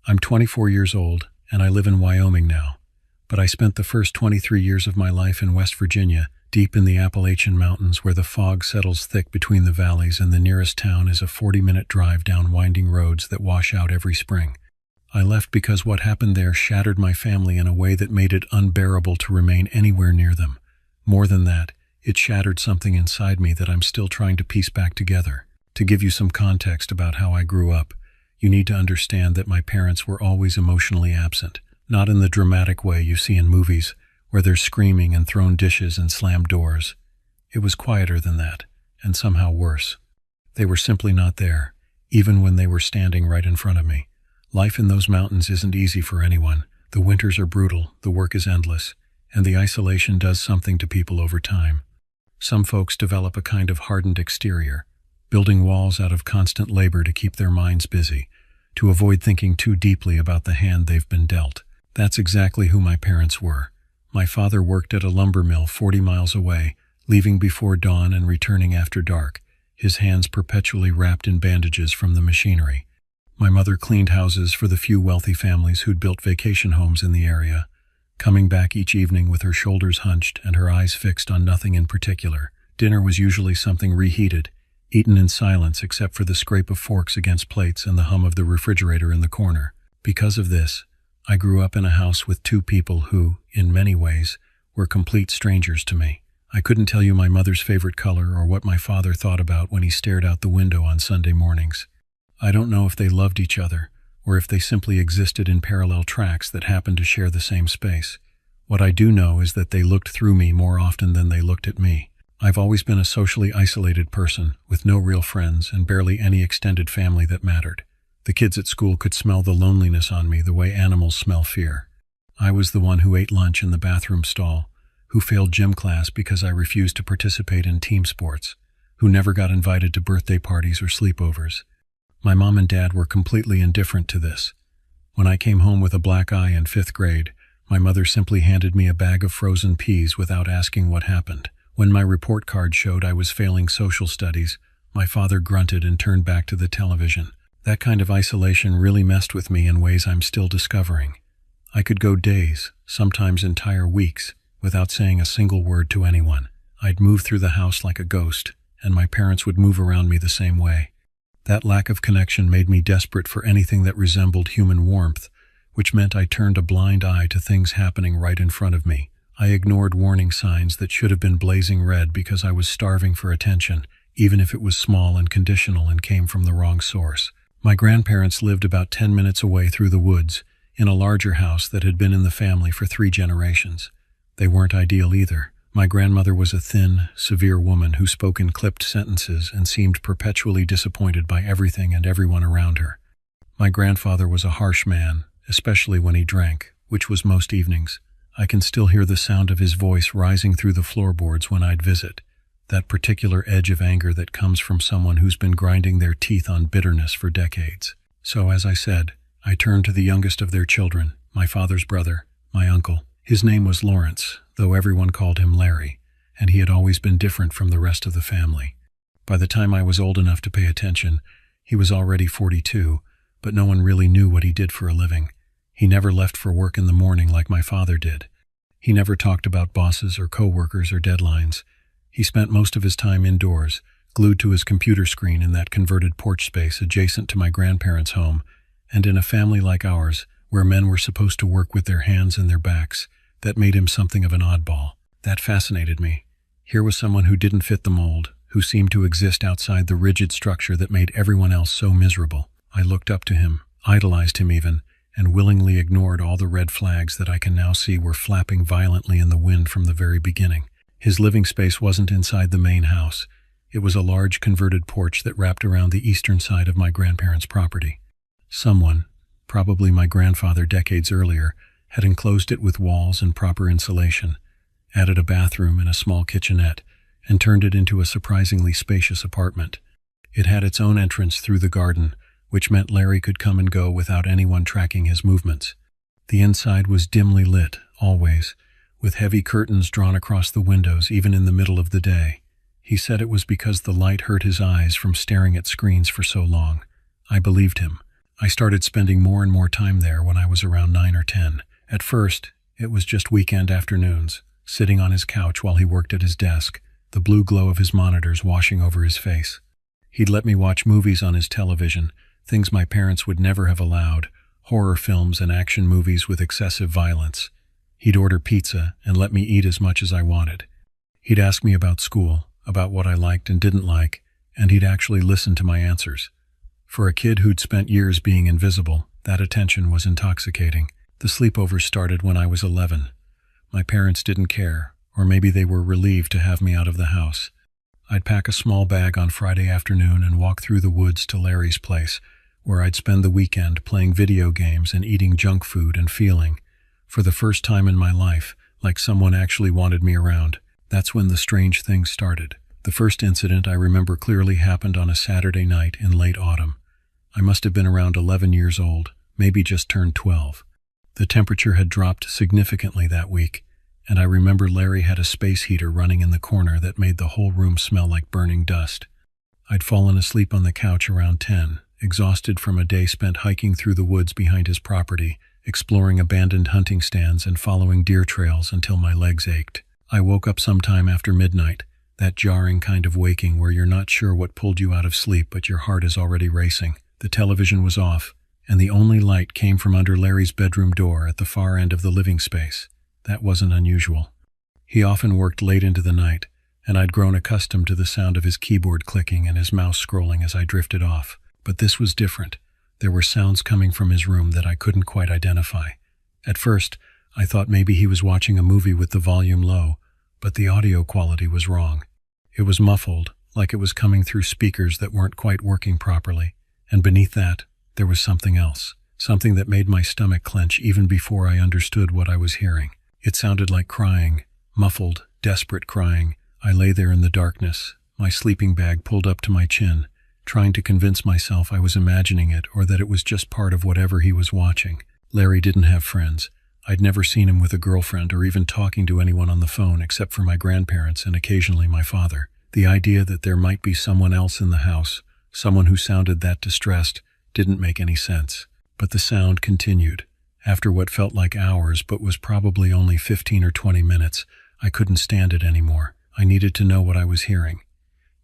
I'm 24 years old, and I live in Wyoming now. But I spent the first 23 years of my life in West Virginia, deep in the Appalachian Mountains where the fog settles thick between the valleys and the nearest town is a 40-minute drive down winding roads that wash out every spring. I left because what happened there shattered my family in a way that made it unbearable to remain anywhere near them. More than that, it shattered something inside me that I'm still trying to piece back together. To give you some context about how I grew up, you need to understand that my parents were always emotionally absent, not in the dramatic way you see in movies, where there's screaming and thrown dishes and slammed doors. It was quieter than that, and somehow worse. They were simply not there, even when they were standing right in front of me. Life in those mountains isn't easy for anyone. The winters are brutal, the work is endless, and the isolation does something to people over time. Some folks develop a kind of hardened exterior, building walls out of constant labor to keep their minds busy, to avoid thinking too deeply about the hand they've been dealt. That's exactly who my parents were. My father worked at a lumber mill 40 miles away, leaving before dawn and returning after dark, his hands perpetually wrapped in bandages from the machinery. My mother cleaned houses for the few wealthy families who'd built vacation homes in the area, coming back each evening with her shoulders hunched and her eyes fixed on nothing in particular. Dinner was usually something reheated, eaten in silence except for the scrape of forks against plates and the hum of the refrigerator in the corner. Because of this, I grew up in a house with two people who, in many ways, were complete strangers to me. I couldn't tell you my mother's favorite color or what my father thought about when he stared out the window on Sunday mornings. I don't know if they loved each other, or if they simply existed in parallel tracks that happened to share the same space. What I do know is that they looked through me more often than they looked at me. I've always been a socially isolated person, with no real friends and barely any extended family that mattered. The kids at school could smell the loneliness on me the way animals smell fear. I was the one who ate lunch in the bathroom stall, who failed gym class because I refused to participate in team sports, who never got invited to birthday parties or sleepovers. My mom and dad were completely indifferent to this. When I came home with a black eye in 5th grade, my mother simply handed me a bag of frozen peas without asking what happened. When my report card showed I was failing social studies, my father grunted and turned back to the television. That kind of isolation really messed with me in ways I'm still discovering. I could go days, sometimes entire weeks, without saying a single word to anyone. I'd move through the house like a ghost, and my parents would move around me the same way. That lack of connection made me desperate for anything that resembled human warmth, which meant I turned a blind eye to things happening right in front of me. I ignored warning signs that should have been blazing red because I was starving for attention, even if it was small and conditional and came from the wrong source. My grandparents lived about 10 minutes away through the woods, in a larger house that had been in the family for 3 generations. They weren't ideal either. My grandmother was a thin, severe woman who spoke in clipped sentences and seemed perpetually disappointed by everything and everyone around her. My grandfather was a harsh man, especially when he drank, which was most evenings. I can still hear the sound of his voice rising through the floorboards when I'd visit, that particular edge of anger that comes from someone who's been grinding their teeth on bitterness for decades. So, as I said, I turned to the youngest of their children, my father's brother, my uncle. His name was Lawrence, though everyone called him Larry, and he had always been different from the rest of the family. By the time I was old enough to pay attention, he was already 42, but no one really knew what he did for a living. He never left for work in the morning like my father did. He never talked about bosses or coworkers or deadlines. He spent most of his time indoors, glued to his computer screen in that converted porch space adjacent to my grandparents' home, and in a family like ours, where men were supposed to work with their hands and their backs, that made him something of an oddball. That fascinated me. Here was someone who didn't fit the mold, who seemed to exist outside the rigid structure that made everyone else so miserable. I looked up to him, idolized him even, and willingly ignored all the red flags that I can now see were flapping violently in the wind from the very beginning. His living space wasn't inside the main house. It was a large converted porch that wrapped around the eastern side of my grandparents' property. Someone, probably my grandfather decades earlier, had enclosed it with walls and proper insulation, added a bathroom and a small kitchenette, and turned it into a surprisingly spacious apartment. It had its own entrance through the garden, which meant Larry could come and go without anyone tracking his movements. The inside was dimly lit, always, with heavy curtains drawn across the windows even in the middle of the day. He said it was because the light hurt his eyes from staring at screens for so long. I believed him. I started spending more and more time there when I was around 9 or 10. At first, it was just weekend afternoons, sitting on his couch while he worked at his desk, the blue glow of his monitors washing over his face. He'd let me watch movies on his television, things my parents would never have allowed, horror films and action movies with excessive violence. He'd order pizza and let me eat as much as I wanted. He'd ask me about school, about what I liked and didn't like, and he'd actually listen to my answers. For a kid who'd spent years being invisible, that attention was intoxicating. The sleepovers started when I was 11. My parents didn't care, or maybe they were relieved to have me out of the house. I'd pack a small bag on Friday afternoon and walk through the woods to Larry's place, where I'd spend the weekend playing video games and eating junk food and feeling, for the first time in my life, like someone actually wanted me around. That's when the strange things started. The first incident I remember clearly happened on a Saturday night in late autumn. I must have been around 11 years old, maybe just turned 12. The temperature had dropped significantly that week, and I remember Larry had a space heater running in the corner that made the whole room smell like burning dust. I'd fallen asleep on the couch around 10, exhausted from a day spent hiking through the woods behind his property, exploring abandoned hunting stands and following deer trails until my legs ached. I woke up sometime after midnight, that jarring kind of waking where you're not sure what pulled you out of sleep but your heart is already racing. The television was off, and the only light came from under Larry's bedroom door at the far end of the living space. That wasn't unusual. He often worked late into the night, and I'd grown accustomed to the sound of his keyboard clicking and his mouse scrolling as I drifted off. But this was different. There were sounds coming from his room that I couldn't quite identify. At first, I thought maybe he was watching a movie with the volume low, but the audio quality was wrong. It was muffled, like it was coming through speakers that weren't quite working properly. And beneath that, there was something else, something that made my stomach clench even before I understood what I was hearing. It sounded like crying, muffled, desperate crying. I lay there in the darkness, my sleeping bag pulled up to my chin, trying to convince myself I was imagining it or that it was just part of whatever he was watching. Larry didn't have friends. I'd never seen him with a girlfriend or even talking to anyone on the phone except for my grandparents and occasionally my father. The idea that there might be someone else in the house, someone who sounded that distressed, didn't make any sense. But the sound continued. After what felt like hours but was probably only 15 or 20 minutes, I couldn't stand it anymore. I needed to know what I was hearing.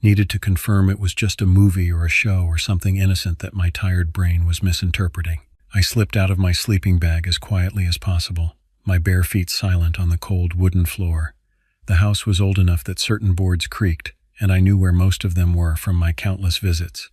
Needed to confirm it was just a movie or a show or something innocent that my tired brain was misinterpreting. I slipped out of my sleeping bag as quietly as possible, my bare feet silent on the cold wooden floor. The house was old enough that certain boards creaked, and I knew where most of them were from my countless visits.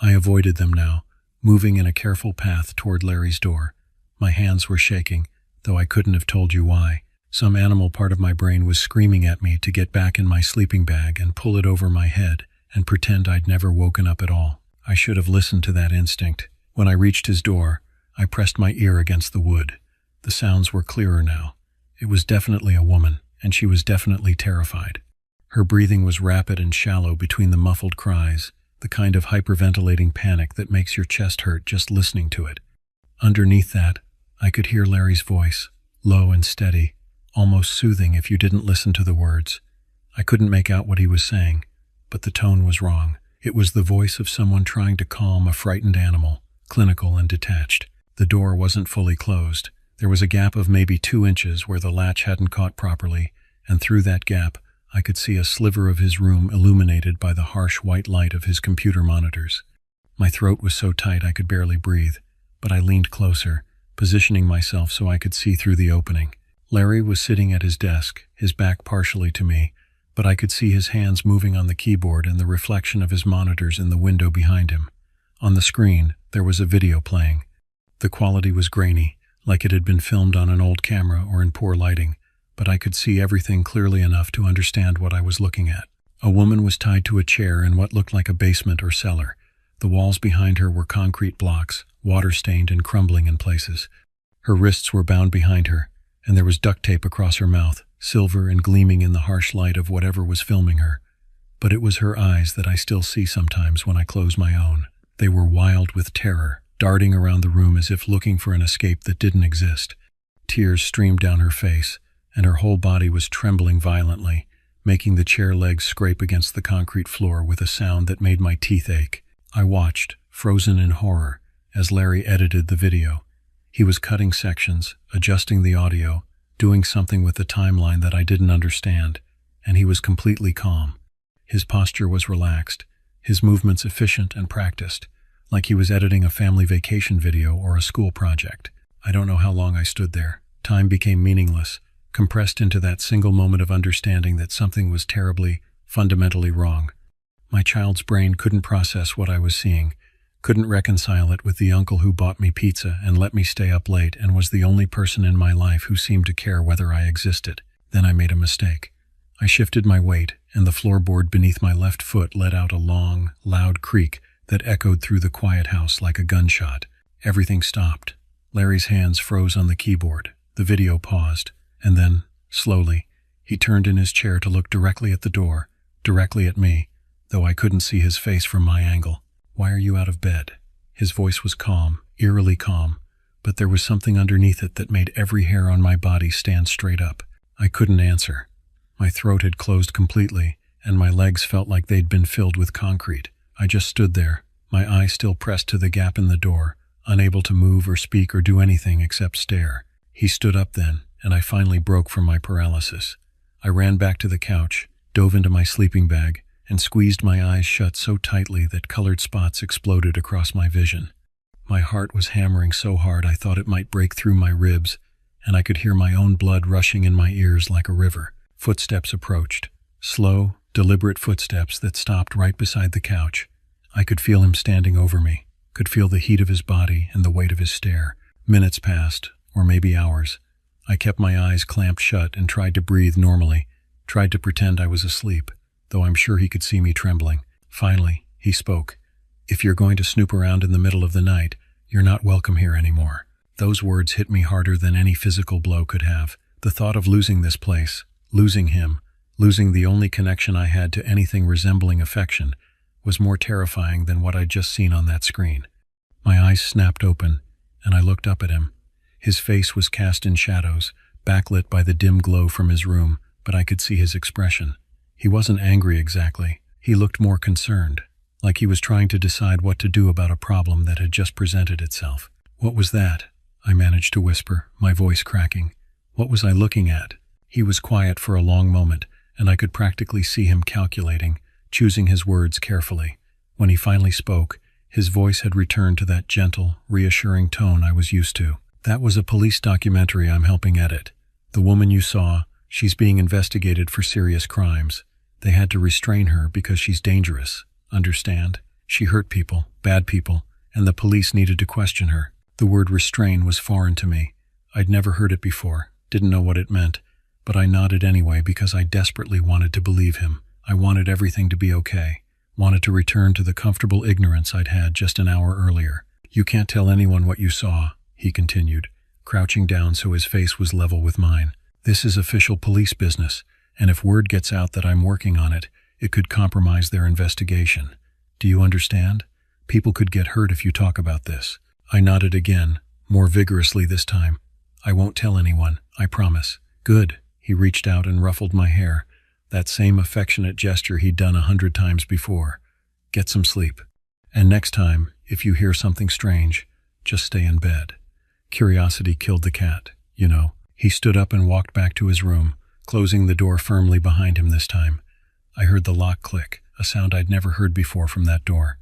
I avoided them now, moving in a careful path toward Larry's door. My hands were shaking, though I couldn't have told you why. Some animal part of my brain was screaming at me to get back in my sleeping bag and pull it over my head and pretend I'd never woken up at all. I should have listened to that instinct. When I reached his door, I pressed my ear against the wood. The sounds were clearer now. It was definitely a woman, and she was definitely terrified. Her breathing was rapid and shallow between the muffled cries, the kind of hyperventilating panic that makes your chest hurt just listening to it. Underneath that, I could hear Larry's voice, low and steady, almost soothing if you didn't listen to the words. I couldn't make out what he was saying, but the tone was wrong. It was the voice of someone trying to calm a frightened animal, clinical and detached. The door wasn't fully closed. There was a gap of maybe 2 inches where the latch hadn't caught properly, and through that gap, I could see a sliver of his room illuminated by the harsh white light of his computer monitors. My throat was so tight I could barely breathe, but I leaned closer, positioning myself so I could see through the opening. Larry was sitting at his desk, his back partially to me, but I could see his hands moving on the keyboard and the reflection of his monitors in the window behind him. On the screen, there was a video playing. The quality was grainy, like it had been filmed on an old camera or in poor lighting, but I could see everything clearly enough to understand what I was looking at. A woman was tied to a chair in what looked like a basement or cellar. The walls behind her were concrete blocks, water-stained and crumbling in places. Her wrists were bound behind her, and there was duct tape across her mouth, silver and gleaming in the harsh light of whatever was filming her. But it was her eyes that I still see sometimes when I close my own. They were wild with terror, darting around the room as if looking for an escape that didn't exist. Tears streamed down her face, and her whole body was trembling violently, making the chair legs scrape against the concrete floor with a sound that made my teeth ache. I watched, frozen in horror, as Larry edited the video. He was cutting sections, adjusting the audio, doing something with the timeline that I didn't understand, and he was completely calm. His posture was relaxed, his movements efficient and practiced, like he was editing a family vacation video or a school project. I don't know how long I stood there. Time became meaningless, compressed into that single moment of understanding that something was terribly, fundamentally wrong. My child's brain couldn't process what I was seeing, couldn't reconcile it with the uncle who bought me pizza and let me stay up late and was the only person in my life who seemed to care whether I existed. Then I made a mistake. I shifted my weight, and the floorboard beneath my left foot let out a long, loud creak that echoed through the quiet house like a gunshot. Everything stopped. Larry's hands froze on the keyboard. The video paused, and then, slowly, he turned in his chair to look directly at the door, directly at me, though I couldn't see his face from my angle. "Why are you out of bed?" His voice was calm, eerily calm, but there was something underneath it that made every hair on my body stand straight up. I couldn't answer. My throat had closed completely, and my legs felt like they'd been filled with concrete. I just stood there, my eyes still pressed to the gap in the door, unable to move or speak or do anything except stare. He stood up then, and I finally broke from my paralysis. I ran back to the couch, dove into my sleeping bag, and squeezed my eyes shut so tightly that colored spots exploded across my vision. My heart was hammering so hard I thought it might break through my ribs, and I could hear my own blood rushing in my ears like a river. Footsteps approached. Slow, deliberate footsteps that stopped right beside the couch. I could feel him standing over me, could feel the heat of his body and the weight of his stare. Minutes passed, or maybe hours. I kept my eyes clamped shut and tried to breathe normally, tried to pretend I was asleep, though I'm sure he could see me trembling. Finally, he spoke. "If you're going to snoop around in the middle of the night, you're not welcome here anymore." Those words hit me harder than any physical blow could have. The thought of losing this place, losing him, losing the only connection I had to anything resembling affection, was more terrifying than what I'd just seen on that screen. My eyes snapped open, and I looked up at him. His face was cast in shadows, backlit by the dim glow from his room, but I could see his expression. He wasn't angry exactly. He looked more concerned, like he was trying to decide what to do about a problem that had just presented itself. "What was that?" I managed to whisper, my voice cracking. "What was I looking at?" He was quiet for a long moment, and I could practically see him calculating, choosing his words carefully. When he finally spoke, his voice had returned to that gentle, reassuring tone I was used to. "That was a police documentary I'm helping edit. The woman you saw, she's being investigated for serious crimes. They had to restrain her because she's dangerous. Understand? She hurt people, bad people, and the police needed to question her." The word restrain was foreign to me. I'd never heard it before, didn't know what it meant, but I nodded anyway because I desperately wanted to believe him. I wanted everything to be okay, wanted to return to the comfortable ignorance I'd had just an hour earlier. "You can't tell anyone what you saw," he continued, crouching down so his face was level with mine. "This is official police business, and if word gets out that I'm working on it, it could compromise their investigation. Do you understand? People could get hurt if you talk about this." I nodded again, more vigorously this time. "I won't tell anyone, I promise." "Good." He reached out and ruffled my hair, that same affectionate gesture he'd done 100 times before. "Get some sleep. And next time, if you hear something strange, just stay in bed. Curiosity killed the cat, you know." He stood up and walked back to his room, closing the door firmly behind him this time. I heard the lock click, a sound I'd never heard before from that door.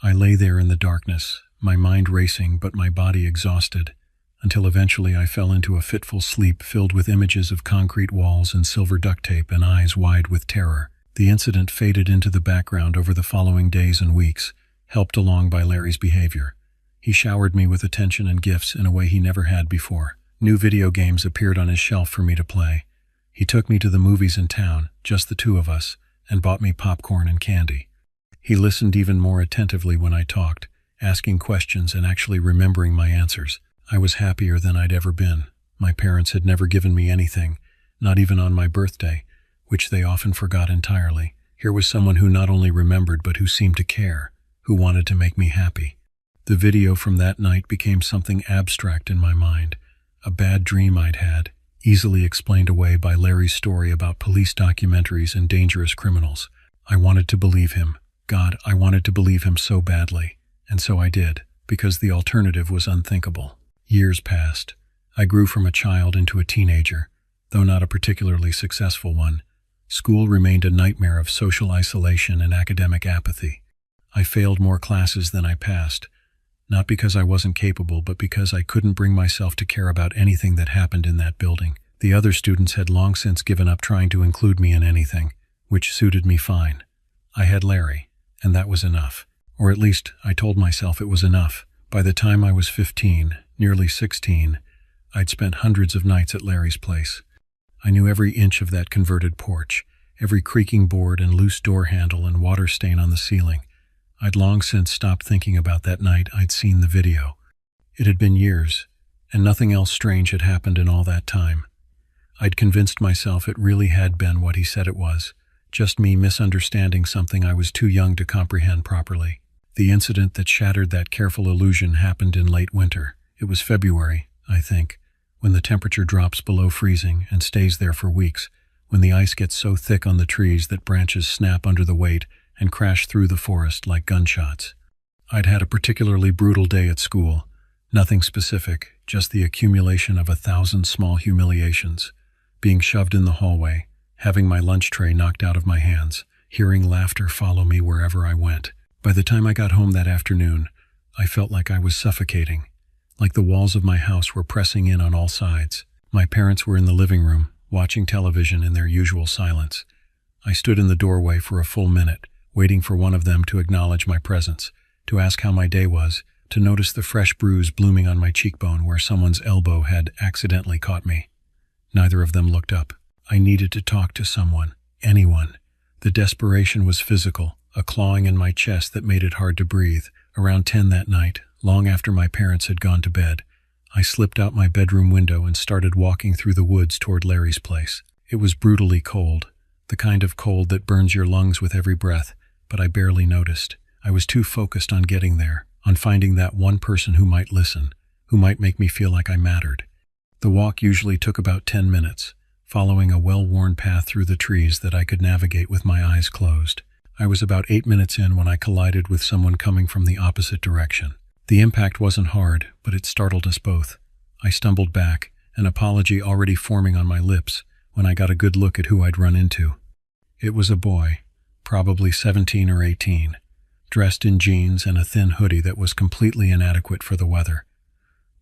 I lay there in the darkness, my mind racing but my body exhausted, until eventually I fell into a fitful sleep filled with images of concrete walls and silver duct tape and eyes wide with terror. The incident faded into the background over the following days and weeks, helped along by Larry's behavior. He showered me with attention and gifts in a way he never had before. New video games appeared on his shelf for me to play. He took me to the movies in town, just the two of us, and bought me popcorn and candy. He listened even more attentively when I talked, asking questions and actually remembering my answers. I was happier than I'd ever been. My parents had never given me anything, not even on my birthday, which they often forgot entirely. Here was someone who not only remembered but who seemed to care, who wanted to make me happy. The video from that night became something abstract in my mind, a bad dream I'd had, easily explained away by Larry's story about police documentaries and dangerous criminals. I wanted to believe him. God, I wanted to believe him so badly. And so I did. because the alternative was unthinkable. Years passed. I grew from a child into a teenager, though not a particularly successful one. School remained a nightmare of social isolation and academic apathy. I failed more classes than I passed, not because I wasn't capable, but because I couldn't bring myself to care about anything that happened in that building. The other students had long since given up trying to include me in anything, which suited me fine. I had Larry, and that was enough. Or at least, I told myself it was enough. By the time I was 15, nearly 16, I'd spent hundreds of nights at Larry's place. I knew every inch of that converted porch, every creaking board and loose door handle and water stain on the ceiling. I'd long since stopped thinking about that night I'd seen the video. It had been years, and nothing else strange had happened in all that time. I'd convinced myself it really had been what he said it was, just me misunderstanding something I was too young to comprehend properly. The incident that shattered that careful illusion happened in late winter. It was February, I think, when the temperature drops below freezing and stays there for weeks, when the ice gets so thick on the trees that branches snap under the weight and crash through the forest like gunshots. I'd had a particularly brutal day at school. Nothing specific, just the accumulation of 1,000 small humiliations. Being shoved in the hallway, having my lunch tray knocked out of my hands, hearing laughter follow me wherever I went. By the time I got home that afternoon, I felt like I was suffocating, like the walls of my house were pressing in on all sides. My parents were in the living room, watching television in their usual silence. I stood in the doorway for a full minute, waiting for one of them to acknowledge my presence, to ask how my day was, to notice the fresh bruise blooming on my cheekbone where someone's elbow had accidentally caught me. Neither of them looked up. I needed to talk to someone, anyone. The desperation was physical, a clawing in my chest that made it hard to breathe. Around 10 that night, long after my parents had gone to bed, I slipped out my bedroom window and started walking through the woods toward Larry's place. It was brutally cold, the kind of cold that burns your lungs with every breath, but I barely noticed. I was too focused on getting there, on finding that one person who might listen, who might make me feel like I mattered. The walk usually took about 10 minutes, following a well-worn path through the trees that I could navigate with my eyes closed. I was about 8 minutes in when I collided with someone coming from the opposite direction. The impact wasn't hard, but it startled us both. I stumbled back, an apology already forming on my lips, when I got a good look at who I'd run into. It was a boy, probably 17 or 18, dressed in jeans and a thin hoodie that was completely inadequate for the weather.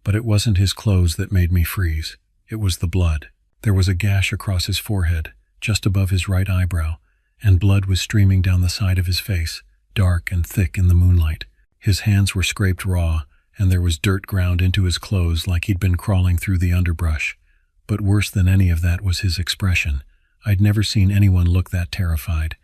But it wasn't his clothes that made me freeze. It was the blood. There was a gash across his forehead, just above his right eyebrow, and blood was streaming down the side of his face, dark and thick in the moonlight. His hands were scraped raw, and there was dirt ground into his clothes like he'd been crawling through the underbrush. But worse than any of that was his expression. I'd never seen anyone look that terrified.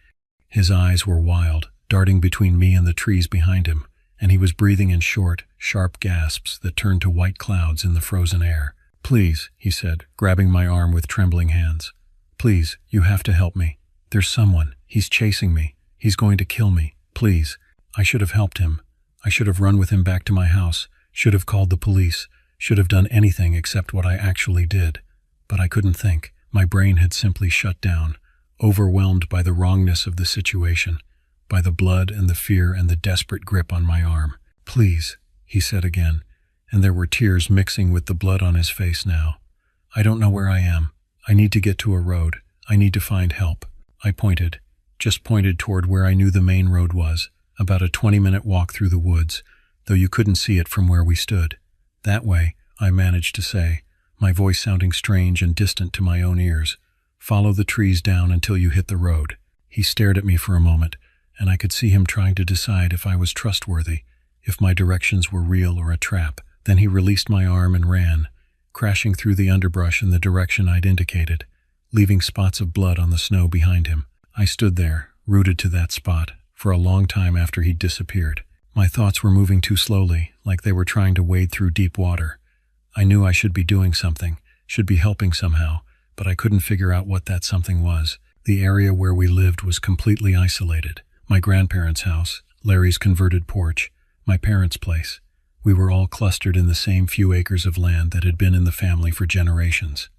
His eyes were wild, darting between me and the trees behind him, and he was breathing in short, sharp gasps that turned to white clouds in the frozen air. "Please," he said, grabbing my arm with trembling hands. "Please, you have to help me. There's someone. He's chasing me. He's going to kill me. Please." I should have helped him. I should have run with him back to my house, should have called the police, should have done anything except what I actually did. But I couldn't think. My brain had simply shut down, overwhelmed by the wrongness of the situation, by the blood and the fear and the desperate grip on my arm. "Please," he said again, and there were tears mixing with the blood on his face now. "I don't know where I am. I need to get to a road. I need to find help." I pointed, just pointed toward where I knew the main road was, about a 20-minute walk through the woods, though you couldn't see it from where we stood. "That way," I managed to say, my voice sounding strange and distant to my own ears. "Follow the trees down until you hit the road." He stared at me for a moment, and I could see him trying to decide if I was trustworthy, if my directions were real or a trap. Then he released my arm and ran, crashing through the underbrush in the direction I'd indicated, leaving spots of blood on the snow behind him. I stood there, rooted to that spot, for a long time after he'd disappeared. My thoughts were moving too slowly, like they were trying to wade through deep water. I knew I should be doing something, should be helping somehow, but I couldn't figure out what that something was. The area where we lived was completely isolated. My grandparents' house, Larry's converted porch, my parents' place. We were all clustered in the same few acres of land that had been in the family for generations.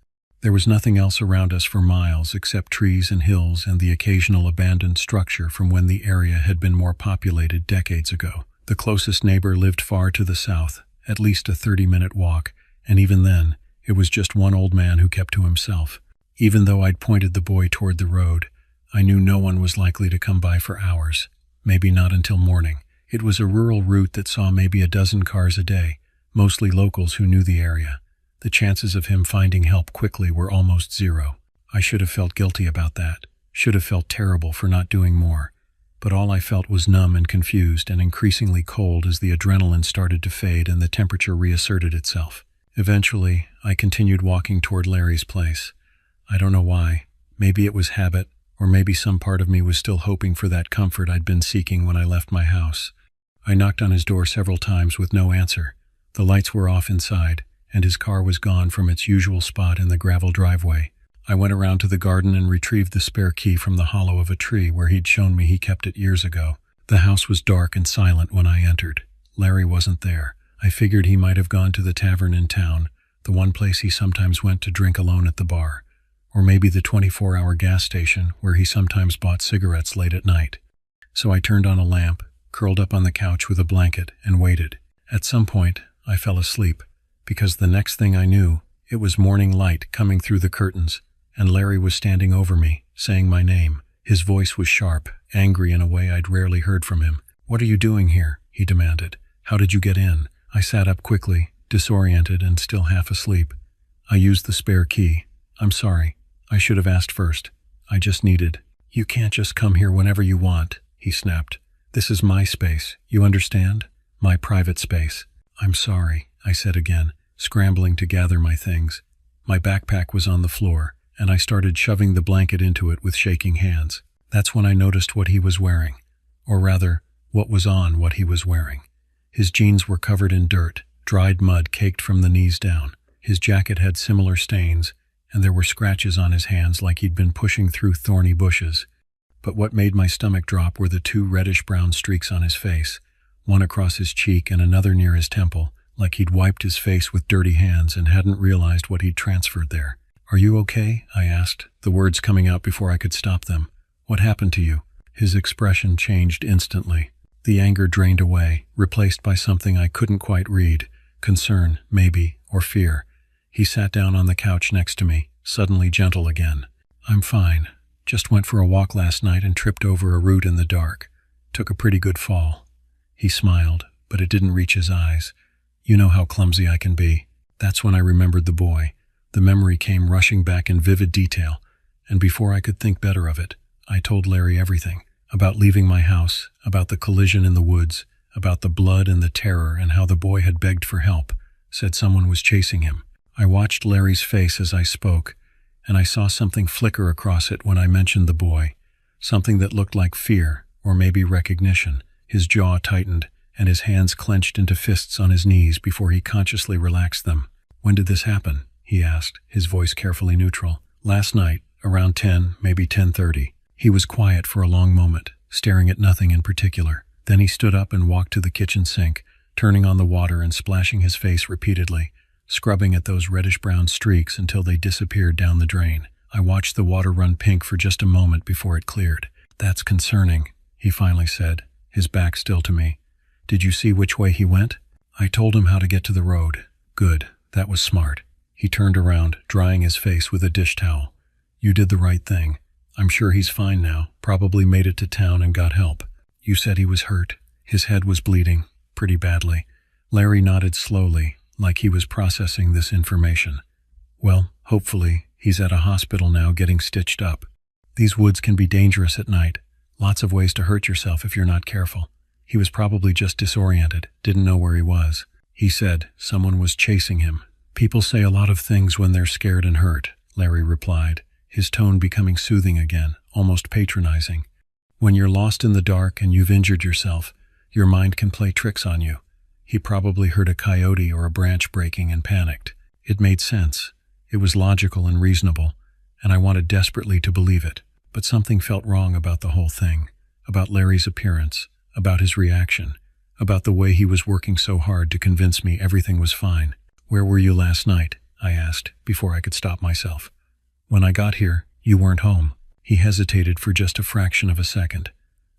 There was nothing else around us for miles except trees and hills and the occasional abandoned structure from when the area had been more populated decades ago. The closest neighbor lived far to the south, at least a 30-minute walk, and even then, it was just one old man who kept to himself. Even though I'd pointed the boy toward the road, I knew no one was likely to come by for hours, maybe not until morning. It was a rural route that saw maybe a dozen cars a day, mostly locals who knew the area. The chances of him finding help quickly were almost zero. I should have felt guilty about that, should have felt terrible for not doing more. But all I felt was numb and confused and increasingly cold as the adrenaline started to fade and the temperature reasserted itself. Eventually, I continued walking toward Larry's place. I don't know why. Maybe it was habit, or maybe some part of me was still hoping for that comfort I'd been seeking when I left my house. I knocked on his door several times with no answer. The lights were off inside, and his car was gone from its usual spot in the gravel driveway. I went around to the garden and retrieved the spare key from the hollow of a tree where he'd shown me he kept it years ago. The house was dark and silent when I entered. Larry wasn't there. I figured he might have gone to the tavern in town, the one place he sometimes went to drink alone at the bar, or maybe the 24-hour gas station where he sometimes bought cigarettes late at night. So I turned on a lamp, curled up on the couch with a blanket, and waited. At some point, I fell asleep, because the next thing I knew, it was morning light coming through the curtains, and Larry was standing over me, saying my name. His voice was sharp, angry in a way I'd rarely heard from him. "What are you doing here?" he demanded. "How did you get in?" I sat up quickly, disoriented and still half asleep. "I used the spare key. I'm sorry. I should have asked first. I just needed." "You can't just come here whenever you want," he snapped. "This is my space, you understand? My private space." "I'm sorry," I said again, scrambling to gather my things. My backpack was on the floor, and I started shoving the blanket into it with shaking hands. That's when I noticed what he was wearing. Or rather, what was on what he was wearing. His jeans were covered in dirt, dried mud caked from the knees down. His jacket had similar stains, and there were scratches on his hands like he'd been pushing through thorny bushes. But what made my stomach drop were the two reddish-brown streaks on his face, one across his cheek and another near his temple, like he'd wiped his face with dirty hands and hadn't realized what he'd transferred there. "Are you okay?" I asked, the words coming out before I could stop them. "What happened to you?" His expression changed instantly. The anger drained away, replaced by something I couldn't quite read. Concern, maybe, or fear. He sat down on the couch next to me, suddenly gentle again. "I'm fine. Just went for a walk last night and tripped over a root in the dark. Took a pretty good fall." He smiled, but it didn't reach his eyes. "You know how clumsy I can be." That's when I remembered the boy. The memory came rushing back in vivid detail, and before I could think better of it, I told Larry everything. About leaving my house, about the collision in the woods, about the blood and the terror and how the boy had begged for help, said someone was chasing him. I watched Larry's face as I spoke, and I saw something flicker across it when I mentioned the boy, something that looked like fear, or maybe recognition. His jaw tightened, and his hands clenched into fists on his knees before he consciously relaxed them. "When did this happen?" he asked, his voice carefully neutral. "Last night, around 10, maybe 10:30. He was quiet for a long moment, staring at nothing in particular. Then he stood up and walked to the kitchen sink, turning on the water and splashing his face repeatedly, scrubbing at those reddish-brown streaks until they disappeared down the drain. I watched the water run pink for just a moment before it cleared. "That's concerning," he finally said, his back still to me. "Did you see which way he went?" I told him how to get to the road. "Good, that was smart." He turned around, drying his face with a dish towel. "You did the right thing. I'm sure he's fine now, probably made it to town and got help." "You said he was hurt." "His head was bleeding, pretty badly." Larry nodded slowly, like he was processing this information. "Well, hopefully, he's at a hospital now getting stitched up. These woods can be dangerous at night. Lots of ways to hurt yourself if you're not careful. He was probably just disoriented, didn't know where he was." He said someone was chasing him. "People say a lot of things when they're scared and hurt," Larry replied, his tone becoming soothing again, almost patronizing. "When you're lost in the dark and you've injured yourself, your mind can play tricks on you." He probably heard a coyote or a branch breaking and panicked. It made sense. It was logical and reasonable, and I wanted desperately to believe it. But something felt wrong about the whole thing, about Larry's appearance, about his reaction, about the way he was working so hard to convince me everything was fine. "Where were you last night?" I asked, before I could stop myself. "When I got here, you weren't home." He hesitated for just a fraction of a second.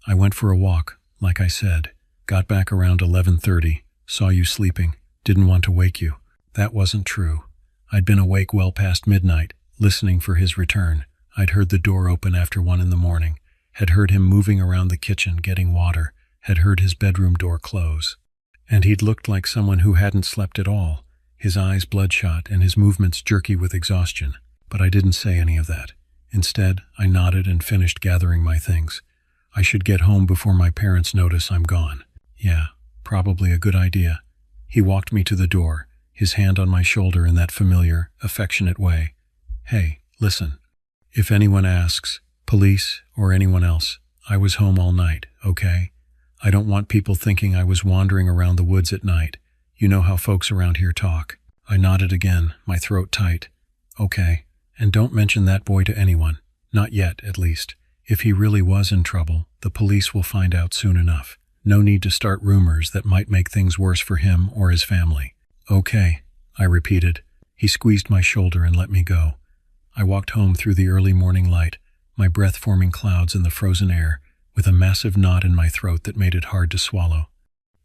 "I went for a walk, like I said. Got back around 11:30, saw you sleeping, didn't want to wake you. That wasn't true. I'd been awake well past midnight, listening for his return. I'd heard the door open after 1 in the morning, had heard him moving around the kitchen getting water, had heard his bedroom door close. And he'd looked like someone who hadn't slept at all, his eyes bloodshot and his movements jerky with exhaustion. But I didn't say any of that. Instead, I nodded and finished gathering my things. I should get home before my parents notice I'm gone. Yeah, probably a good idea. He walked me to the door, his hand on my shoulder in that familiar, affectionate way. Hey, listen. If anyone asks, police or anyone else, I was home all night, okay? I don't want people thinking I was wandering around the woods at night. You know how folks around here talk. I nodded again, my throat tight. Okay. And don't mention that boy to anyone. Not yet, at least. If he really was in trouble, the police will find out soon enough. No need to start rumors that might make things worse for him or his family. Okay, I repeated. He squeezed my shoulder and let me go. I walked home through the early morning light, my breath forming clouds in the frozen air, with a massive knot in my throat that made it hard to swallow.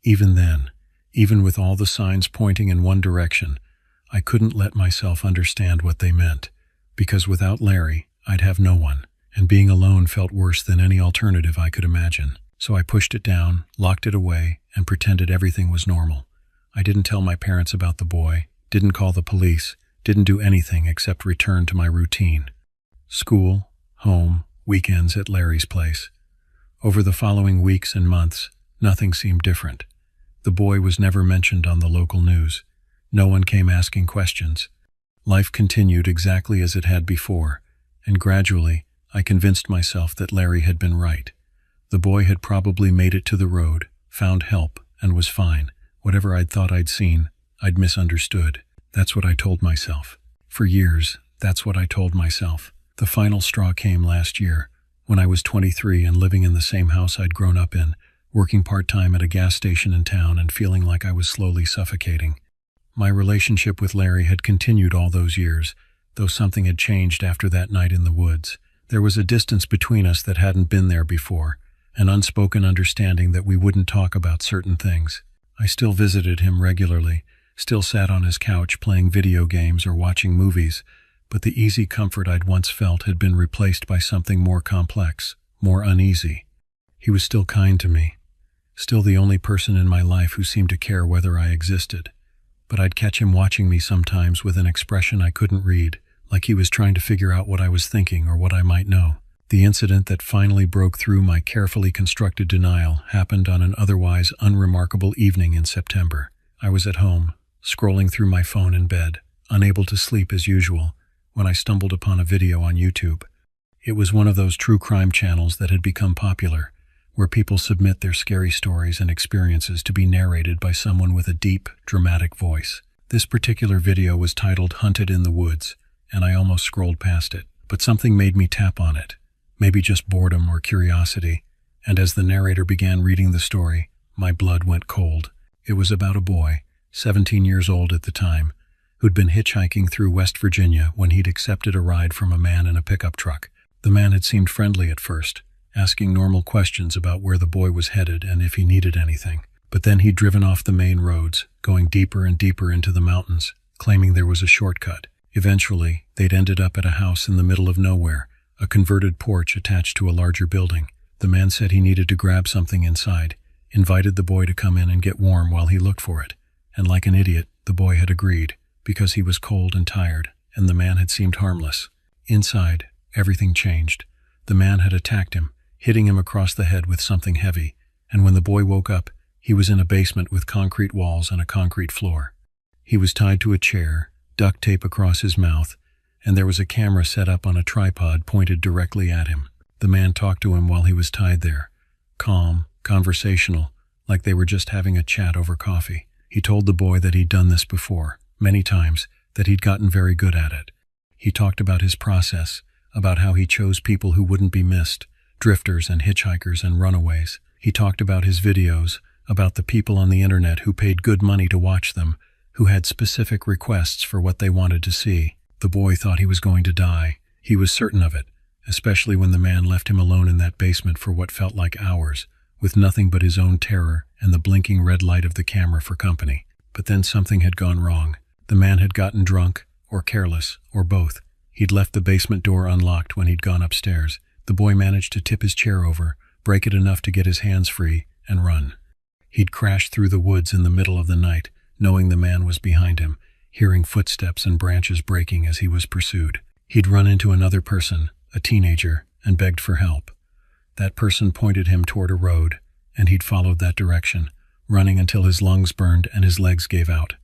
Even then, even with all the signs pointing in one direction, I couldn't let myself understand what they meant. Because without Larry, I'd have no one, and being alone felt worse than any alternative I could imagine. So I pushed it down, locked it away, and pretended everything was normal. I didn't tell my parents about the boy, didn't call the police, didn't do anything except return to my routine. School, home, weekends at Larry's place. Over the following weeks and months, nothing seemed different. The boy was never mentioned on the local news. No one came asking questions. Life continued exactly as it had before, and gradually, I convinced myself that Larry had been right. The boy had probably made it to the road, found help, and was fine. Whatever I'd thought I'd seen, I'd misunderstood. That's what I told myself. For years, that's what I told myself. The final straw came last year, when I was 23 and living in the same house I'd grown up in, working part-time at a gas station in town and feeling like I was slowly suffocating. My relationship with Larry had continued all those years, though something had changed after that night in the woods. There was a distance between us that hadn't been there before, an unspoken understanding that we wouldn't talk about certain things. I still visited him regularly, still sat on his couch playing video games or watching movies, but the easy comfort I'd once felt had been replaced by something more complex, more uneasy. He was still kind to me, still the only person in my life who seemed to care whether I existed. But I'd catch him watching me sometimes with an expression I couldn't read, like he was trying to figure out what I was thinking or what I might know. The incident that finally broke through my carefully constructed denial happened on an otherwise unremarkable evening in September. I was at home, scrolling through my phone in bed, unable to sleep as usual, when I stumbled upon a video on YouTube. It was one of those true crime channels that had become popular, where people submit their scary stories and experiences to be narrated by someone with a deep, dramatic voice. This particular video was titled Hunted in the Woods, and I almost scrolled past it. But something made me tap on it, maybe just boredom or curiosity, and as the narrator began reading the story, my blood went cold. It was about a boy, 17 years old at the time, who'd been hitchhiking through West Virginia when he'd accepted a ride from a man in a pickup truck. The man had seemed friendly at first, asking normal questions about where the boy was headed and if he needed anything. But then he'd driven off the main roads, going deeper and deeper into the mountains, claiming there was a shortcut. Eventually, they'd ended up at a house in the middle of nowhere, a converted porch attached to a larger building. The man said he needed to grab something inside, invited the boy to come in and get warm while he looked for it. And like an idiot, the boy had agreed, because he was cold and tired, and the man had seemed harmless. Inside, everything changed. The man had attacked him, hitting him across the head with something heavy, and when the boy woke up, he was in a basement with concrete walls and a concrete floor. He was tied to a chair, duct tape across his mouth, and there was a camera set up on a tripod pointed directly at him. The man talked to him while he was tied there, calm, conversational, like they were just having a chat over coffee. He told the boy that he'd done this before, many times, that he'd gotten very good at it. He talked about his process, about how he chose people who wouldn't be missed, drifters and hitchhikers and runaways. He talked about his videos, about the people on the internet who paid good money to watch them, who had specific requests for what they wanted to see. The boy thought he was going to die. He was certain of it, especially when the man left him alone in that basement for what felt like hours, with nothing but his own terror and the blinking red light of the camera for company. But then something had gone wrong. The man had gotten drunk, or careless, or both. He'd left the basement door unlocked when he'd gone upstairs. The boy managed to tip his chair over, break it enough to get his hands free, and run. He'd crashed through the woods in the middle of the night, knowing the man was behind him, hearing footsteps and branches breaking as he was pursued. He'd run into another person, a teenager, and begged for help. That person pointed him toward a road, and he'd followed that direction, running until his lungs burned and his legs gave out.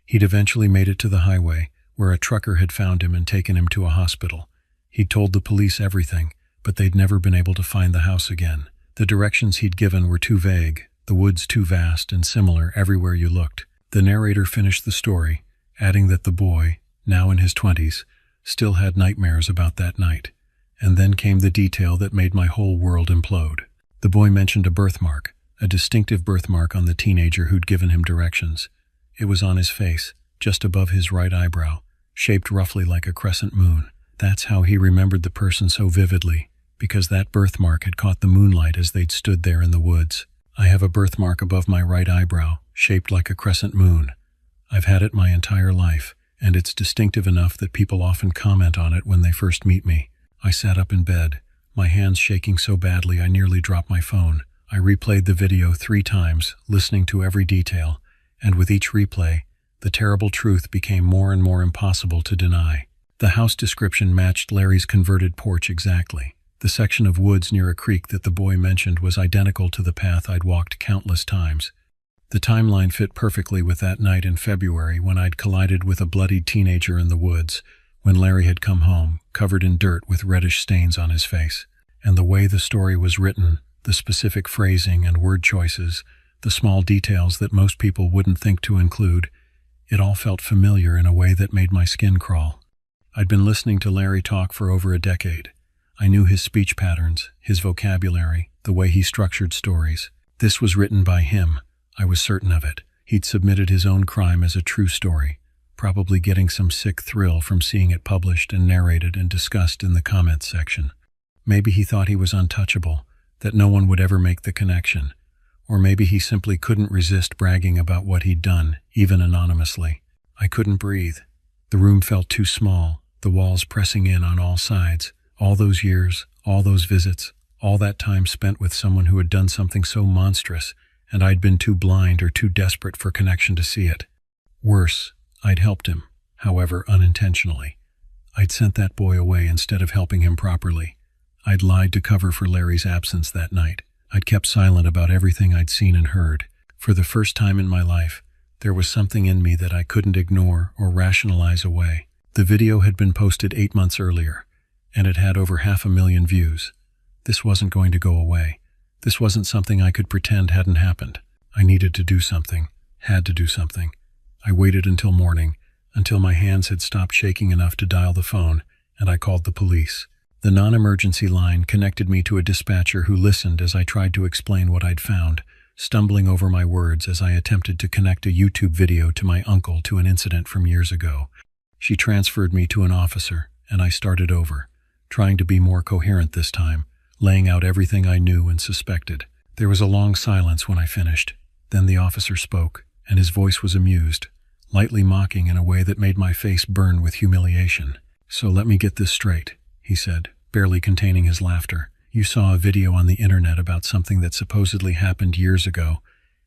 He'd eventually made it to the highway, where a trucker had found him and taken him to a hospital. He'd told the police everything, but they'd never been able to find the house again. The directions he'd given were too vague, the woods too vast and similar everywhere you looked. The narrator finished the story, adding that the boy, now in his 20s, still had nightmares about that night. And then came the detail that made my whole world implode. The boy mentioned a birthmark, a distinctive birthmark on the teenager who'd given him directions. It was on his face, just above his right eyebrow, shaped roughly like a crescent moon. That's how he remembered the person so vividly, because that birthmark had caught the moonlight as they'd stood there in the woods. I have a birthmark above my right eyebrow, shaped like a crescent moon. I've had it my entire life, and it's distinctive enough that people often comment on it when they first meet me. I sat up in bed, my hands shaking so badly I nearly dropped my phone. I replayed the video 3 times, listening to every detail, and with each replay, the terrible truth became more and more impossible to deny. The house description matched Larry's converted porch exactly. The section of woods near a creek that the boy mentioned was identical to the path I'd walked countless times. The timeline fit perfectly with that night in February when I'd collided with a bloodied teenager in the woods, when Larry had come home, covered in dirt with reddish stains on his face. And the way the story was written, the specific phrasing and word choices, the small details that most people wouldn't think to include, it all felt familiar in a way that made my skin crawl. I'd been listening to Larry talk for over a decade. I knew his speech patterns, his vocabulary, the way he structured stories. This was written by him. I was certain of it. He'd submitted his own crime as a true story, probably getting some sick thrill from seeing it published and narrated and discussed in the comments section. Maybe he thought he was untouchable, that no one would ever make the connection. Or maybe he simply couldn't resist bragging about what he'd done, even anonymously. I couldn't breathe. The room felt too small, the walls pressing in on all sides. All those years, all those visits, all that time spent with someone who had done something so monstrous, and I'd been too blind or too desperate for connection to see it. Worse, I'd helped him, however unintentionally. I'd sent that boy away instead of helping him properly. I'd lied to cover for Larry's absence that night. I'd kept silent about everything I'd seen and heard. For the first time in my life, there was something in me that I couldn't ignore or rationalize away. The video had been posted 8 months earlier, and it had over 500,000 views. This wasn't going to go away. This wasn't something I could pretend hadn't happened. I needed to do something, had to do something. I waited until morning, until my hands had stopped shaking enough to dial the phone, and I called the police. The non-emergency line connected me to a dispatcher who listened as I tried to explain what I'd found, stumbling over my words as I attempted to connect a YouTube video to my uncle to an incident from years ago. She transferred me to an officer, and I started over, trying to be more coherent this time, laying out everything I knew and suspected. There was a long silence when I finished. Then the officer spoke, and his voice was amused, lightly mocking in a way that made my face burn with humiliation. "So let me get this straight," he said, barely containing his laughter. "You saw a video on the internet about something that supposedly happened years ago,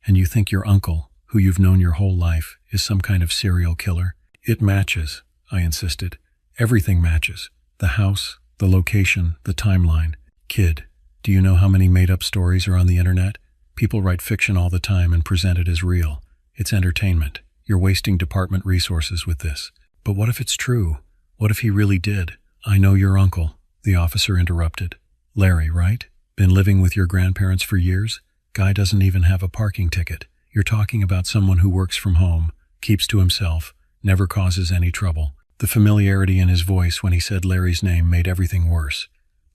and you think your uncle, who you've known your whole life, is some kind of serial killer?" "It matches," I insisted. "Everything matches. The house, the location, the timeline. Kid, do you know how many made-up stories are on the internet? People write fiction all the time and present it as real. It's entertainment. You're wasting department resources with this." "But what if it's true? What if he really did?" "I know your uncle," the officer interrupted. "Larry, right? Been living with your grandparents for years? Guy doesn't even have a parking ticket. You're talking about someone who works from home, keeps to himself, never causes any trouble." The familiarity in his voice when he said Larry's name made everything worse.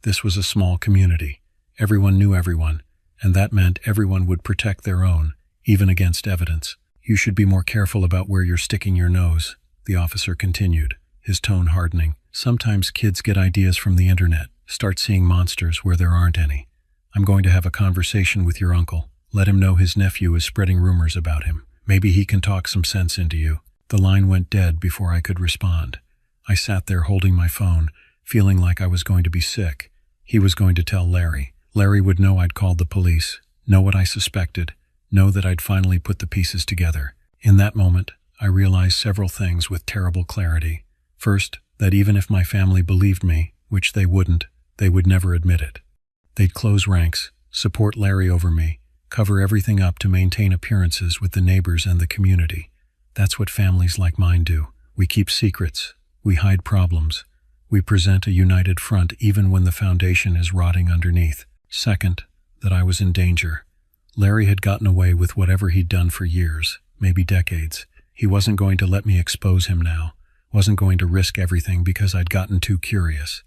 This was a small community. Everyone knew everyone, and that meant everyone would protect their own, even against evidence. "You should be more careful about where you're sticking your nose," the officer continued, his tone hardening. "Sometimes kids get ideas from the internet, start seeing monsters where there aren't any. I'm going to have a conversation with your uncle. Let him know his nephew is spreading rumors about him. Maybe he can talk some sense into you." The line went dead before I could respond. I sat there holding my phone, feeling like I was going to be sick. He was going to tell Larry. Larry would know I'd called the police, know what I suspected, know that I'd finally put the pieces together. In that moment, I realized several things with terrible clarity. First, that even if my family believed me, which they wouldn't, they would never admit it. They'd close ranks, support Larry over me, cover everything up to maintain appearances with the neighbors and the community. That's what families like mine do. We keep secrets. We hide problems. We present a united front even when the foundation is rotting underneath. Second, that I was in danger. Larry had gotten away with whatever he'd done for years, maybe decades. He wasn't going to let me expose him now, wasn't going to risk everything because I'd gotten too curious.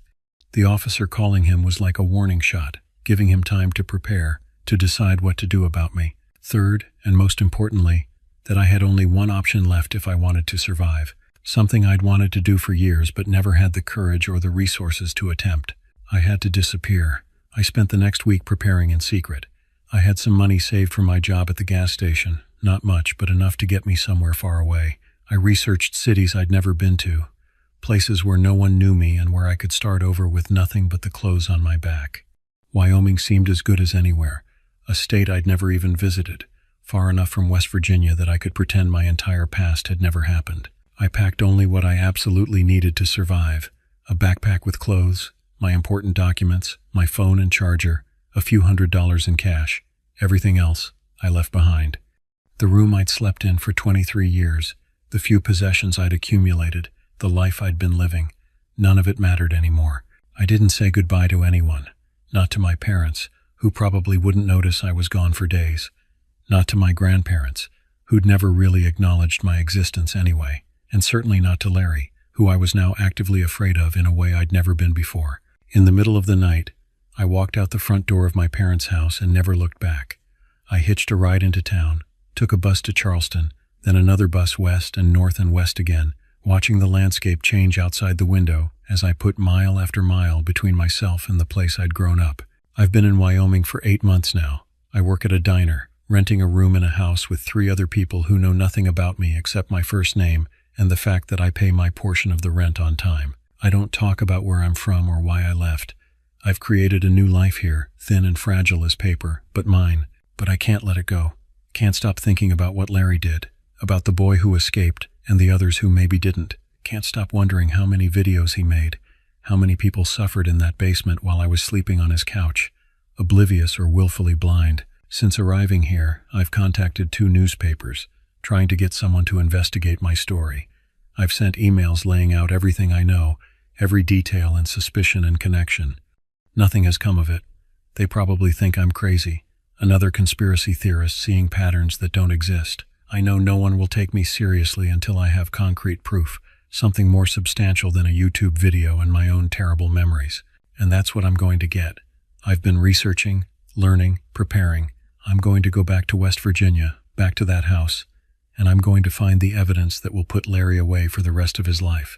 The officer calling him was like a warning shot, giving him time to prepare, to decide what to do about me. Third, and most importantly, that I had only one option left if I wanted to survive, something I'd wanted to do for years but never had the courage or the resources to attempt. I had to disappear. I spent the next week preparing in secret. I had some money saved from my job at the gas station, not much, but enough to get me somewhere far away. I researched cities I'd never been to, places where no one knew me and where I could start over with nothing but the clothes on my back. Wyoming seemed as good as anywhere, a state I'd never even visited, far enough from West Virginia that I could pretend my entire past had never happened. I packed only what I absolutely needed to survive: a backpack with clothes, my important documents, my phone and charger, a few $100s in cash. Everything else I left behind. The room I'd slept in for 23 years, the few possessions I'd accumulated, the life I'd been living, none of it mattered anymore. I didn't say goodbye to anyone, not to my parents, who probably wouldn't notice I was gone for days, not to my grandparents, who'd never really acknowledged my existence anyway, and certainly not to Larry, who I was now actively afraid of in a way I'd never been before. In the middle of the night, I walked out the front door of my parents' house and never looked back. I hitched a ride into town, took a bus to Charleston, then another bus west and north and west again, watching the landscape change outside the window as I put mile after mile between myself and the place I'd grown up. I've been in Wyoming for 8 months now. I work at a diner, renting a room in a house with 3 other people who know nothing about me except my first name and the fact that I pay my portion of the rent on time. I don't talk about where I'm from or why I left. I've created a new life here, thin and fragile as paper, but mine. But I can't let it go. Can't stop thinking about what Larry did, about the boy who escaped and the others who maybe didn't. Can't stop wondering how many videos he made, how many people suffered in that basement while I was sleeping on his couch, oblivious or willfully blind. Since arriving here, I've contacted 2 newspapers, trying to get someone to investigate my story. I've sent emails laying out everything I know, every detail and suspicion and connection. Nothing has come of it. They probably think I'm crazy, another conspiracy theorist seeing patterns that don't exist. I know no one will take me seriously until I have concrete proof, something more substantial than a YouTube video and my own terrible memories. And that's what I'm going to get. I've been researching, learning, preparing. I'm going to go back to West Virginia, back to that house, and I'm going to find the evidence that will put Larry away for the rest of his life.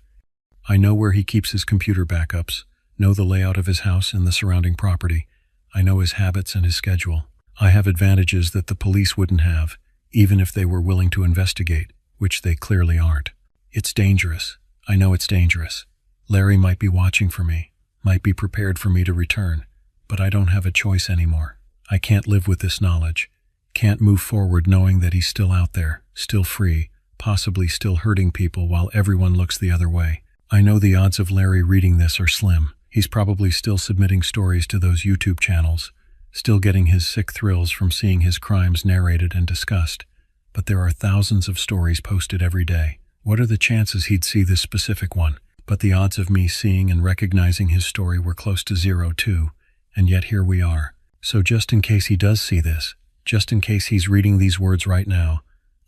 I know where he keeps his computer backups, know the layout of his house and the surrounding property. I know his habits and his schedule. I have advantages that the police wouldn't have, even if they were willing to investigate, which they clearly aren't. It's dangerous. I know it's dangerous. Larry might be watching for me, might be prepared for me to return, but I don't have a choice anymore. I can't live with this knowledge, can't move forward knowing that he's still out there, still free, possibly still hurting people while everyone looks the other way. I know the odds of Larry reading this are slim. He's probably still submitting stories to those YouTube channels, still getting his sick thrills from seeing his crimes narrated and discussed. But there are thousands of stories posted every day. What are the chances he'd see this specific one? But the odds of me seeing and recognizing his story were close to 0 too, and yet here we are. So just in case he does see this, just in case he's reading these words right now,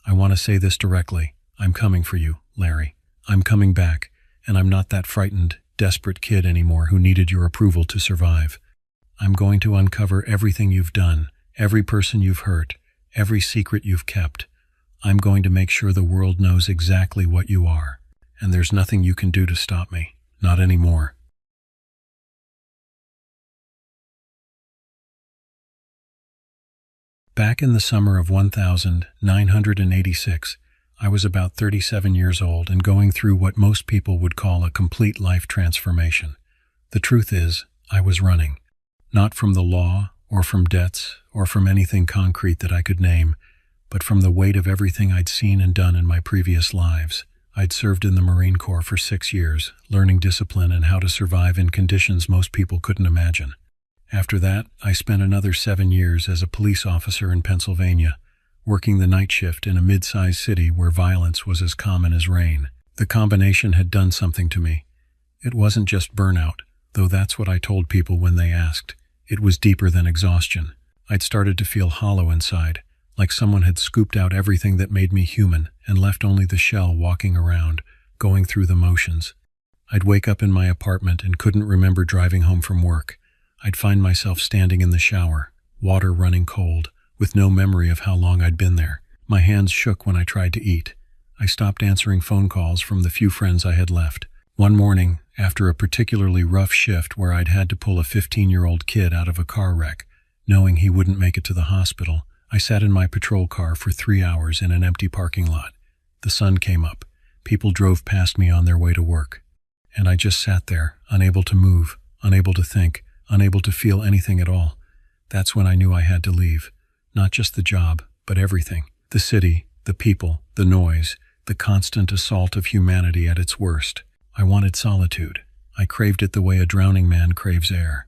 I want to say this directly. I'm coming for you, Larry. I'm coming back, and I'm not that frightened, desperate kid anymore who needed your approval to survive. I'm going to uncover everything you've done, every person you've hurt, every secret you've kept. I'm going to make sure the world knows exactly what you are, and there's nothing you can do to stop me. Not anymore. Back in the summer of 1986, I was about 37 years old and going through what most people would call a complete life transformation. The truth is, I was running. Not from the law, or from debts, or from anything concrete that I could name, but from the weight of everything I'd seen and done in my previous lives. I'd served in the Marine Corps for 6 years, learning discipline and how to survive in conditions most people couldn't imagine. After that, I spent another 7 years as a police officer in Pennsylvania, working the night shift in a mid-sized city where violence was as common as rain. The combination had done something to me. It wasn't just burnout, though that's what I told people when they asked. It was deeper than exhaustion. I'd started to feel hollow inside, like someone had scooped out everything that made me human and left only the shell walking around, going through the motions. I'd wake up in my apartment and couldn't remember driving home from work. I'd find myself standing in the shower, water running cold, with no memory of how long I'd been there. My hands shook when I tried to eat. I stopped answering phone calls from the few friends I had left. One morning, after a particularly rough shift where I'd had to pull a 15-year-old kid out of a car wreck, knowing he wouldn't make it to the hospital, I sat in my patrol car for 3 hours in an empty parking lot. The sun came up. People drove past me on their way to work. And I just sat there, unable to move, unable to think, unable to feel anything at all. That's when I knew I had to leave. Not just the job, but everything. The city, the people, the noise, the constant assault of humanity at its worst. I wanted solitude. I craved it the way a drowning man craves air.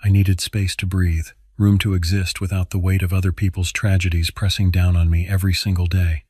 I needed space to breathe, room to exist without the weight of other people's tragedies pressing down on me every single day.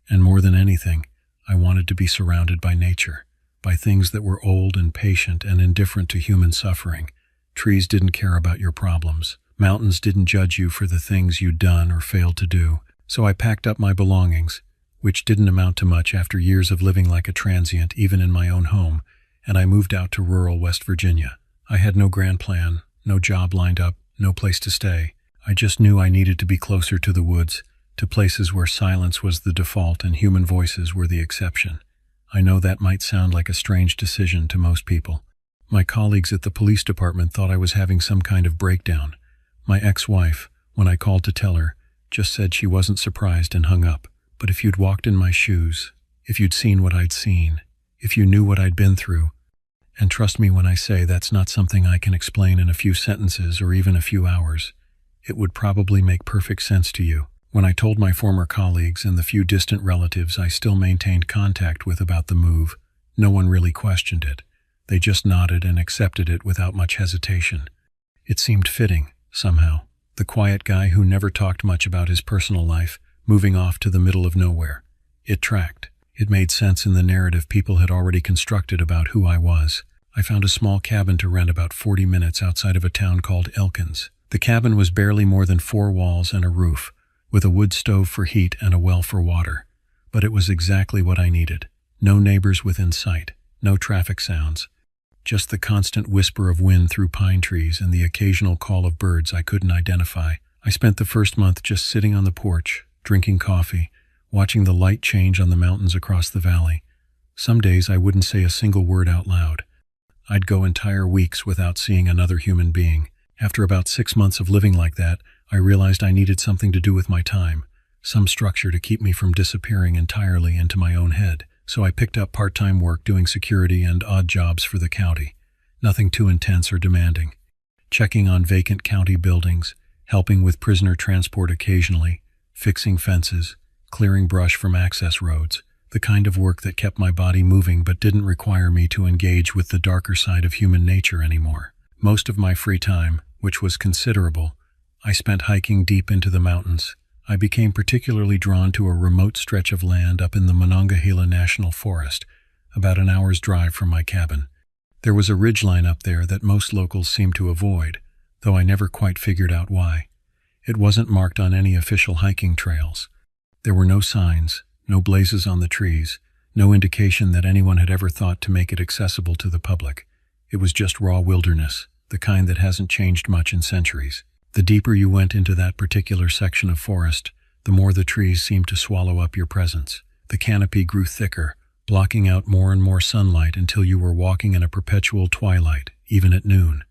And more than anything, I wanted to be surrounded by nature, by things that were old and patient and indifferent to human suffering. Trees didn't care about your problems. Mountains didn't judge you for the things you'd done or failed to do. So I packed up my belongings, which didn't amount to much after years of living like a transient even in my own home, and I moved out to rural West Virginia. I had no grand plan, no job lined up, no place to stay. I just knew I needed to be closer to the woods, to places where silence was the default and human voices were the exception. I know that might sound like a strange decision to most people. My colleagues at the police department thought I was having some kind of breakdown. My ex-wife, when I called to tell her, just said she wasn't surprised and hung up. But if you'd walked in my shoes, if you'd seen what I'd seen, if you knew what I'd been through, and trust me when I say that's not something I can explain in a few sentences or even a few hours, it would probably make perfect sense to you. When I told my former colleagues and the few distant relatives I still maintained contact with about the move, no one really questioned it. They just nodded and accepted it without much hesitation. It seemed fitting, somehow. The quiet guy who never talked much about his personal life, moving off to the middle of nowhere. It tracked. It made sense in the narrative people had already constructed about who I was. I found a small cabin to rent about 40 minutes outside of a town called Elkins. The cabin was barely more than 4 walls and a roof, with a wood stove for heat and a well for water. But it was exactly what I needed. No neighbors within sight, no traffic sounds. Just the constant whisper of wind through pine trees and the occasional call of birds I couldn't identify. I spent the first month just sitting on the porch, drinking coffee, watching the light change on the mountains across the valley. Some days I wouldn't say a single word out loud. I'd go entire weeks without seeing another human being. After about 6 months of living like that, I realized I needed something to do with my time, some structure to keep me from disappearing entirely into my own head. So I picked up part-time work doing security and odd jobs for the county. Nothing too intense or demanding. Checking on vacant county buildings, helping with prisoner transport occasionally, fixing fences, clearing brush from access roads, the kind of work that kept my body moving but didn't require me to engage with the darker side of human nature anymore. Most of my free time, which was considerable, I spent hiking deep into the mountains. I became particularly drawn to a remote stretch of land up in the Monongahela National Forest, about an hour's drive from my cabin. There was a ridgeline up there that most locals seemed to avoid, though I never quite figured out why. It wasn't marked on any official hiking trails. There were no signs, no blazes on the trees, no indication that anyone had ever thought to make it accessible to the public. It was just raw wilderness, the kind that hasn't changed much in centuries. The deeper you went into that particular section of forest, the more the trees seemed to swallow up your presence. The canopy grew thicker, blocking out more and more sunlight until you were walking in a perpetual twilight, even at noon.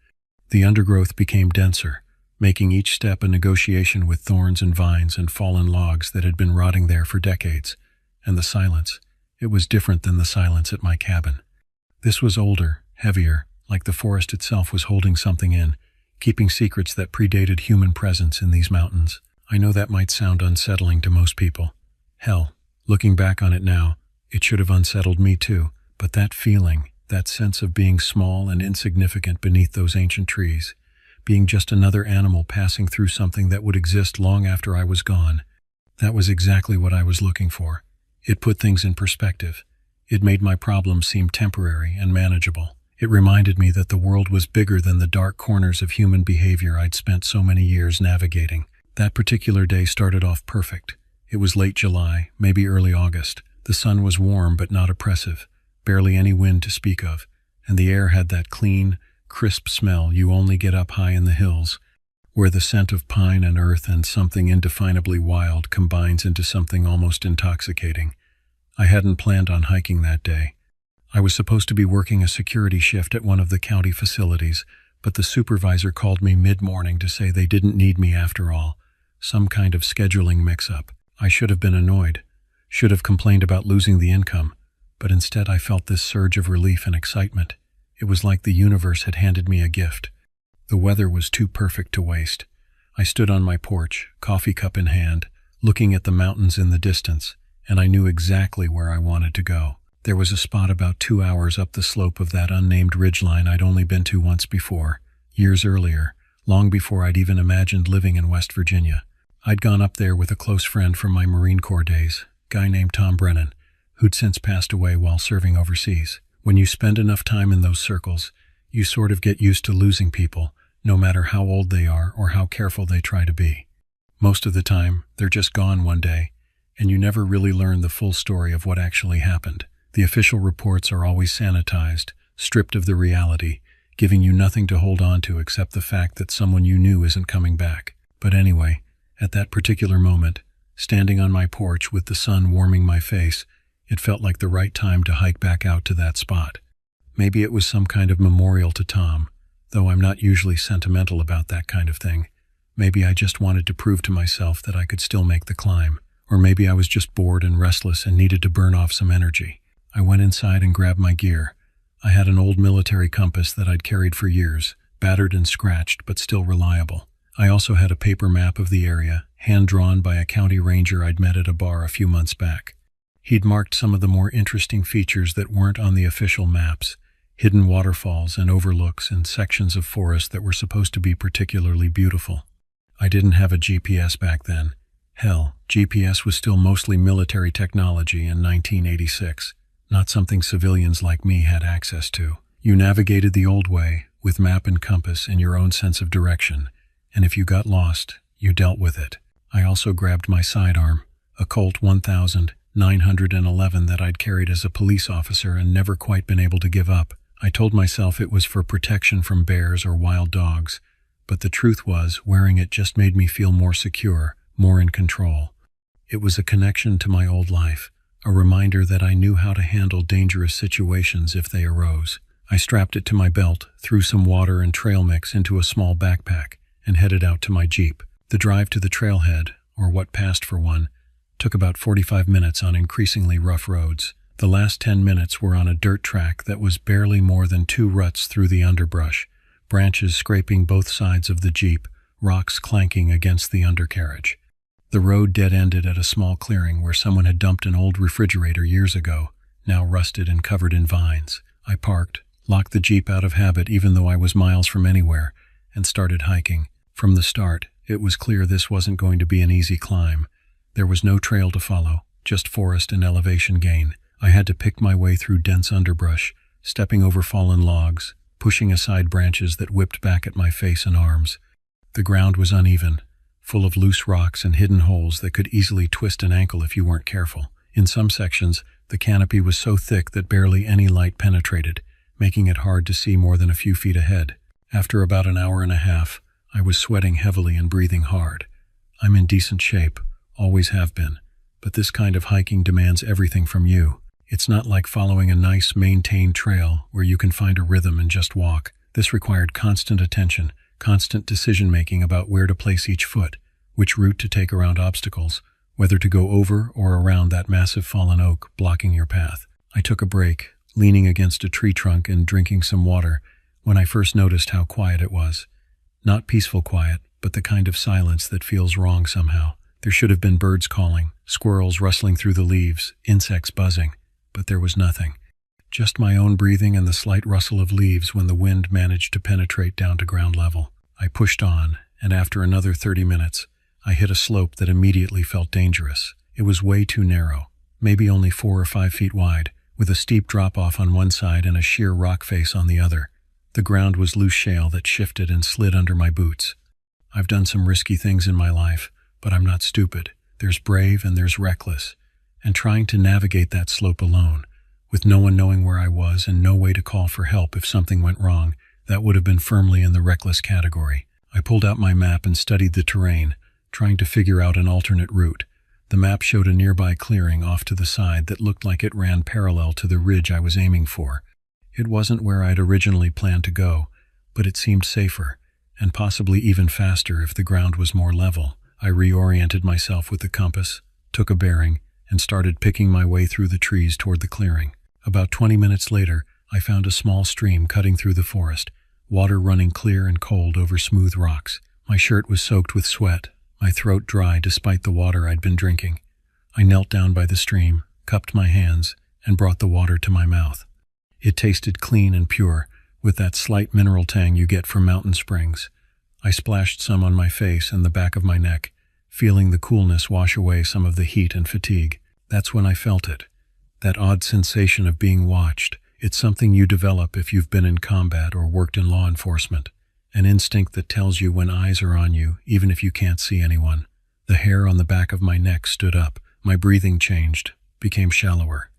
The undergrowth became denser, making each step a negotiation with thorns and vines and fallen logs that had been rotting there for decades. And the silence. It was different than the silence at my cabin. This was older, heavier, like the forest itself was holding something in, keeping secrets that predated human presence in these mountains. I know that might sound unsettling to most people. Hell, looking back on it now, it should have unsettled me too, but that feeling, that sense of being small and insignificant beneath those ancient trees, being just another animal passing through something that would exist long after I was gone, that was exactly what I was looking for. It put things in perspective. It made my problems seem temporary and manageable. It reminded me that the world was bigger than the dark corners of human behavior I'd spent so many years navigating. That particular day started off perfect. It was late July, maybe early August. The sun was warm but not oppressive, barely any wind to speak of, and the air had that clean, crisp smell you only get up high in the hills, where the scent of pine and earth and something indefinably wild combines into something almost intoxicating. I hadn't planned on hiking that day. I was supposed to be working a security shift at one of the county facilities, but the supervisor called me mid-morning to say they didn't need me after all. Some kind of scheduling mix-up. I should have been annoyed, should have complained about losing the income, but instead I felt this surge of relief and excitement. It was like the universe had handed me a gift. The weather was too perfect to waste. I stood on my porch, coffee cup in hand, looking at the mountains in the distance, and I knew exactly where I wanted to go. There was a spot about 2 hours up the slope of that unnamed ridgeline I'd only been to once before, years earlier, long before I'd even imagined living in West Virginia. I'd gone up there with a close friend from my Marine Corps days, a guy named Tom Brennan, who'd since passed away while serving overseas. When you spend enough time in those circles, you sort of get used to losing people, no matter how old they are or how careful they try to be. Most of the time, they're just gone one day, and you never really learn the full story of what actually happened. The official reports are always sanitized, stripped of the reality, giving you nothing to hold on to except the fact that someone you knew isn't coming back. But anyway, at that particular moment, standing on my porch with the sun warming my face, it felt like the right time to hike back out to that spot. Maybe it was some kind of memorial to Tom, though I'm not usually sentimental about that kind of thing. Maybe I just wanted to prove to myself that I could still make the climb. Or maybe I was just bored and restless and needed to burn off some energy. I went inside and grabbed my gear. I had an old military compass that I'd carried for years, battered and scratched, but still reliable. I also had a paper map of the area, hand-drawn by a county ranger I'd met at a bar a few months back. He'd marked some of the more interesting features that weren't on the official maps, hidden waterfalls and overlooks and sections of forest that were supposed to be particularly beautiful. I didn't have a GPS back then. Hell, GPS was still mostly military technology in 1986, not something civilians like me had access to. You navigated the old way, with map and compass and your own sense of direction, and if you got lost, you dealt with it. I also grabbed my sidearm, a Colt 1911 that I'd carried as a police officer and never quite been able to give up. I told myself it was for protection from bears or wild dogs, but the truth was, wearing it just made me feel more secure, more in control. It was a connection to my old life, a reminder that I knew how to handle dangerous situations if they arose. I strapped it to my belt, threw some water and trail mix into a small backpack, and headed out to my Jeep. The drive to the trailhead, or what passed for one, took about 45 minutes on increasingly rough roads. The last 10 minutes were on a dirt track that was barely more than 2 ruts through the underbrush, branches scraping both sides of the Jeep, rocks clanking against the undercarriage. The road dead-ended at a small clearing where someone had dumped an old refrigerator years ago, now rusted and covered in vines. I parked, locked the Jeep out of habit even though I was miles from anywhere, and started hiking. From the start, it was clear this wasn't going to be an easy climb. There was no trail to follow, just forest and elevation gain. I had to pick my way through dense underbrush, stepping over fallen logs, pushing aside branches that whipped back at my face and arms. The ground was uneven, full of loose rocks and hidden holes that could easily twist an ankle if you weren't careful. In some sections, the canopy was so thick that barely any light penetrated, making it hard to see more than a few feet ahead. After about an hour and a half, I was sweating heavily and breathing hard. I'm in decent shape, always have been, but this kind of hiking demands everything from you. It's not like following a nice, maintained trail where you can find a rhythm and just walk. This required constant attention, constant decision-making about where to place each foot, which route to take around obstacles, whether to go over or around that massive fallen oak blocking your path. I took a break, leaning against a tree trunk and drinking some water, when I first noticed how quiet it was. Not peaceful quiet, but the kind of silence that feels wrong somehow. There should have been birds calling, squirrels rustling through the leaves, insects buzzing, but there was nothing. Just my own breathing and the slight rustle of leaves when the wind managed to penetrate down to ground level. I pushed on, and after another 30 minutes, I hit a slope that immediately felt dangerous. It was way too narrow, maybe only 4 or 5 feet wide, with a steep drop-off on one side and a sheer rock face on the other. The ground was loose shale that shifted and slid under my boots. I've done some risky things in my life, but I'm not stupid. There's brave and there's reckless. And trying to navigate that slope alone, with no one knowing where I was and no way to call for help if something went wrong, that would have been firmly in the reckless category. I pulled out my map and studied the terrain, trying to figure out an alternate route. The map showed a nearby clearing off to the side that looked like it ran parallel to the ridge I was aiming for. It wasn't where I'd originally planned to go, but it seemed safer, and possibly even faster if the ground was more level. I reoriented myself with the compass, took a bearing, and started picking my way through the trees toward the clearing. About 20 minutes later, I found a small stream cutting through the forest, water running clear and cold over smooth rocks. My shirt was soaked with sweat, my throat dry despite the water I'd been drinking. I knelt down by the stream, cupped my hands, and brought the water to my mouth. It tasted clean and pure, with that slight mineral tang you get from mountain springs. I splashed some on my face and the back of my neck, feeling the coolness wash away some of the heat and fatigue. That's when I felt it. That odd sensation of being watched. It's something you develop if you've been in combat or worked in law enforcement. An instinct that tells you when eyes are on you, even if you can't see anyone. The hair on the back of my neck stood up. My breathing changed, became shallower.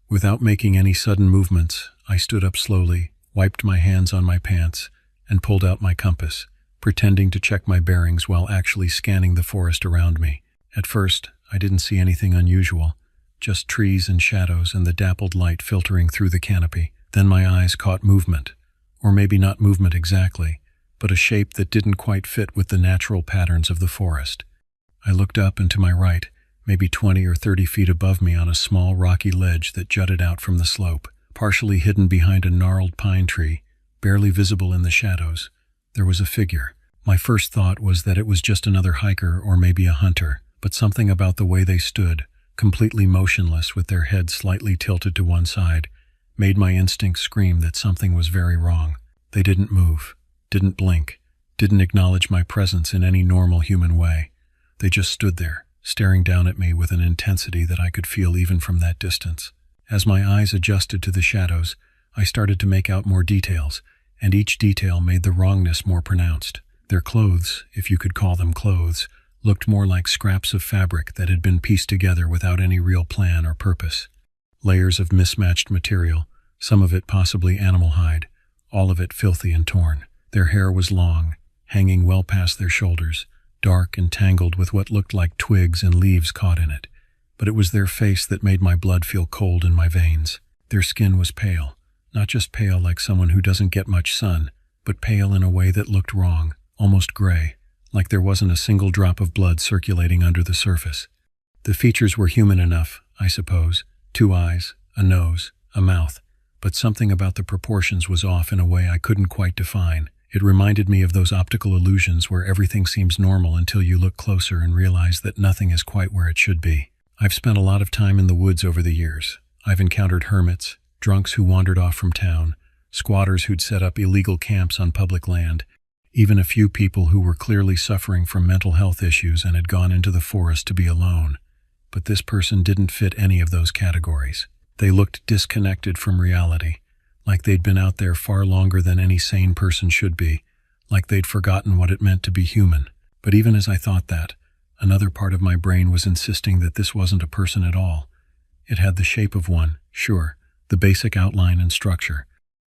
Without making any sudden movements, I stood up slowly, wiped my hands on my pants, and pulled out my compass, pretending to check my bearings while actually scanning the forest around me. At first, I didn't see anything unusual, just trees and shadows and the dappled light filtering through the canopy. Then my eyes caught movement, or maybe not movement exactly, but a shape that didn't quite fit with the natural patterns of the forest. I looked up and to my right, maybe 20 or 30 feet above me on a small rocky ledge that jutted out from the slope, partially hidden behind a gnarled pine tree, barely visible in the shadows. There was a figure. My first thought was that it was just another hiker or maybe a hunter, but something about the way they stood, completely motionless with their heads slightly tilted to one side, made my instincts scream that something was very wrong. They didn't move, didn't blink, didn't acknowledge my presence in any normal human way. They just stood there, staring down at me with an intensity that I could feel even from that distance. As my eyes adjusted to the shadows, I started to make out more details, and each detail made the wrongness more pronounced. Their clothes, if you could call them clothes, looked more like scraps of fabric that had been pieced together without any real plan or purpose. Layers of mismatched material, some of it possibly animal hide, all of it filthy and torn. Their hair was long, hanging well past their shoulders, dark and tangled with what looked like twigs and leaves caught in it. But it was their face that made my blood feel cold in my veins. Their skin was pale, not just pale like someone who doesn't get much sun, but pale in a way that looked wrong, almost gray, like there wasn't a single drop of blood circulating under the surface. The features were human enough, I suppose, 2 eyes, a nose, a mouth, but something about the proportions was off in a way I couldn't quite define. It reminded me of those optical illusions where everything seems normal until you look closer and realize that nothing is quite where it should be. I've spent a lot of time in the woods over the years. I've encountered hermits, drunks who wandered off from town, squatters who'd set up illegal camps on public land, even a few people who were clearly suffering from mental health issues and had gone into the forest to be alone. But this person didn't fit any of those categories. They looked disconnected from reality, like they'd been out there far longer than any sane person should be, like they'd forgotten what it meant to be human. But even as I thought that, another part of my brain was insisting that this wasn't a person at all. It had the shape of one, sure, the basic outline and structure,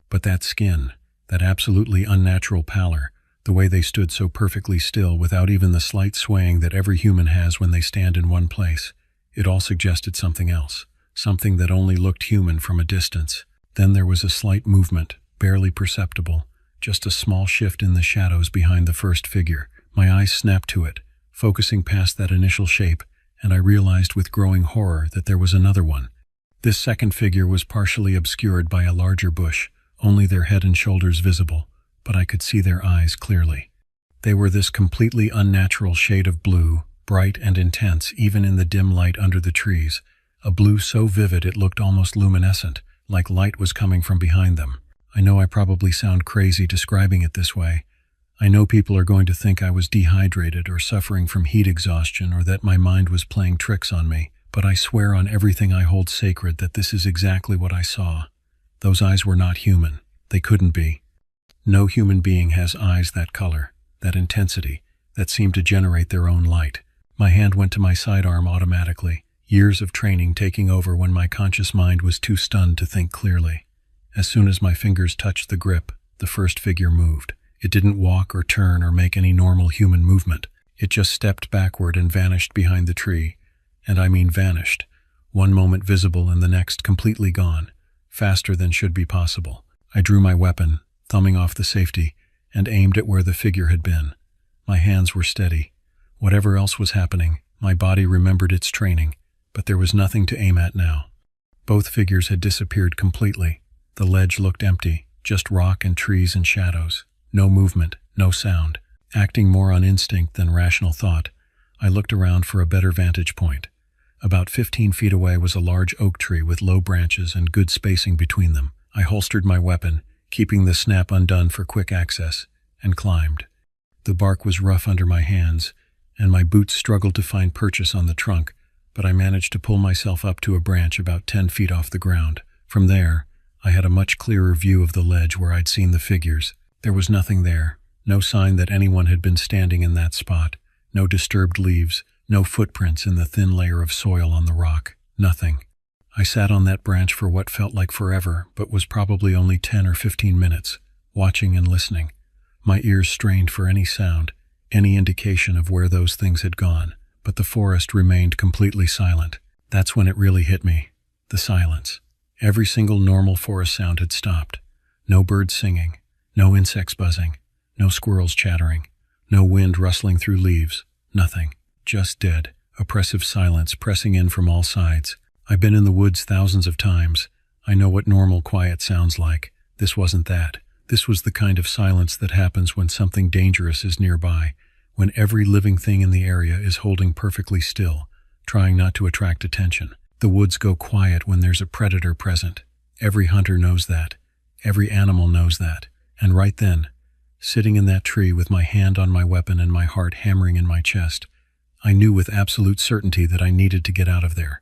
but that skin, that absolutely unnatural pallor, the way they stood so perfectly still without even the slight swaying that every human has when they stand in one place, it all suggested something else, something that only looked human from a distance. Then there was a slight movement, barely perceptible, just a small shift in the shadows behind the first figure. My eyes snapped to it, focusing past that initial shape, and I realized with growing horror that there was another one. This second figure was partially obscured by a larger bush, only their head and shoulders visible, but I could see their eyes clearly. They were this completely unnatural shade of blue, bright and intense even in the dim light under the trees, a blue so vivid it looked almost luminescent, like light was coming from behind them. I know I probably sound crazy describing it this way. I know people are going to think I was dehydrated or suffering from heat exhaustion or that my mind was playing tricks on me, but I swear on everything I hold sacred that this is exactly what I saw. Those eyes were not human. They couldn't be. No human being has eyes that color, that intensity, that seem to generate their own light. My hand went to my sidearm automatically, years of training taking over when my conscious mind was too stunned to think clearly. As soon as my fingers touched the grip, the first figure moved. It didn't walk or turn or make any normal human movement. It just stepped backward and vanished behind the tree. And I mean vanished. One moment visible and the next completely gone, faster than should be possible. I drew my weapon, thumbing off the safety, and aimed at where the figure had been. My hands were steady. Whatever else was happening, my body remembered its training, but there was nothing to aim at now. Both figures had disappeared completely. The ledge looked empty, just rock and trees and shadows. No movement, no sound. Acting more on instinct than rational thought, I looked around for a better vantage point. About 15 feet away was a large oak tree with low branches and good spacing between them. I holstered my weapon, keeping the snap undone for quick access, and climbed. The bark was rough under my hands, and my boots struggled to find purchase on the trunk, but I managed to pull myself up to a branch about 10 feet off the ground. From there, I had a much clearer view of the ledge where I'd seen the figures. There was nothing there, no sign that anyone had been standing in that spot, no disturbed leaves, no footprints in the thin layer of soil on the rock, nothing. I sat on that branch for what felt like forever, but was probably only 10 or 15 minutes, watching and listening. My ears strained for any sound, any indication of where those things had gone, but the forest remained completely silent. That's when it really hit me. The silence. Every single normal forest sound had stopped. No birds singing, no insects buzzing, no squirrels chattering, no wind rustling through leaves, nothing. Just dead, oppressive silence pressing in from all sides. I've been in the woods thousands of times. I know what normal quiet sounds like. This wasn't that. This was the kind of silence that happens when something dangerous is nearby, when every living thing in the area is holding perfectly still, trying not to attract attention. The woods go quiet when there's a predator present. Every hunter knows that. Every animal knows that. And right then, sitting in that tree with my hand on my weapon and my heart hammering in my chest, I knew with absolute certainty that I needed to get out of there.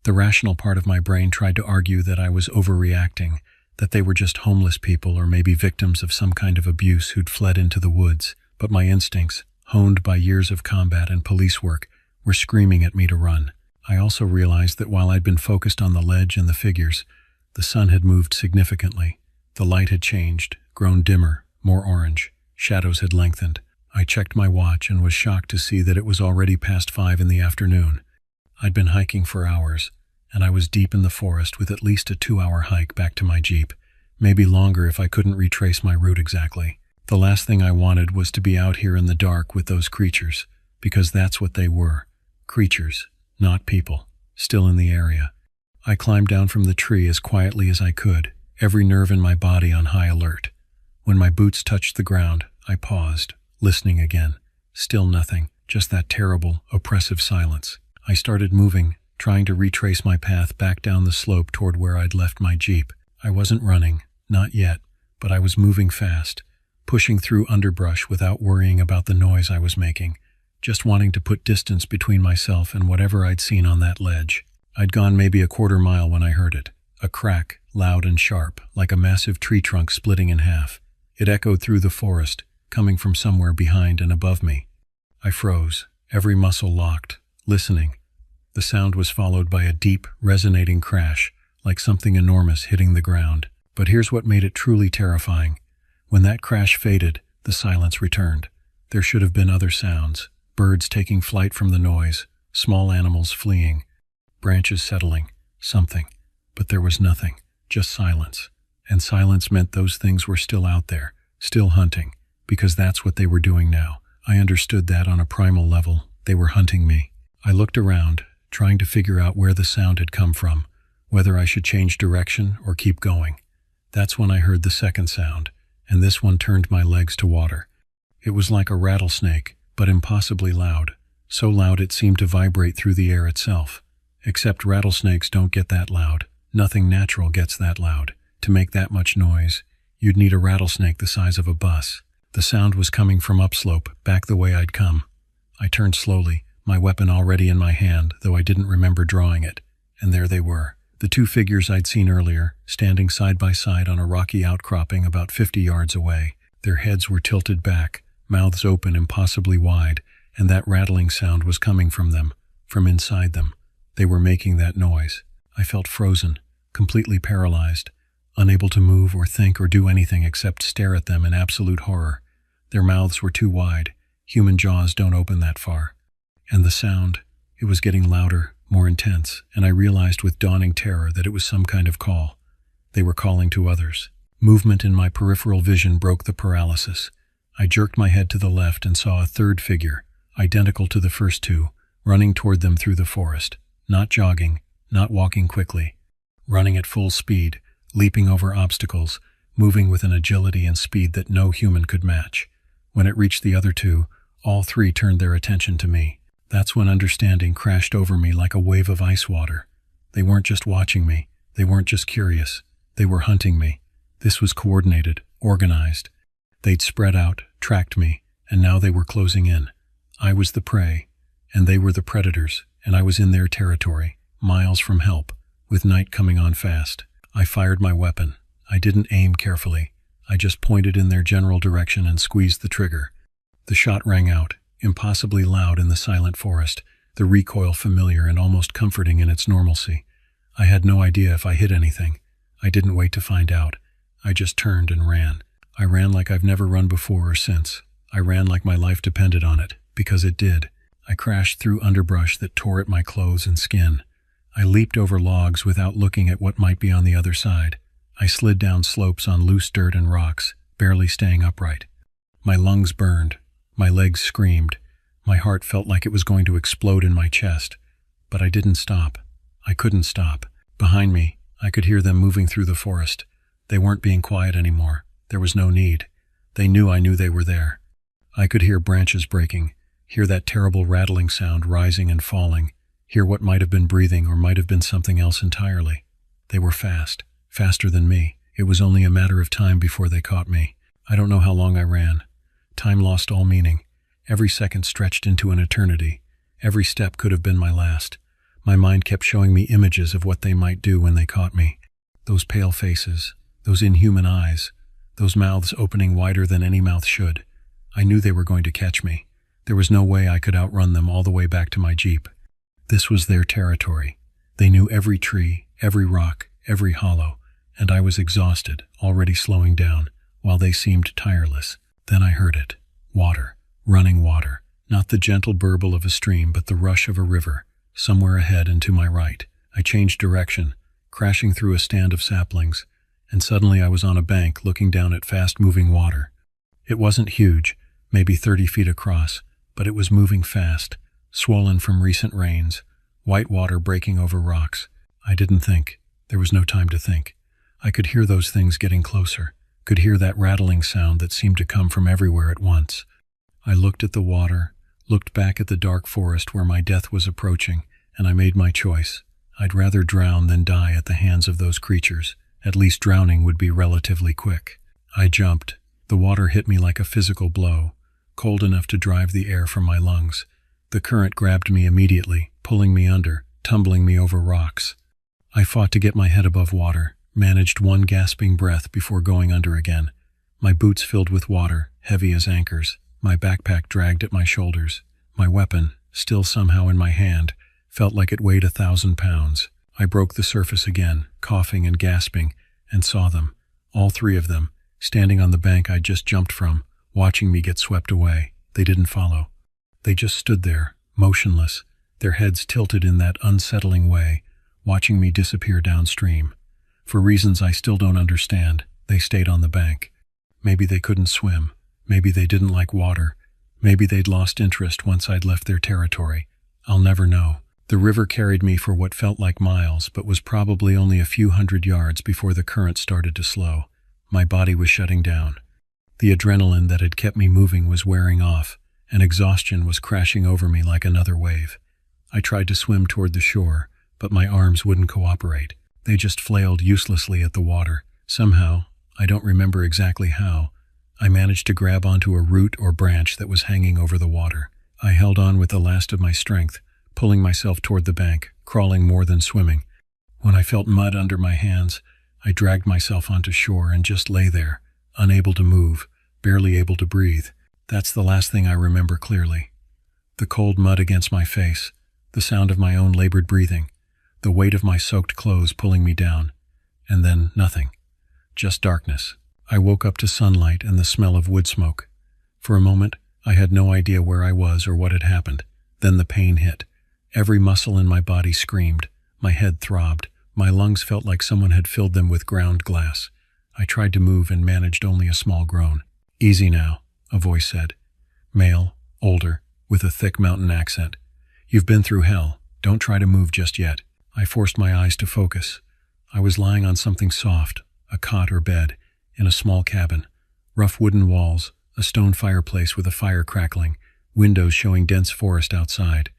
The rational part of my brain tried to argue that I was overreacting, that they were just homeless people or maybe victims of some kind of abuse who'd fled into the woods, but my instincts, honed by years of combat and police work, were screaming at me to run. I also realized that while I'd been focused on the ledge and the figures, the sun had moved significantly. The light had changed, grown dimmer, more orange. Shadows had lengthened. I checked my watch and was shocked to see that it was already past 5 in the afternoon. I'd been hiking for hours, and I was deep in the forest with at least a 2-hour hike back to my Jeep, maybe longer if I couldn't retrace my route exactly. The last thing I wanted was to be out here in the dark with those creatures, because that's what they were. Creatures, not people, still in the area. I climbed down from the tree as quietly as I could, every nerve in my body on high alert. When my boots touched the ground, I paused, listening again. Still nothing, just that terrible, oppressive silence. I started moving, trying to retrace my path back down the slope toward where I'd left my Jeep. I wasn't running, not yet, but I was moving fast, pushing through underbrush without worrying about the noise I was making, just wanting to put distance between myself and whatever I'd seen on that ledge. I'd gone maybe a quarter mile when I heard it. A crack, loud and sharp, like a massive tree trunk splitting in half. It echoed through the forest, coming from somewhere behind and above me. I froze, every muscle locked, listening. The sound was followed by a deep, resonating crash, like something enormous hitting the ground. But here's what made it truly terrifying. When that crash faded, the silence returned. There should have been other sounds. Birds taking flight from the noise, small animals fleeing, branches settling, something. But there was nothing, just silence. And silence meant those things were still out there, still hunting, because that's what they were doing now. I understood that on a primal level, they were hunting me. I looked around, trying to figure out where the sound had come from, whether I should change direction or keep going. That's when I heard the second sound, and this one turned my legs to water. It was like a rattlesnake, but impossibly loud, so loud it seemed to vibrate through the air itself. Except rattlesnakes don't get that loud. Nothing natural gets that loud. To make that much noise, you'd need a rattlesnake the size of a bus. The sound was coming from upslope, back the way I'd come. I turned slowly, my weapon already in my hand, though I didn't remember drawing it. And there they were, the two figures I'd seen earlier, standing side by side on a rocky outcropping about 50 yards away. Their heads were tilted back, mouths open impossibly wide, and that rattling sound was coming from them, from inside them. They were making that noise. I felt frozen, completely paralyzed, unable to move or think or do anything except stare at them in absolute horror. Their mouths were too wide. Human jaws don't open that far. And the sound, it was getting louder, more intense, and I realized with dawning terror that it was some kind of call. They were calling to others. Movement in my peripheral vision broke the paralysis. I jerked my head to the left and saw a third figure, identical to the first two, running toward them through the forest. Not jogging, not walking quickly. Running at full speed, leaping over obstacles, moving with an agility and speed that no human could match. When it reached the other two, all three turned their attention to me. That's when understanding crashed over me like a wave of ice water. They weren't just watching me. They weren't just curious. They were hunting me. This was coordinated, organized. They'd spread out, tracked me, and now they were closing in. I was the prey, and they were the predators, and I was in their territory, miles from help, with night coming on fast. I fired my weapon. I didn't aim carefully. I just pointed in their general direction and squeezed the trigger. The shot rang out, impossibly loud in the silent forest, the recoil familiar and almost comforting in its normalcy. I had no idea if I hit anything. I didn't wait to find out. I just turned and ran. I ran like I've never run before or since. I ran like my life depended on it, because it did. I crashed through underbrush that tore at my clothes and skin. I leaped over logs without looking at what might be on the other side. I slid down slopes on loose dirt and rocks, barely staying upright. My lungs burned. My legs screamed. My heart felt like it was going to explode in my chest. But I didn't stop. I couldn't stop. Behind me, I could hear them moving through the forest. They weren't being quiet anymore. There was no need. They knew I knew they were there. I could hear branches breaking, hear that terrible rattling sound rising and falling, hear what might have been breathing or might have been something else entirely. They were fast, faster than me. It was only a matter of time before they caught me. I don't know how long I ran. Time lost all meaning. Every second stretched into an eternity. Every step could have been my last. My mind kept showing me images of what they might do when they caught me. Those pale faces, those inhuman eyes, those mouths opening wider than any mouth should. I knew they were going to catch me. There was no way I could outrun them all the way back to my jeep. This was their territory. They knew every tree, every rock, every hollow, and I was exhausted, already slowing down, while they seemed tireless. Then I heard it. Water. Running water. Not the gentle burble of a stream, but the rush of a river, somewhere ahead and to my right. I changed direction, crashing through a stand of saplings, and suddenly I was on a bank looking down at fast-moving water. It wasn't huge, maybe 30 feet across, but it was moving fast, swollen from recent rains, white water breaking over rocks. I didn't think. There was no time to think. I could hear those things getting closer, could hear that rattling sound that seemed to come from everywhere at once. I looked at the water, looked back at the dark forest where my death was approaching, and I made my choice. I'd rather drown than die at the hands of those creatures. At least drowning would be relatively quick. I jumped. The water hit me like a physical blow, cold enough to drive the air from my lungs. The current grabbed me immediately, pulling me under, tumbling me over rocks. I fought to get my head above water, managed one gasping breath before going under again. My boots filled with water, heavy as anchors. My backpack dragged at my shoulders. My weapon, still somehow in my hand, felt like it weighed 1,000 pounds. I broke the surface again, coughing and gasping, and saw them, all three of them, standing on the bank I'd just jumped from, watching me get swept away. They didn't follow. They just stood there, motionless, their heads tilted in that unsettling way, watching me disappear downstream. For reasons I still don't understand, they stayed on the bank. Maybe they couldn't swim. Maybe they didn't like water. Maybe they'd lost interest once I'd left their territory. I'll never know. The river carried me for what felt like miles, but was probably only a few hundred yards before the current started to slow. My body was shutting down. The adrenaline that had kept me moving was wearing off, and exhaustion was crashing over me like another wave. I tried to swim toward the shore, but my arms wouldn't cooperate. They just flailed uselessly at the water. Somehow, I don't remember exactly how, I managed to grab onto a root or branch that was hanging over the water. I held on with the last of my strength, pulling myself toward the bank, crawling more than swimming. When I felt mud under my hands, I dragged myself onto shore and just lay there, unable to move, barely able to breathe. That's the last thing I remember clearly. The cold mud against my face, the sound of my own labored breathing, the weight of my soaked clothes pulling me down, and then nothing. Just darkness. I woke up to sunlight and the smell of wood smoke. For a moment, I had no idea where I was or what had happened. Then the pain hit. Every muscle in my body screamed. My head throbbed. My lungs felt like someone had filled them with ground glass. I tried to move and managed only a small groan. "Easy now," a voice said. Male, older, with a thick mountain accent. "You've been through hell. Don't try to move just yet." I forced my eyes to focus. I was lying on something soft, a cot or bed, in a small cabin. Rough wooden walls, a stone fireplace with a fire crackling, windows showing dense forest outside.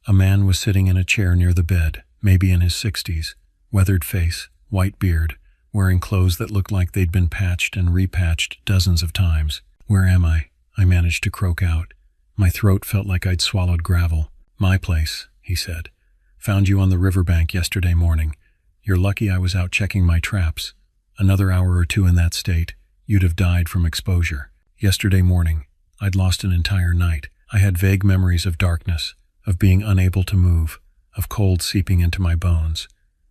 A man was sitting in a chair near the bed, maybe in his 60s, weathered face, white beard, wearing clothes that looked like they'd been patched and repatched dozens of times. "Where am I?" I managed to croak out. My throat felt like I'd swallowed gravel. "My place," he said. "Found you on the riverbank yesterday morning. You're lucky I was out checking my traps. Another hour or two in that state, you'd have died from exposure. Yesterday morning, I'd lost an entire night. I had vague memories of darkness, of being unable to move, of cold seeping into my bones.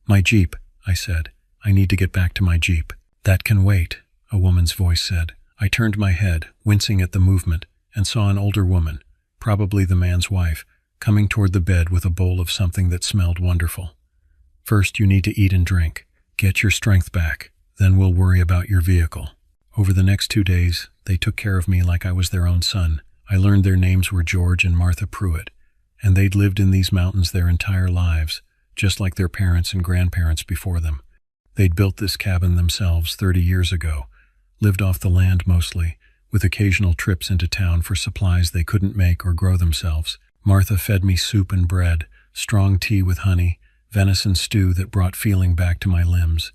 "My Jeep," I said. "I need to get back to my Jeep." "That can wait," a woman's voice said. I turned my head, wincing at the movement, and saw an older woman, probably the man's wife, coming toward the bed with a bowl of something that smelled wonderful. "First, you need to eat and drink. Get your strength back. Then we'll worry about your vehicle." Over the next 2 days, they took care of me like I was their own son. I learned their names were George and Martha Pruitt, and they'd lived in these mountains their entire lives, just like their parents and grandparents before them. They'd built this cabin themselves 30 years ago, lived off the land mostly, with occasional trips into town for supplies they couldn't make or grow themselves. Martha fed me soup and bread, strong tea with honey, venison stew that brought feeling back to my limbs.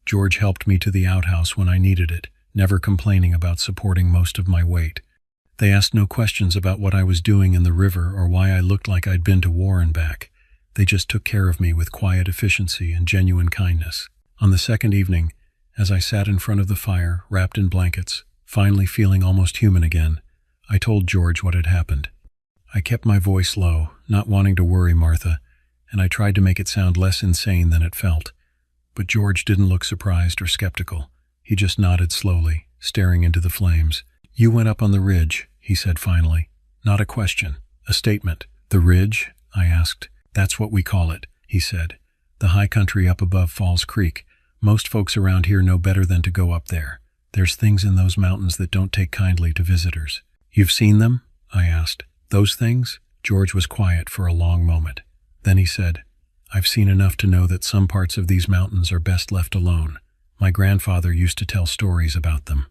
George helped me to the outhouse when I needed it, never complaining about supporting most of my weight. They asked no questions about what I was doing in the river or why I looked like I'd been to war and back. They just took care of me with quiet efficiency and genuine kindness. On the second evening, as I sat in front of the fire, wrapped in blankets, finally feeling almost human again, I told George what had happened. I kept my voice low, not wanting to worry Martha, and I tried to make it sound less insane than it felt. But George didn't look surprised or skeptical. He just nodded slowly, staring into the flames. "You went up on the ridge," he said finally. "Not a question, a statement." "The ridge?" I asked. "That's what we call it," he said. "The high country up above Falls Creek. Most folks around here know better than to go up there. There's things in those mountains that don't take kindly to visitors." "You've seen them?" I asked. "Those things?" George was quiet for a long moment. Then he said, "I've seen enough to know that some parts of these mountains are best left alone. My grandfather used to tell stories about them.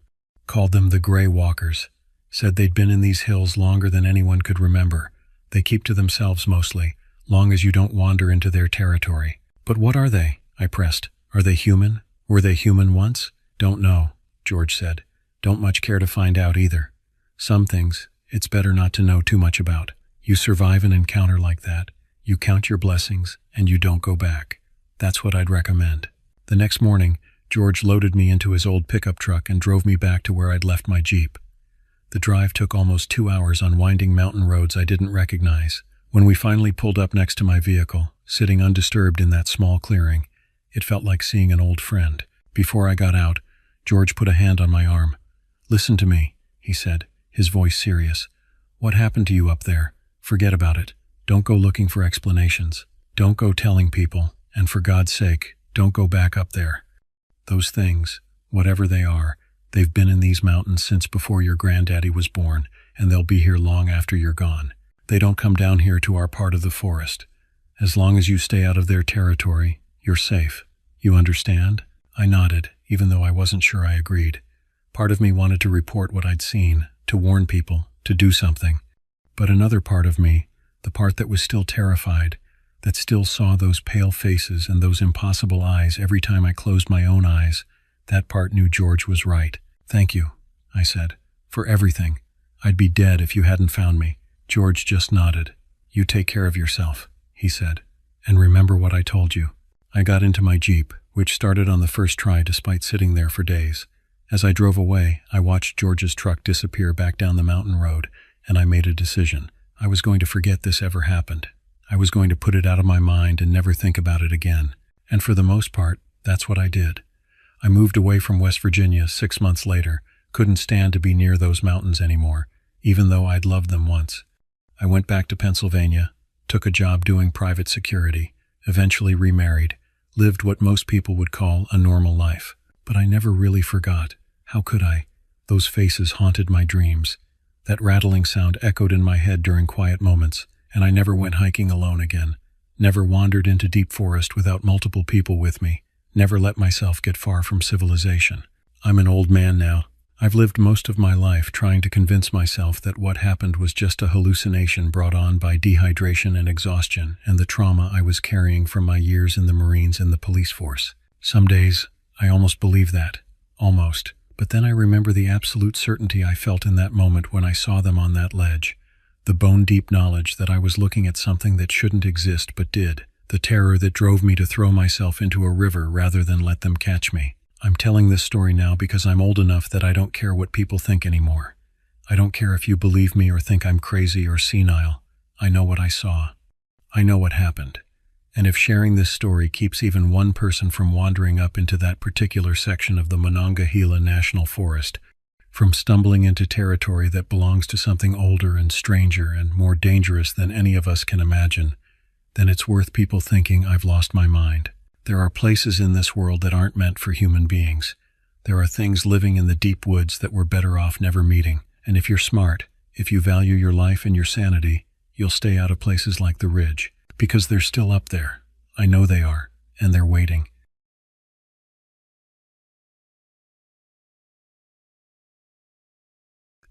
Called them the Gray Walkers. Said they'd been in these hills longer than anyone could remember. They keep to themselves mostly, long as you don't wander into their territory." "But what are they?" I pressed. "Are they human? Were they human once?" "Don't know," George said. "Don't much care to find out either. Some things, it's better not to know too much about. You survive an encounter like that, you count your blessings, and you don't go back. That's what I'd recommend." The next morning, George loaded me into his old pickup truck and drove me back to where I'd left my Jeep. The drive took almost 2 hours on winding mountain roads I didn't recognize. When we finally pulled up next to my vehicle, sitting undisturbed in that small clearing, it felt like seeing an old friend. Before I got out, George put a hand on my arm. "Listen to me," he said, his voice serious. "What happened to you up there? Forget about it. Don't go looking for explanations. Don't go telling people, and for God's sake, don't go back up there. Those things, whatever they are, They've been in these mountains since before your granddaddy was born, and they'll be here long after you're gone. They don't come down here to our part of the forest. As long as you stay out of their territory, you're safe. You understand?" I nodded, even though I wasn't sure I agreed. Part of me wanted to report what I'd seen, to warn people, to do something. But another part of me, the part that was still terrified, that still saw those pale faces and those impossible eyes every time I closed my own eyes, that part knew George was right. "Thank you," I said, "for everything. I'd be dead if you hadn't found me." George just nodded. "You take care of yourself," he said, "and remember what I told you." I got into my Jeep, which started on the first try despite sitting there for days. As I drove away, I watched George's truck disappear back down the mountain road, and I made a decision. I was going to forget this ever happened. I was going to put it out of my mind and never think about it again. And for the most part, that's what I did. I moved away from West Virginia 6 months later, couldn't stand to be near those mountains anymore, even though I'd loved them once. I went back to Pennsylvania, took a job doing private security, eventually remarried, lived what most people would call a normal life. But I never really forgot. How could I? Those faces haunted my dreams. That rattling sound echoed in my head during quiet moments, and I never went hiking alone again. Never wandered into deep forest without multiple people with me. Never let myself get far from civilization. I'm an old man now. I've lived most of my life trying to convince myself that what happened was just a hallucination brought on by dehydration and exhaustion and the trauma I was carrying from my years in the Marines and the police force. Some days, I almost believe that. Almost. But then I remember the absolute certainty I felt in that moment when I saw them on that ledge. The bone-deep knowledge that I was looking at something that shouldn't exist but did. The terror that drove me to throw myself into a river rather than let them catch me. I'm telling this story now because I'm old enough that I don't care what people think anymore. I don't care if you believe me or think I'm crazy or senile. I know what I saw. I know what happened. And if sharing this story keeps even one person from wandering up into that particular section of the Monongahela National Forest, from stumbling into territory that belongs to something older and stranger and more dangerous than any of us can imagine, then it's worth people thinking I've lost my mind. There are places in this world that aren't meant for human beings. There are things living in the deep woods that we're better off never meeting. And if you're smart, if you value your life and your sanity, you'll stay out of places like the Ridge. Because they're still up there. I know they are, and they're waiting.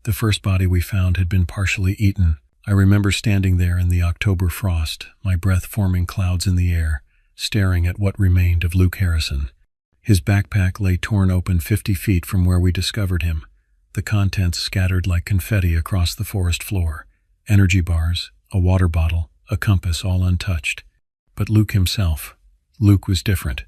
The first body we found had been partially eaten. I remember standing there in the October frost, my breath forming clouds in the air, staring at what remained of Luke Harrison. His backpack lay torn open 50 feet from where we discovered him, the contents scattered like confetti across the forest floor. Energy bars, a water bottle, a compass, all untouched. But Luke himself. Luke was different.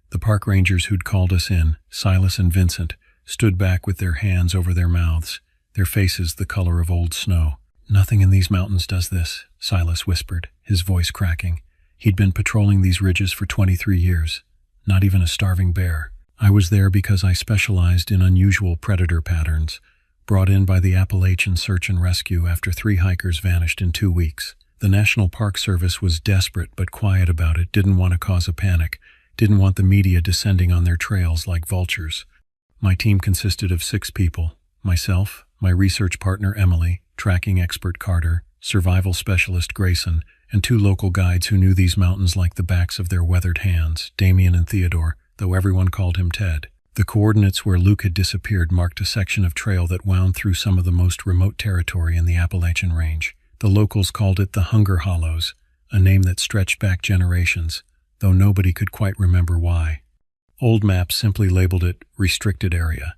The park rangers who'd called us in, Silas and Vincent, stood back with their hands over their mouths, their faces the color of old snow. "Nothing in these mountains does this," Silas whispered, his voice cracking. He'd been patrolling these ridges for 23 years. Not even a starving bear. I was there because I specialized in unusual predator patterns, brought in by the Appalachian Search and Rescue after 3 hikers vanished in 2 weeks. The National Park Service was desperate but quiet about it, didn't want to cause a panic, didn't want the media descending on their trails like vultures. My team consisted of 6 people: myself, my research partner Emily, tracking expert Carter, survival specialist Grayson, and 2 local guides who knew these mountains like the backs of their weathered hands, Damien and Theodore, though everyone called him Ted. The coordinates where Luke had disappeared marked a section of trail that wound through some of the most remote territory in the Appalachian Range. The locals called it the Hunger Hollows, a name that stretched back generations, though nobody could quite remember why. Old maps simply labeled it Restricted Area,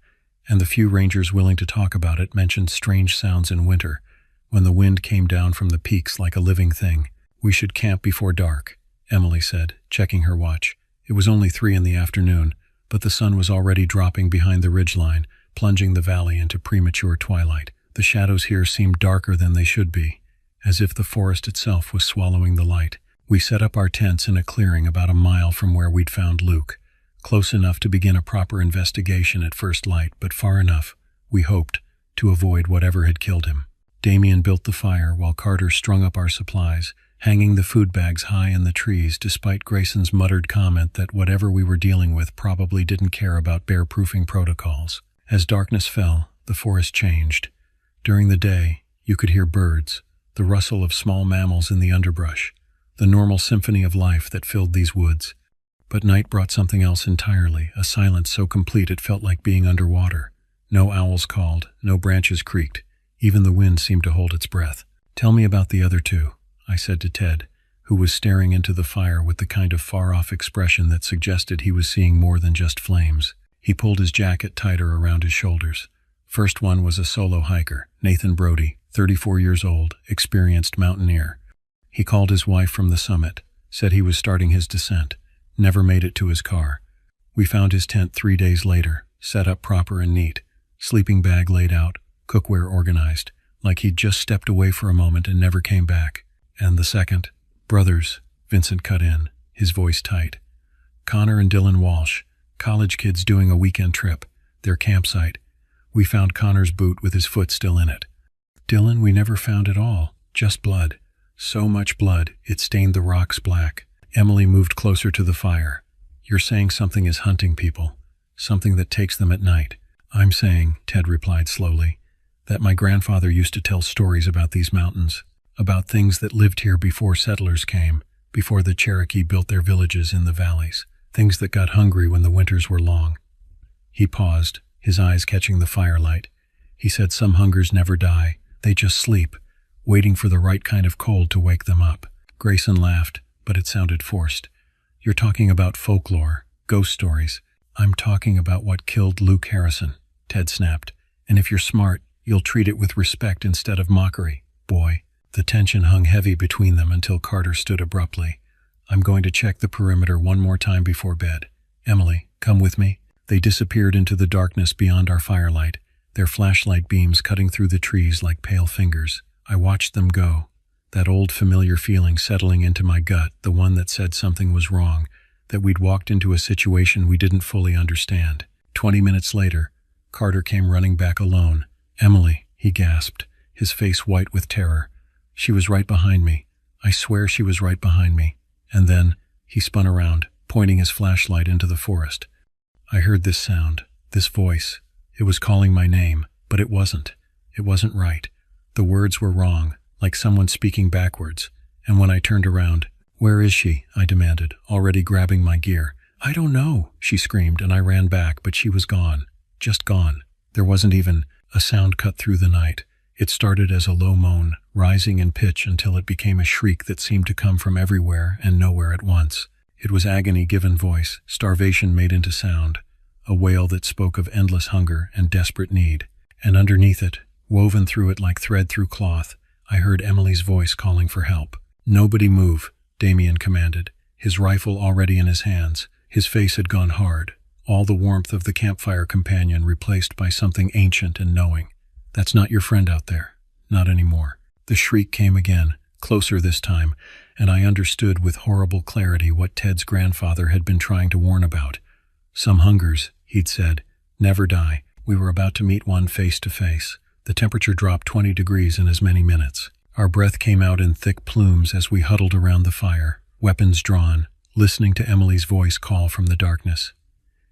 and the few rangers willing to talk about it mentioned strange sounds in winter, when the wind came down from the peaks like a living thing. "We should camp before dark," Emily said, checking her watch. It was only 3 in the afternoon, but the sun was already dropping behind the ridgeline, plunging the valley into premature twilight. The shadows here seemed darker than they should be, as if the forest itself was swallowing the light. We set up our tents in a clearing about a mile from where we'd found Luke, close enough to begin a proper investigation at first light, but far enough, we hoped, to avoid whatever had killed him. Damien built the fire while Carter strung up our supplies, hanging the food bags high in the trees despite Grayson's muttered comment that whatever we were dealing with probably didn't care about bear-proofing protocols. As darkness fell, the forest changed. During the day, you could hear birds, the rustle of small mammals in the underbrush, the normal symphony of life that filled these woods. But night brought something else entirely, a silence so complete it felt like being underwater. No owls called, no branches creaked. Even the wind seemed to hold its breath. "Tell me about the other two," I said to Ted, who was staring into the fire with the kind of far-off expression that suggested he was seeing more than just flames. He pulled his jacket tighter around his shoulders. First one was a solo hiker, Nathan Brody, 34 years old, experienced mountaineer. He called his wife from the summit, said he was starting his descent, never made it to his car. We found his tent 3 days later, set up proper and neat, sleeping bag laid out, cookware organized, like he'd just stepped away for a moment and never came back. And the second, brothers, Vincent cut in, his voice tight. Connor and Dylan Walsh, college kids doing a weekend trip, their campsite. We found Connor's boot with his foot still in it. Dylan we never found at all, just blood. So much blood, it stained the rocks black. Emily moved closer to the fire. "You're saying something is hunting people, something that takes them at night." "I'm saying," Ted replied slowly, "that my grandfather used to tell stories about these mountains, about things that lived here before settlers came, before the Cherokee built their villages in the valleys, things that got hungry when the winters were long." He paused, his eyes catching the firelight. He said some hungers never die, they just sleep, waiting for the right kind of cold to wake them up. Grayson laughed, but it sounded forced. "You're talking about folklore, ghost stories. I'm talking about what killed Luke Harrison," Ted snapped. "And if you're smart, you'll treat it with respect instead of mockery, boy." The tension hung heavy between them until Carter stood abruptly. "I'm going to check the perimeter one more time before bed. Emily, come with me." They disappeared into the darkness beyond our firelight, their flashlight beams cutting through the trees like pale fingers. I watched them go, that old familiar feeling settling into my gut, the one that said something was wrong, that we'd walked into a situation we didn't fully understand. 20 minutes later, Carter came running back alone. "Emily," he gasped, his face white with terror. "She was right behind me. I swear she was right behind me." And then, he spun around, pointing his flashlight into the forest. I heard this sound, this voice. It was calling my name, but it wasn't. It wasn't right. The words were wrong, like someone speaking backwards. And when I turned around, "Where is she?" I demanded, already grabbing my gear. "I don't know," she screamed, and I ran back, but she was gone. Just gone. There wasn't even a sound cut through the night. It started as a low moan, rising in pitch until it became a shriek that seemed to come from everywhere and nowhere at once. It was agony given voice, starvation made into sound, a wail that spoke of endless hunger and desperate need. And underneath it, woven through it like thread through cloth, I heard Emily's voice calling for help. "Nobody move," Damien commanded, his rifle already in his hands. His face had gone hard, all the warmth of the campfire companion replaced by something ancient and knowing. "That's not your friend out there. Not anymore." The shriek came again, closer this time, and I understood with horrible clarity what Ted's grandfather had been trying to warn about. Some hungers, he'd said, never die. We were about to meet one face to face. The temperature dropped 20 degrees in as many minutes. Our breath came out in thick plumes as we huddled around the fire, weapons drawn, listening to Emily's voice call from the darkness.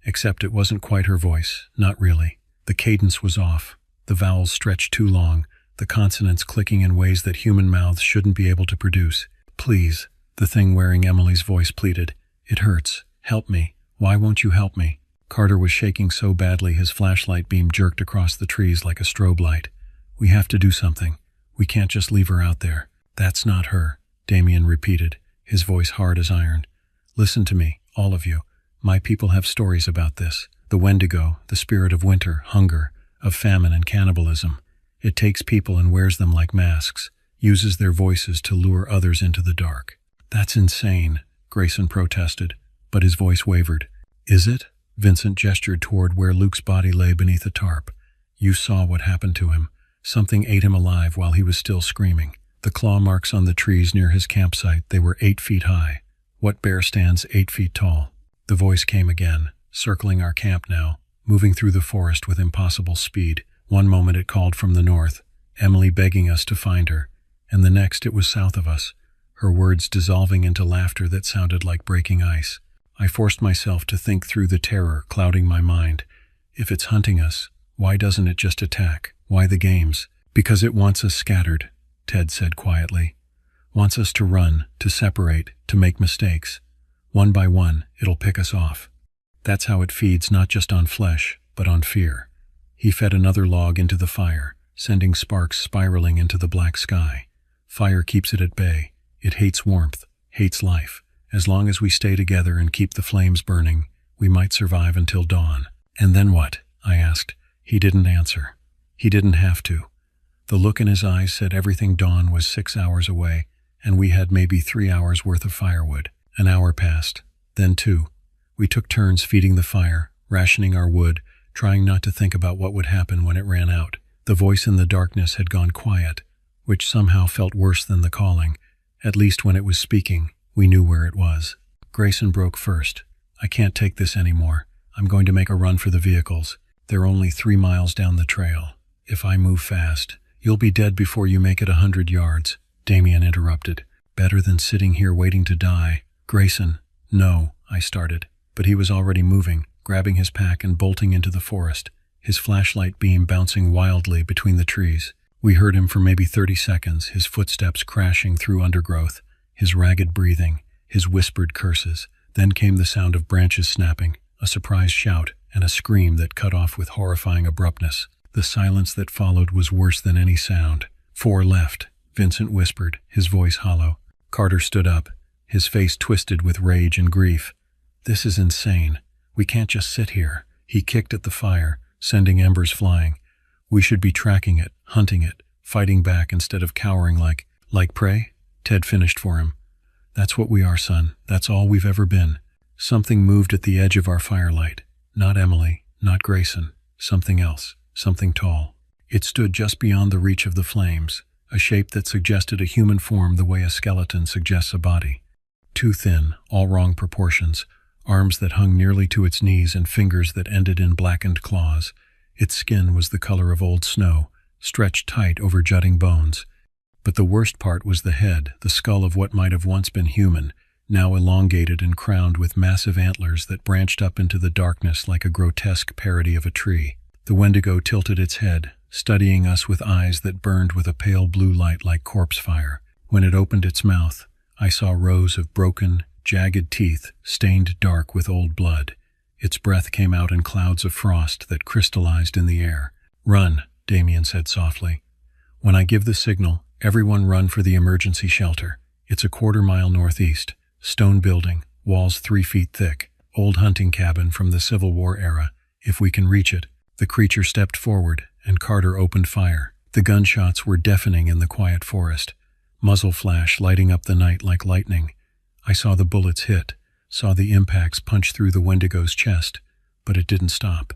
Except it wasn't quite her voice, not really. The cadence was off, the vowels stretched too long, the consonants clicking in ways that human mouths shouldn't be able to produce. "Please," the thing wearing Emily's voice pleaded. "It hurts. Help me. Why won't you help me?" Carter was shaking so badly his flashlight beam jerked across the trees like a strobe light. "We have to do something. We can't just leave her out there." "That's not her," Damien repeated, his voice hard as iron. "Listen to me, all of you. My people have stories about this. The Wendigo, the spirit of winter, hunger, of famine and cannibalism. It takes people and wears them like masks, uses their voices to lure others into the dark." "That's insane," Grayson protested, but his voice wavered. "Is it?" Vincent gestured toward where Luke's body lay beneath a tarp. "You saw what happened to him. Something ate him alive while he was still screaming. The claw marks on the trees near his campsite, they were 8 feet high. What bear stands 8 feet tall?" The voice came again, circling our camp now, moving through the forest with impossible speed. One moment it called from the north, Emily begging us to find her, and the next it was south of us, her words dissolving into laughter that sounded like breaking ice. I forced myself to think through the terror clouding my mind. If it's hunting us, Why doesn't it just attack? Why the games? Because it wants us scattered, Ted said quietly. Wants us to run, to separate, to make mistakes. One by one, it'll pick us off. That's how it feeds not just on flesh, but on fear. He fed another log into the fire, sending sparks spiraling into the black sky. Fire keeps it at bay. It hates warmth, hates life. As long as we stay together and keep the flames burning, we might survive until dawn. And then what? I asked. He didn't answer. He didn't have to. The look in his eyes said everything dawn was 6 hours away, and we had maybe 3 hours worth of firewood. An hour passed, then 2. We took turns feeding the fire, rationing our wood, trying not to think about what would happen when it ran out. The voice in the darkness had gone quiet, which somehow felt worse than the calling. At least when it was speaking, we knew where it was. Grayson broke first. I can't take this anymore. I'm going to make a run for the vehicles. They're only 3 miles down the trail. If I move fast, you'll be dead before you make it 100 yards. Damien interrupted. Better than sitting here waiting to die. Grayson, no, I started. But he was already moving, grabbing his pack and bolting into the forest, his flashlight beam bouncing wildly between the trees. We heard him for maybe 30 seconds, his footsteps crashing through undergrowth, his ragged breathing, his whispered curses. Then came the sound of branches snapping, a surprised shout, and a scream that cut off with horrifying abruptness. The silence that followed was worse than any sound. 4 left, Vincent whispered, his voice hollow. Carter stood up, his face twisted with rage and grief. This is insane. We can't just sit here. He kicked at the fire, sending embers flying. We should be tracking it, hunting it, fighting back instead of cowering like prey? Ted finished for him. That's what we are, son. That's all we've ever been. Something moved at the edge of our firelight. Not Emily, not Grayson. Something else, something tall. It stood just beyond the reach of the flames, a shape that suggested a human form the way a skeleton suggests a body. Too thin, all wrong proportions, arms that hung nearly to its knees and fingers that ended in blackened claws. Its skin was the color of old snow, stretched tight over jutting bones. But the worst part was the head, the skull of what might have once been human, now elongated and crowned with massive antlers that branched up into the darkness like a grotesque parody of a tree. The Wendigo tilted its head, studying us with eyes that burned with a pale blue light like corpse fire. When it opened its mouth, I saw rows of broken, jagged teeth stained dark with old blood. Its breath came out in clouds of frost that crystallized in the air. Run, Damien said softly. When I give the signal, everyone run for the emergency shelter. It's a 1/4 mile northeast. Stone building, walls 3 feet thick. Old hunting cabin from the Civil War era. If we can reach it. The creature stepped forward, and Carter opened fire. The gunshots were deafening in the quiet forest. Muzzle flash lighting up the night like lightning. I saw the bullets hit, saw the impacts punch through the Wendigo's chest, but it didn't stop.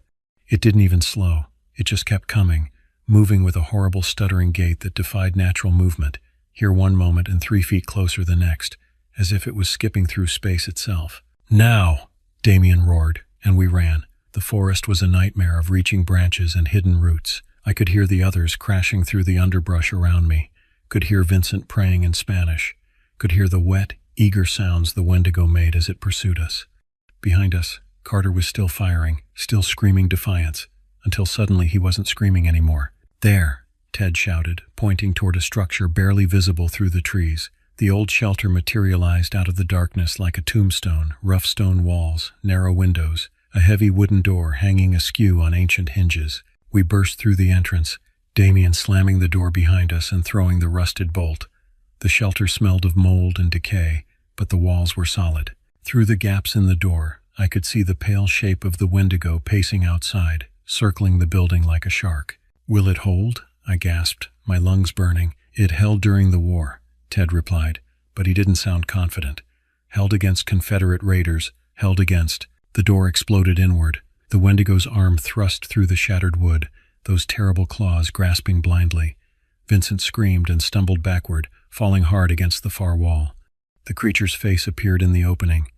It didn't even slow. It just kept coming, moving with a horrible stuttering gait that defied natural movement, here one moment and 3 feet closer the next, as if it was skipping through space itself. Now! Damien roared, and we ran. The forest was a nightmare of reaching branches and hidden roots. I could hear the others crashing through the underbrush around me, could hear Vincent praying in Spanish, could hear the wet, eager sounds the Wendigo made as it pursued us. Behind us, Carter was still firing, still screaming defiance, until suddenly he wasn't screaming anymore. There, Ted shouted, pointing toward a structure barely visible through the trees. The old shelter materialized out of the darkness like a tombstone, rough stone walls, narrow windows, a heavy wooden door hanging askew on ancient hinges. We burst through the entrance, Damien slamming the door behind us and throwing the rusted bolt. The shelter smelled of mold and decay, but the walls were solid. Through the gaps in the door, I could see the pale shape of the Wendigo pacing outside, circling the building like a shark. Will it hold? I gasped, my lungs burning. It held during the war, Ted replied, but he didn't sound confident. Held against Confederate raiders, held against. The door exploded inward. The Wendigo's arm thrust through the shattered wood, those terrible claws grasping blindly. Vincent screamed and stumbled backward, falling hard against the far wall. The creature's face appeared in the opening,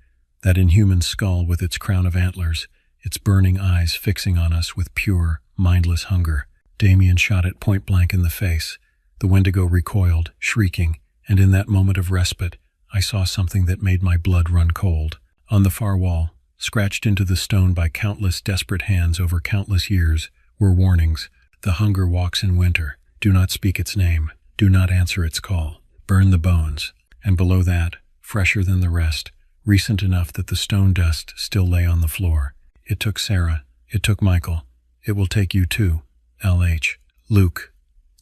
that inhuman skull with its crown of antlers, its burning eyes fixing on us with pure, mindless hunger. Damien shot it point blank in the face. The Wendigo recoiled, shrieking, and in that moment of respite, I saw something that made my blood run cold. On the far wall, scratched into the stone by countless desperate hands over countless years, were warnings. The hunger walks in winter. Do not speak its name. Do not answer its call. Burn the bones. And below that, fresher than the rest, recent enough that the stone dust still lay on the floor. It took Sarah. It took Michael. It will take you too. L.H. Luke.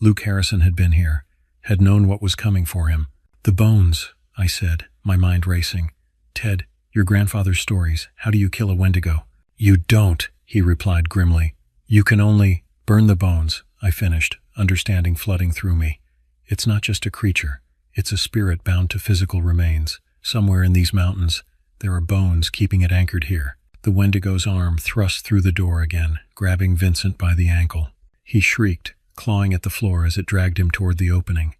Luke Harrison had been here, had known what was coming for him. The bones, I said, my mind racing. Ted, your grandfather's stories. How do you kill a Wendigo? You don't, he replied grimly. You can only burn the bones, I finished, understanding flooding through me. It's not just a creature. It's a spirit bound to physical remains. Somewhere in these mountains, there are bones keeping it anchored here. The Wendigo's arm thrust through the door again, grabbing Vincent by the ankle. He shrieked, clawing at the floor as it dragged him toward the opening.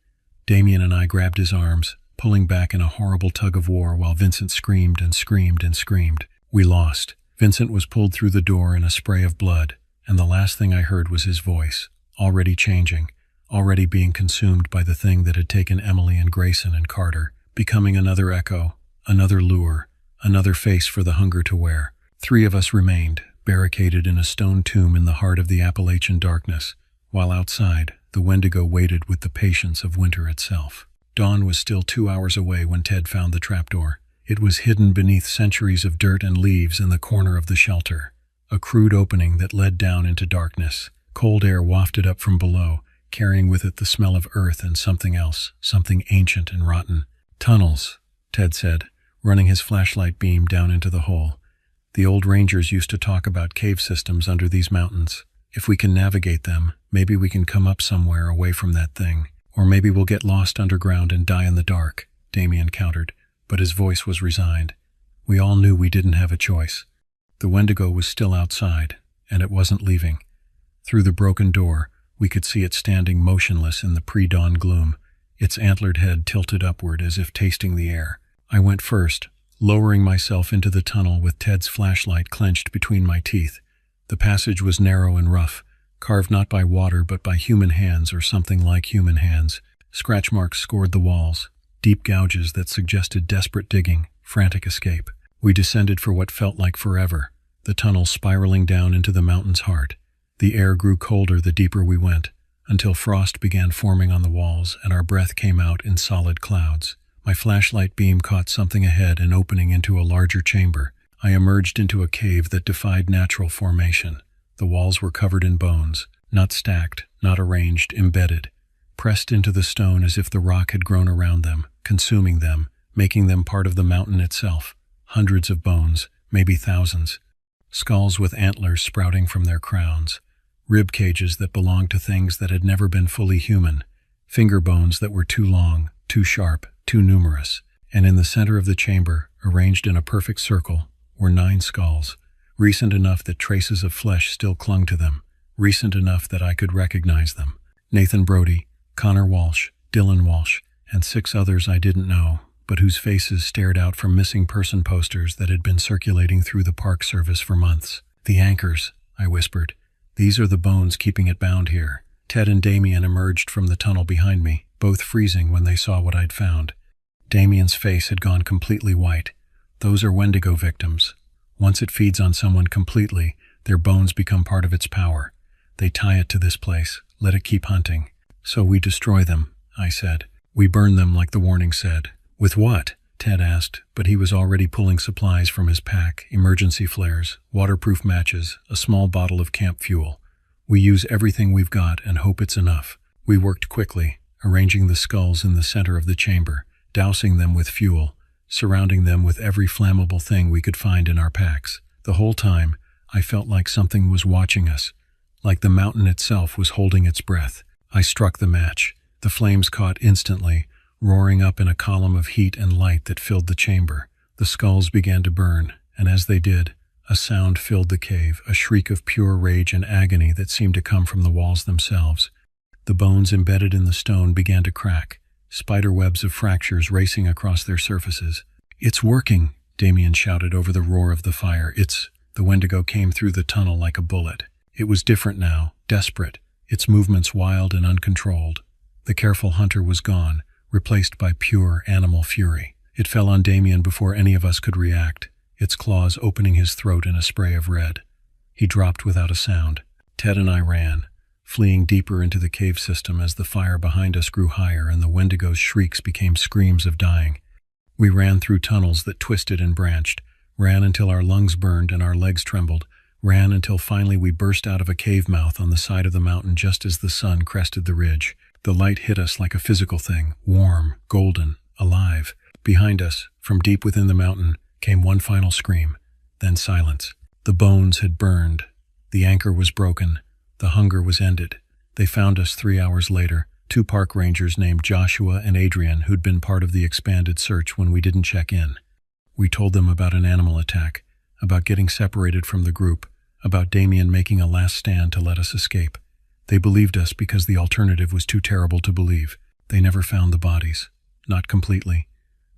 Damien and I grabbed his arms, pulling back in a horrible tug of war while Vincent screamed and screamed and screamed. We lost. Vincent was pulled through the door in a spray of blood, and the last thing I heard was his voice, already changing, already being consumed by the thing that had taken Emily and Grayson and Carter, becoming another echo, another lure, another face for the hunger to wear. 3 of us remained, barricaded in a stone tomb in the heart of the Appalachian darkness, while outside, the Wendigo waited with the patience of winter itself. Dawn was still 2 hours away when Ted found the trapdoor. It was hidden beneath centuries of dirt and leaves in the corner of the shelter, a crude opening that led down into darkness. Cold air wafted up from below, carrying with it the smell of earth and something else, something ancient and rotten. Tunnels, Ted said, running his flashlight beam down into the hole. The old rangers used to talk about cave systems under these mountains. If we can navigate them, maybe we can come up somewhere away from that thing. Or maybe we'll get lost underground and die in the dark, Damien countered, but his voice was resigned. We all knew we didn't have a choice. The Wendigo was still outside, and it wasn't leaving. Through the broken door, we could see it standing motionless in the pre-dawn gloom, its antlered head tilted upward as if tasting the air. I went first, lowering myself into the tunnel with Ted's flashlight clenched between my teeth. The passage was narrow and rough, carved not by water but by human hands or something like human hands. Scratch marks scored the walls, deep gouges that suggested desperate digging, frantic escape. We descended for what felt like forever, the tunnel spiraling down into the mountain's heart. The air grew colder the deeper we went, until frost began forming on the walls and our breath came out in solid clouds. My flashlight beam caught something ahead and opening into a larger chamber. I emerged into a cave that defied natural formation. The walls were covered in bones, not stacked, not arranged, embedded, pressed into the stone as if the rock had grown around them, consuming them, making them part of the mountain itself. Hundreds of bones, maybe thousands. Skulls with antlers sprouting from their crowns. Rib cages that belonged to things that had never been fully human. Finger bones that were too long, too sharp, too numerous. And in the center of the chamber, arranged in a perfect circle, were 9 skulls. Recent enough that traces of flesh still clung to them, recent enough that I could recognize them. Nathan Brody, Connor Walsh, Dylan Walsh, and 6 others I didn't know, but whose faces stared out from missing person posters that had been circulating through the Park Service for months. The anchors, I whispered. These are the bones keeping it bound here. Ted and Damien emerged from the tunnel behind me, both freezing when they saw what I'd found. Damien's face had gone completely white. Those are Wendigo victims. Once it feeds on someone completely, their bones become part of its power. They tie it to this place, let it keep hunting. So we destroy them, I said. We burn them like the warning said. With what? Ted asked, but he was already pulling supplies from his pack, emergency flares, waterproof matches, a small bottle of camp fuel. We use everything we've got and hope it's enough. We worked quickly, arranging the skulls in the center of the chamber, dousing them with fuel, surrounding them with every flammable thing we could find in our packs. The whole time, I felt like something was watching us, like the mountain itself was holding its breath. I struck the match. The flames caught instantly, roaring up in a column of heat and light that filled the chamber. The skulls began to burn, and as they did, a sound filled the cave, a shriek of pure rage and agony that seemed to come from the walls themselves. The bones embedded in the stone began to crack, spider webs of fractures racing across their surfaces. "It's working," Damien shouted over the roar of the fire. The Wendigo came through the tunnel like a bullet. It was different now, desperate, its movements wild and uncontrolled. The careful hunter was gone, replaced by pure animal fury. It fell on Damien before any of us could react, its claws opening his throat in a spray of red. He dropped without a sound. Ted and I ran, fleeing deeper into the cave system as the fire behind us grew higher and the Wendigo's shrieks became screams of dying. We ran through tunnels that twisted and branched, ran until our lungs burned and our legs trembled, ran until finally we burst out of a cave mouth on the side of the mountain just as the sun crested the ridge. The light hit us like a physical thing, warm, golden, alive. Behind us, from deep within the mountain, came one final scream, then silence. The bones had burned. The anchor was broken. The hunger was ended. They found us 3 hours later, 2 park rangers named Joshua and Adrian who'd been part of the expanded search when we didn't check in. We told them about an animal attack, about getting separated from the group, about Damien making a last stand to let us escape. They believed us because the alternative was too terrible to believe. They never found the bodies. Not completely.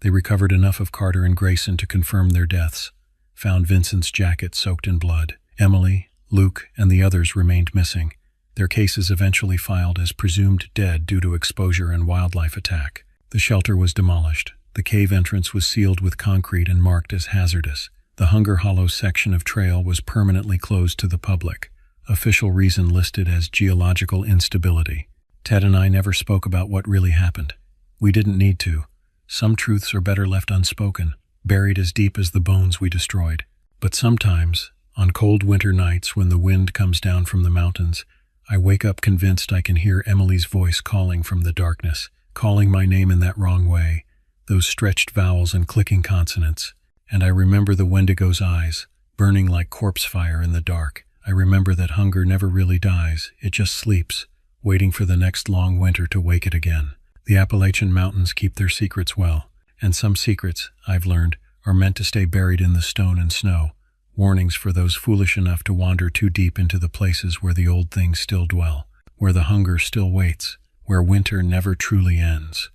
They recovered enough of Carter and Grayson to confirm their deaths. Found Vincent's jacket soaked in blood. Emily, Luke, and the others remained missing. Their cases eventually filed as presumed dead due to exposure and wildlife attack. The shelter was demolished. The cave entrance was sealed with concrete and marked as hazardous. The Hunger Hollow section of trail was permanently closed to the public. Official reason listed as geological instability. Ted and I never spoke about what really happened. We didn't need to. Some truths are better left unspoken, buried as deep as the bones we destroyed. But sometimes, on cold winter nights when the wind comes down from the mountains, I wake up convinced I can hear Emily's voice calling from the darkness, calling my name in that wrong way, those stretched vowels and clicking consonants. And I remember the Wendigo's eyes, burning like corpse fire in the dark. I remember that hunger never really dies, it just sleeps, waiting for the next long winter to wake it again. The Appalachian Mountains keep their secrets well, and some secrets, I've learned, are meant to stay buried in the stone and snow, warnings for those foolish enough to wander too deep into the places where the old things still dwell, where the hunger still waits, where winter never truly ends.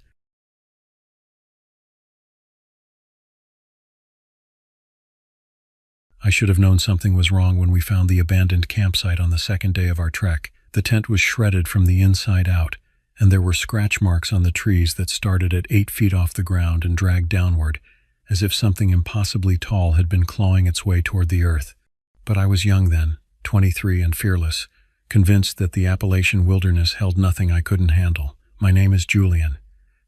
I should have known something was wrong when we found the abandoned campsite on the second day of our trek. The tent was shredded from the inside out, and there were scratch marks on the trees that started at 8 feet off the ground and dragged downward, as if something impossibly tall had been clawing its way toward the earth. But I was young then, 23 and fearless, convinced that the Appalachian wilderness held nothing I couldn't handle. My name is Julian,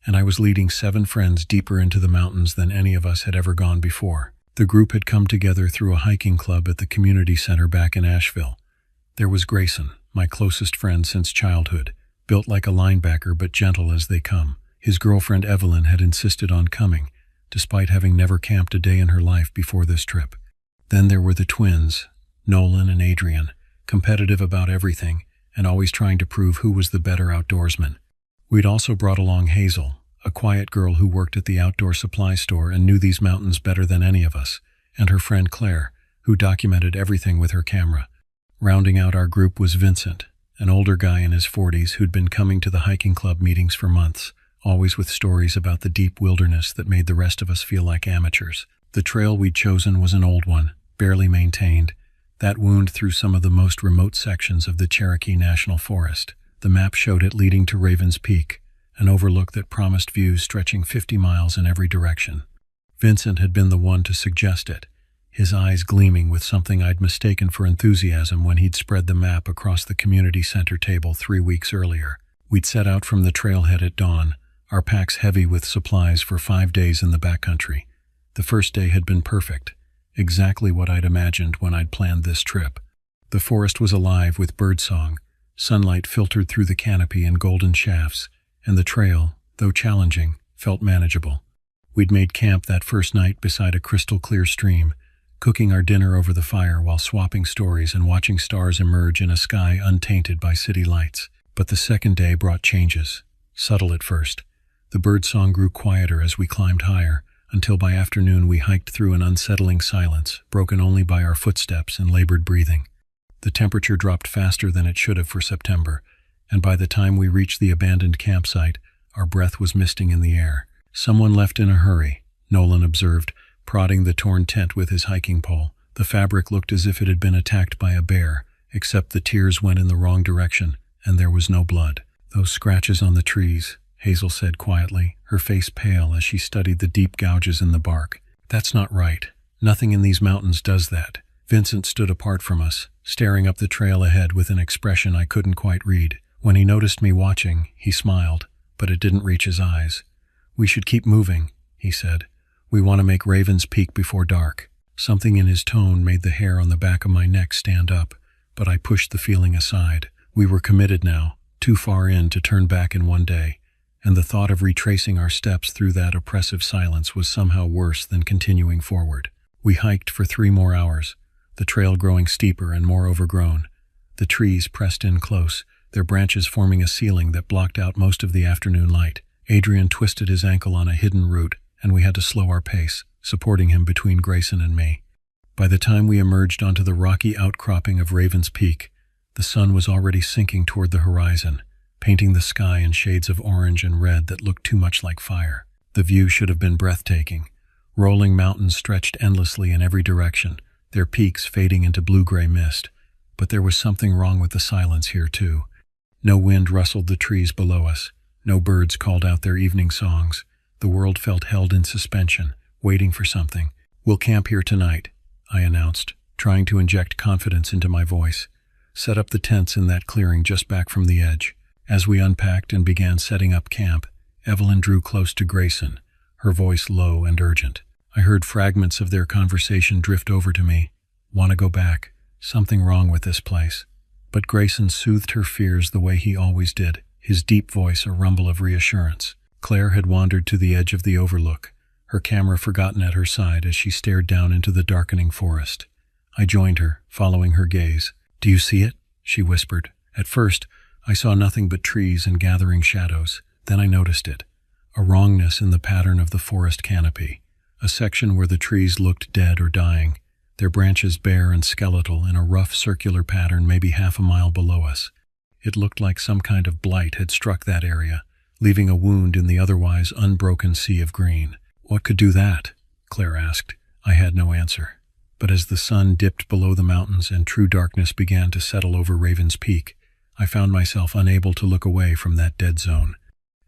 and I was leading 7 friends deeper into the mountains than any of us had ever gone before. The group had come together through a hiking club at the community center back in Asheville. There was Grayson, my closest friend since childhood, built like a linebacker but gentle as they come. His girlfriend Evelyn had insisted on coming, despite having never camped a day in her life before this trip. Then there were the twins, Nolan and Adrian, competitive about everything and always trying to prove who was the better outdoorsman. We'd also brought along Hazel, a quiet girl who worked at the outdoor supply store and knew these mountains better than any of us, and her friend Claire, who documented everything with her camera. Rounding out our group was Vincent, an older guy in his 40s who'd been coming to the hiking club meetings for months, always with stories about the deep wilderness that made the rest of us feel like amateurs. The trail we'd chosen was an old one, barely maintained, that wound through some of the most remote sections of the Cherokee National Forest. The map showed it leading to Raven's Peak, an overlook that promised views stretching 50 miles in every direction. Vincent had been the one to suggest it, his eyes gleaming with something I'd mistaken for enthusiasm when he'd spread the map across the community center table 3 weeks earlier. We'd set out from the trailhead at dawn, our packs heavy with supplies for 5 days in the backcountry. The first day had been perfect, exactly what I'd imagined when I'd planned this trip. The forest was alive with birdsong, sunlight filtered through the canopy in golden shafts, and the trail, though challenging, felt manageable. We'd made camp that first night beside a crystal-clear stream, cooking our dinner over the fire while swapping stories and watching stars emerge in a sky untainted by city lights. But the second day brought changes, subtle at first. The birdsong grew quieter as we climbed higher, until by afternoon we hiked through an unsettling silence, broken only by our footsteps and labored breathing. The temperature dropped faster than it should have for September, and by the time we reached the abandoned campsite, our breath was misting in the air. "Someone left in a hurry," Nolan observed, prodding the torn tent with his hiking pole. The fabric looked as if it had been attacked by a bear, except the tears went in the wrong direction, and there was no blood. "Those scratches on the trees," Hazel said quietly, her face pale as she studied the deep gouges in the bark. "That's not right. Nothing in these mountains does that. Vincent stood apart from us, staring up the trail ahead with an expression I couldn't quite read. When he noticed me watching, he smiled, but it didn't reach his eyes. "We should keep moving," he said. "We want to make Raven's Peak before dark." Something in his tone made the hair on the back of my neck stand up, but I pushed the feeling aside. We were committed now, too far in to turn back in one day, and the thought of retracing our steps through that oppressive silence was somehow worse than continuing forward. We hiked for 3 more hours, the trail growing steeper and more overgrown. The trees pressed in close, their branches forming a ceiling that blocked out most of the afternoon light. Adrian twisted his ankle on a hidden root, and we had to slow our pace, supporting him between Grayson and me. By the time we emerged onto the rocky outcropping of Raven's Peak, the sun was already sinking toward the horizon, painting the sky in shades of orange and red that looked too much like fire. The view should have been breathtaking. Rolling mountains stretched endlessly in every direction, their peaks fading into blue-gray mist. But there was something wrong with the silence here, too. No wind rustled the trees below us. No birds called out their evening songs. The world felt held in suspension, waiting for something. "We'll camp here tonight," I announced, trying to inject confidence into my voice. "Set up the tents in that clearing just back from the edge." As we unpacked and began setting up camp, Evelyn drew close to Grayson, her voice low and urgent. I heard fragments of their conversation drift over to me. "Want to go back. Something wrong with this place." But Grayson soothed her fears the way he always did, his deep voice a rumble of reassurance. Claire had wandered to the edge of the overlook, her camera forgotten at her side as she stared down into the darkening forest. I joined her, following her gaze. "Do you see it?" she whispered. At first, I saw nothing but trees and gathering shadows. Then I noticed it. A wrongness in the pattern of the forest canopy. A section where the trees looked dead or dying, their branches bare and skeletal in a rough circular pattern maybe half a mile below us. It looked like some kind of blight had struck that area, leaving a wound in the otherwise unbroken sea of green. "What could do that?" Claire asked. I had no answer. But as the sun dipped below the mountains and true darkness began to settle over Raven's Peak, I found myself unable to look away from that dead zone.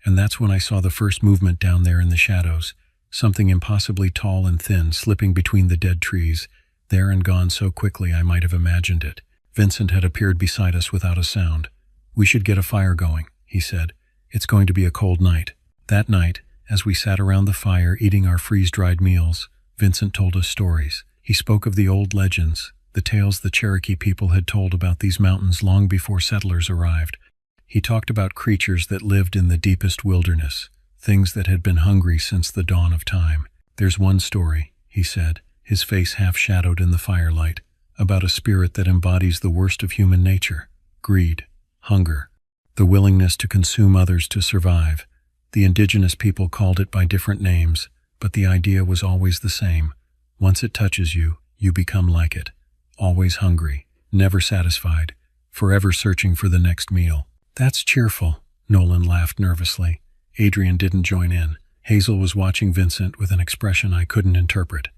And that's when I saw the first movement down there in the shadows, something impossibly tall and thin slipping between the dead trees, there and gone so quickly I might have imagined it. Vincent had appeared beside us without a sound. "We should get a fire going," he said. "It's going to be a cold night." That night, as we sat around the fire eating our freeze-dried meals, Vincent told us stories. He spoke of the old legends, the tales the Cherokee people had told about these mountains long before settlers arrived. He talked about creatures that lived in the deepest wilderness, things that had been hungry since the dawn of time. "There's one story," he said, his face half-shadowed in the firelight, "about a spirit that embodies the worst of human nature: greed, hunger, the willingness to consume others to survive. The indigenous people called it by different names, but the idea was always the same. Once it touches you, you become like it, always hungry, never satisfied, forever searching for the next meal." "That's cheerful," Nolan laughed nervously. Adrian didn't join in. Hazel was watching Vincent with an expression I couldn't interpret.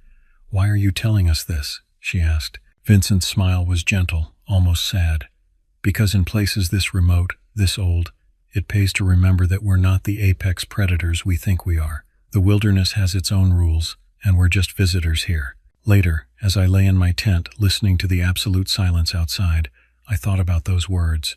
"Why are you telling us this?" she asked. Vincent's smile was gentle, almost sad. "Because in places this remote, this old, it pays to remember that we're not the apex predators we think we are. The wilderness has its own rules, and we're just visitors here." Later, as I lay in my tent listening to the absolute silence outside, I thought about those words.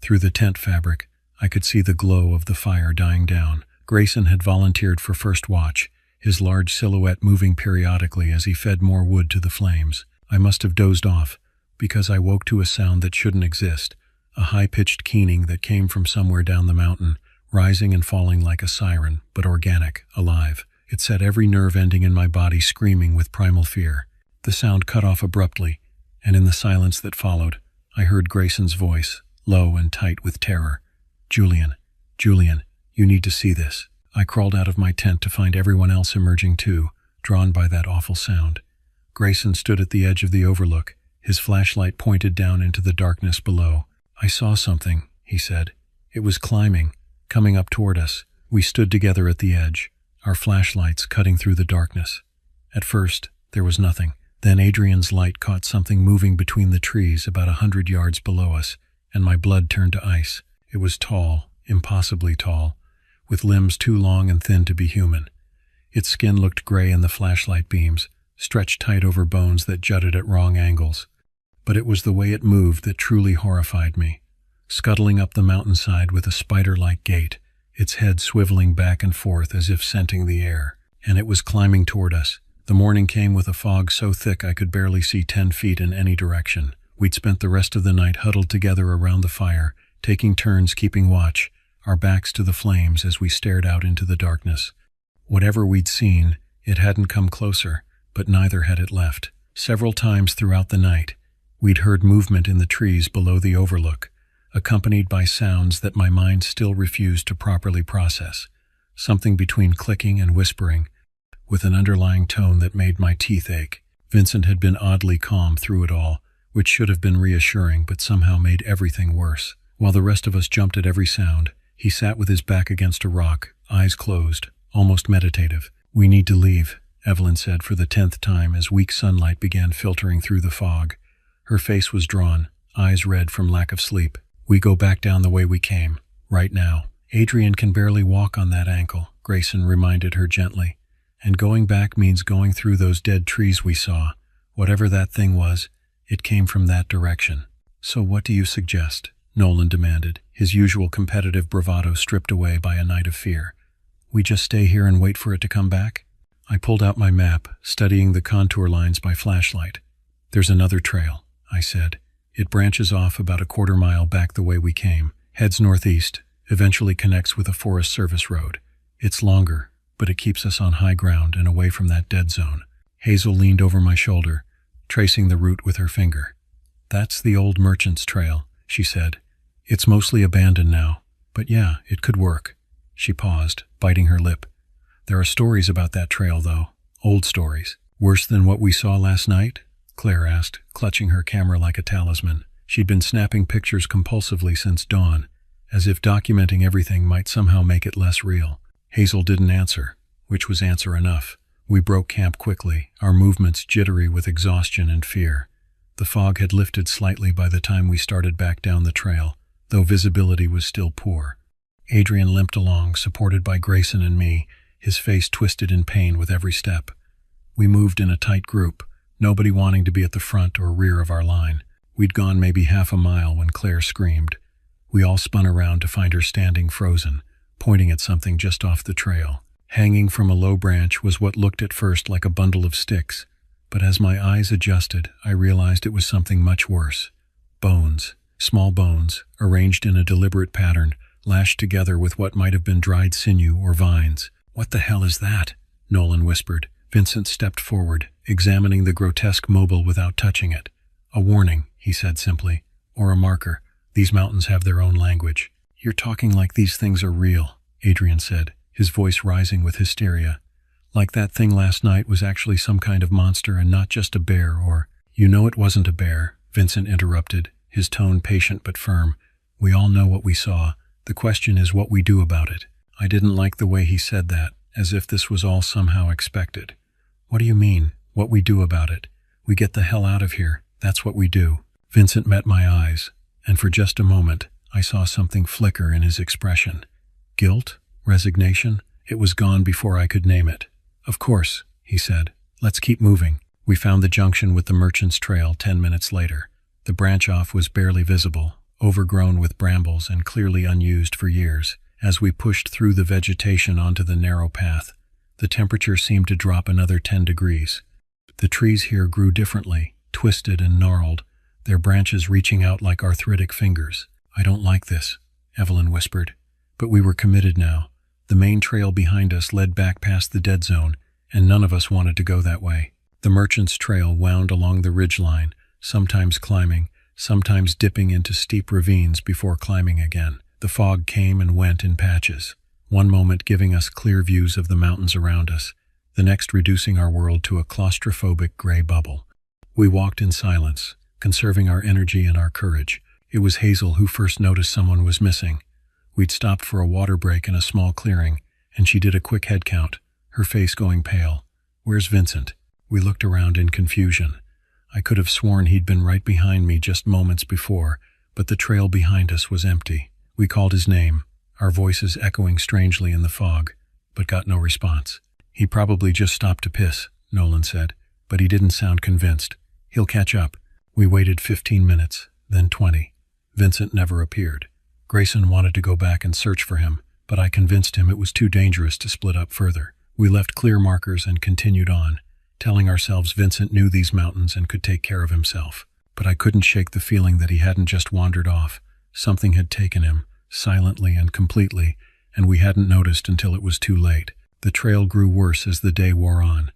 Through the tent fabric, I could see the glow of the fire dying down. Grayson had volunteered for first watch, his large silhouette moving periodically as he fed more wood to the flames. I must have dozed off, because I woke to a sound that shouldn't exist, a high-pitched keening that came from somewhere down the mountain, rising and falling like a siren, but organic, alive. It set every nerve ending in my body screaming with primal fear. The sound cut off abruptly, and in the silence that followed, I heard Grayson's voice, low and tight with terror. Julian, you need to see this." I crawled out of my tent to find everyone else emerging too, drawn by that awful sound. Grayson stood at the edge of the overlook, his flashlight pointed down into the darkness below. "I saw something," he said. "It was climbing, coming up toward us." We stood together at the edge, our flashlights cutting through the darkness. At first, there was nothing. Then Adrian's light caught something moving between the trees about 100 yards below us, and my blood turned to ice. It was tall, impossibly tall, with limbs too long and thin to be human. Its skin looked gray in the flashlight beams, stretched tight over bones that jutted at wrong angles. But it was the way it moved that truly horrified me. Scuttling up the mountainside with a spider-like gait, its head swiveling back and forth as if scenting the air. And it was climbing toward us. The morning came with a fog so thick I could barely see 10 feet in any direction. We'd spent the rest of the night huddled together around the fire, taking turns keeping watch, our backs to the flames as we stared out into the darkness. Whatever we'd seen, it hadn't come closer, but neither had it left. Several times throughout the night, we'd heard movement in the trees below the overlook, accompanied by sounds that my mind still refused to properly process. Something between clicking and whispering, with an underlying tone that made my teeth ache. Vincent had been oddly calm through it all, which should have been reassuring but somehow made everything worse. While the rest of us jumped at every sound, he sat with his back against a rock, eyes closed, almost meditative. "We need to leave," Evelyn said for the 10th time as weak sunlight began filtering through the fog. Her face was drawn, eyes red from lack of sleep. "We go back down the way we came, right now." "Adrian can barely walk on that ankle," Grayson reminded her gently. "And going back means going through those dead trees we saw. Whatever that thing was, it came from that direction." "So what do you suggest?" Nolan demanded, his usual competitive bravado stripped away by a night of fear. "We just stay here and wait for it to come back?" I pulled out my map, studying the contour lines by flashlight. "There's another trail," I said. "It branches off about a quarter-mile back the way we came, heads northeast, eventually connects with a Forest Service road. It's longer, but it keeps us on high ground and away from that dead zone." Hazel leaned over my shoulder, tracing the route with her finger. "That's the old Merchant's Trail," she said. "It's mostly abandoned now, but yeah, it could work." She paused, biting her lip. "There are stories about that trail, though. Old stories." "Worse than what we saw last night?" Claire asked, clutching her camera like a talisman. She'd been snapping pictures compulsively since dawn, as if documenting everything might somehow make it less real. Hazel didn't answer, which was answer enough. We broke camp quickly, our movements jittery with exhaustion and fear. The fog had lifted slightly by the time we started back down the trail, though visibility was still poor. Adrian limped along, supported by Grayson and me, his face twisted in pain with every step. We moved in a tight group, nobody wanting to be at the front or rear of our line. We'd gone maybe half a mile when Claire screamed. We all spun around to find her standing frozen, pointing at something just off the trail. Hanging from a low branch was what looked at first like a bundle of sticks, but as my eyes adjusted, I realized it was something much worse. Bones, small bones, arranged in a deliberate pattern, lashed together with what might have been dried sinew or vines. "What the hell is that?" Nolan whispered. Vincent stepped forward, examining the grotesque mobile without touching it. "A warning," he said simply, "or a marker. These mountains have their own language." "You're talking like these things are real," Adrian said, his voice rising with hysteria. "Like that thing last night was actually some kind of monster and not just a bear or—" "You know it wasn't a bear," Vincent interrupted, his tone patient but firm. "We all know what we saw. The question is what we do about it." I didn't like the way he said that, as if this was all somehow expected. "What do you mean, what we do about it?" "We get the hell out of here. That's what we do." Vincent met my eyes, and for just a moment, I saw something flicker in his expression. Guilt? Resignation? It was gone before I could name it. "Of course," he said. "Let's keep moving." We found the junction with the Merchant's Trail 10 minutes later. The branch-off was barely visible, overgrown with brambles and clearly unused for years. As we pushed through the vegetation onto the narrow path, the temperature seemed to drop another 10 degrees. The trees here grew differently, twisted and gnarled, their branches reaching out like arthritic fingers. "I don't like this," Evelyn whispered. But we were committed now. The main trail behind us led back past the dead zone, and none of us wanted to go that way. The Merchant's Trail wound along the ridgeline, sometimes climbing, sometimes dipping into steep ravines before climbing again. The fog came and went in patches, one moment giving us clear views of the mountains around us, the next reducing our world to a claustrophobic gray bubble. We walked in silence, conserving our energy and our courage. It was Hazel who first noticed someone was missing. We'd stopped for a water break in a small clearing, and she did a quick head count, her face going pale. "Where's Vincent?" We looked around in confusion. I could have sworn he'd been right behind me just moments before, but the trail behind us was empty. We called his name, our voices echoing strangely in the fog, but got no response. "He probably just stopped to piss," Nolan said. but he didn't sound convinced. "He'll catch up." We waited 15 minutes, then 20. Vincent never appeared. Grayson wanted to go back and search for him, but I convinced him it was too dangerous to split up further. We left clear markers and continued on, telling ourselves Vincent knew these mountains and could take care of himself. But I couldn't shake the feeling that he hadn't just wandered off. Something had taken him, silently and completely, and we hadn't noticed until it was too late. The trail grew worse as the day wore on.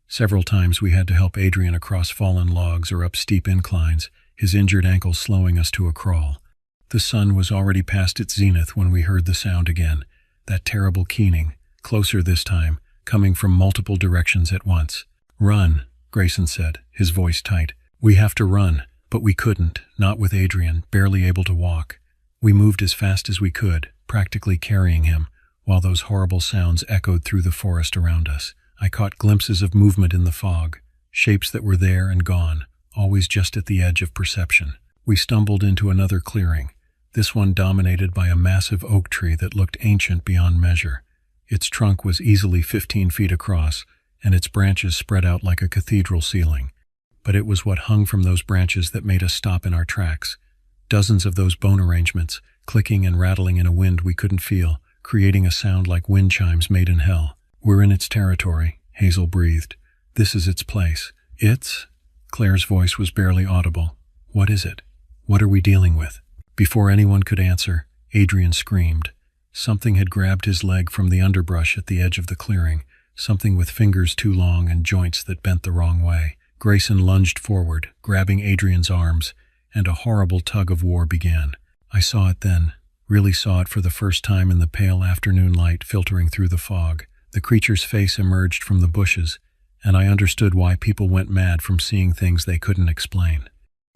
Several times we had to help Adrian across fallen logs or up steep inclines, his injured ankle slowing us to a crawl. The sun was already past its zenith when we heard the sound again, that terrible keening, closer this time, coming from multiple directions at once. "Run," Grayson said, his voice tight. "We have to run." But we couldn't, not with Adrian, barely able to walk. We moved as fast as we could, practically carrying him, while those horrible sounds echoed through the forest around us. I caught glimpses of movement in the fog, shapes that were there and gone, always just at the edge of perception. We stumbled into another clearing, this one dominated by a massive oak tree that looked ancient beyond measure. Its trunk was easily 15 feet across, and its branches spread out like a cathedral ceiling. But it was what hung from those branches that made us stop in our tracks. Dozens of those bone arrangements, clicking and rattling in a wind we couldn't feel, creating a sound like wind chimes made in hell. "We're in its territory," Hazel breathed. "This is its place." "It's?" Claire's voice was barely audible. "What is it? What are we dealing with?" Before anyone could answer, Adrian screamed. Something had grabbed his leg from the underbrush at the edge of the clearing, something with fingers too long and joints that bent the wrong way. Grayson lunged forward, grabbing Adrian's arms, and a horrible tug of war began. I saw it then, really saw it for the first time in the pale afternoon light filtering through the fog. The creature's face emerged from the bushes, and I understood why people went mad from seeing things they couldn't explain.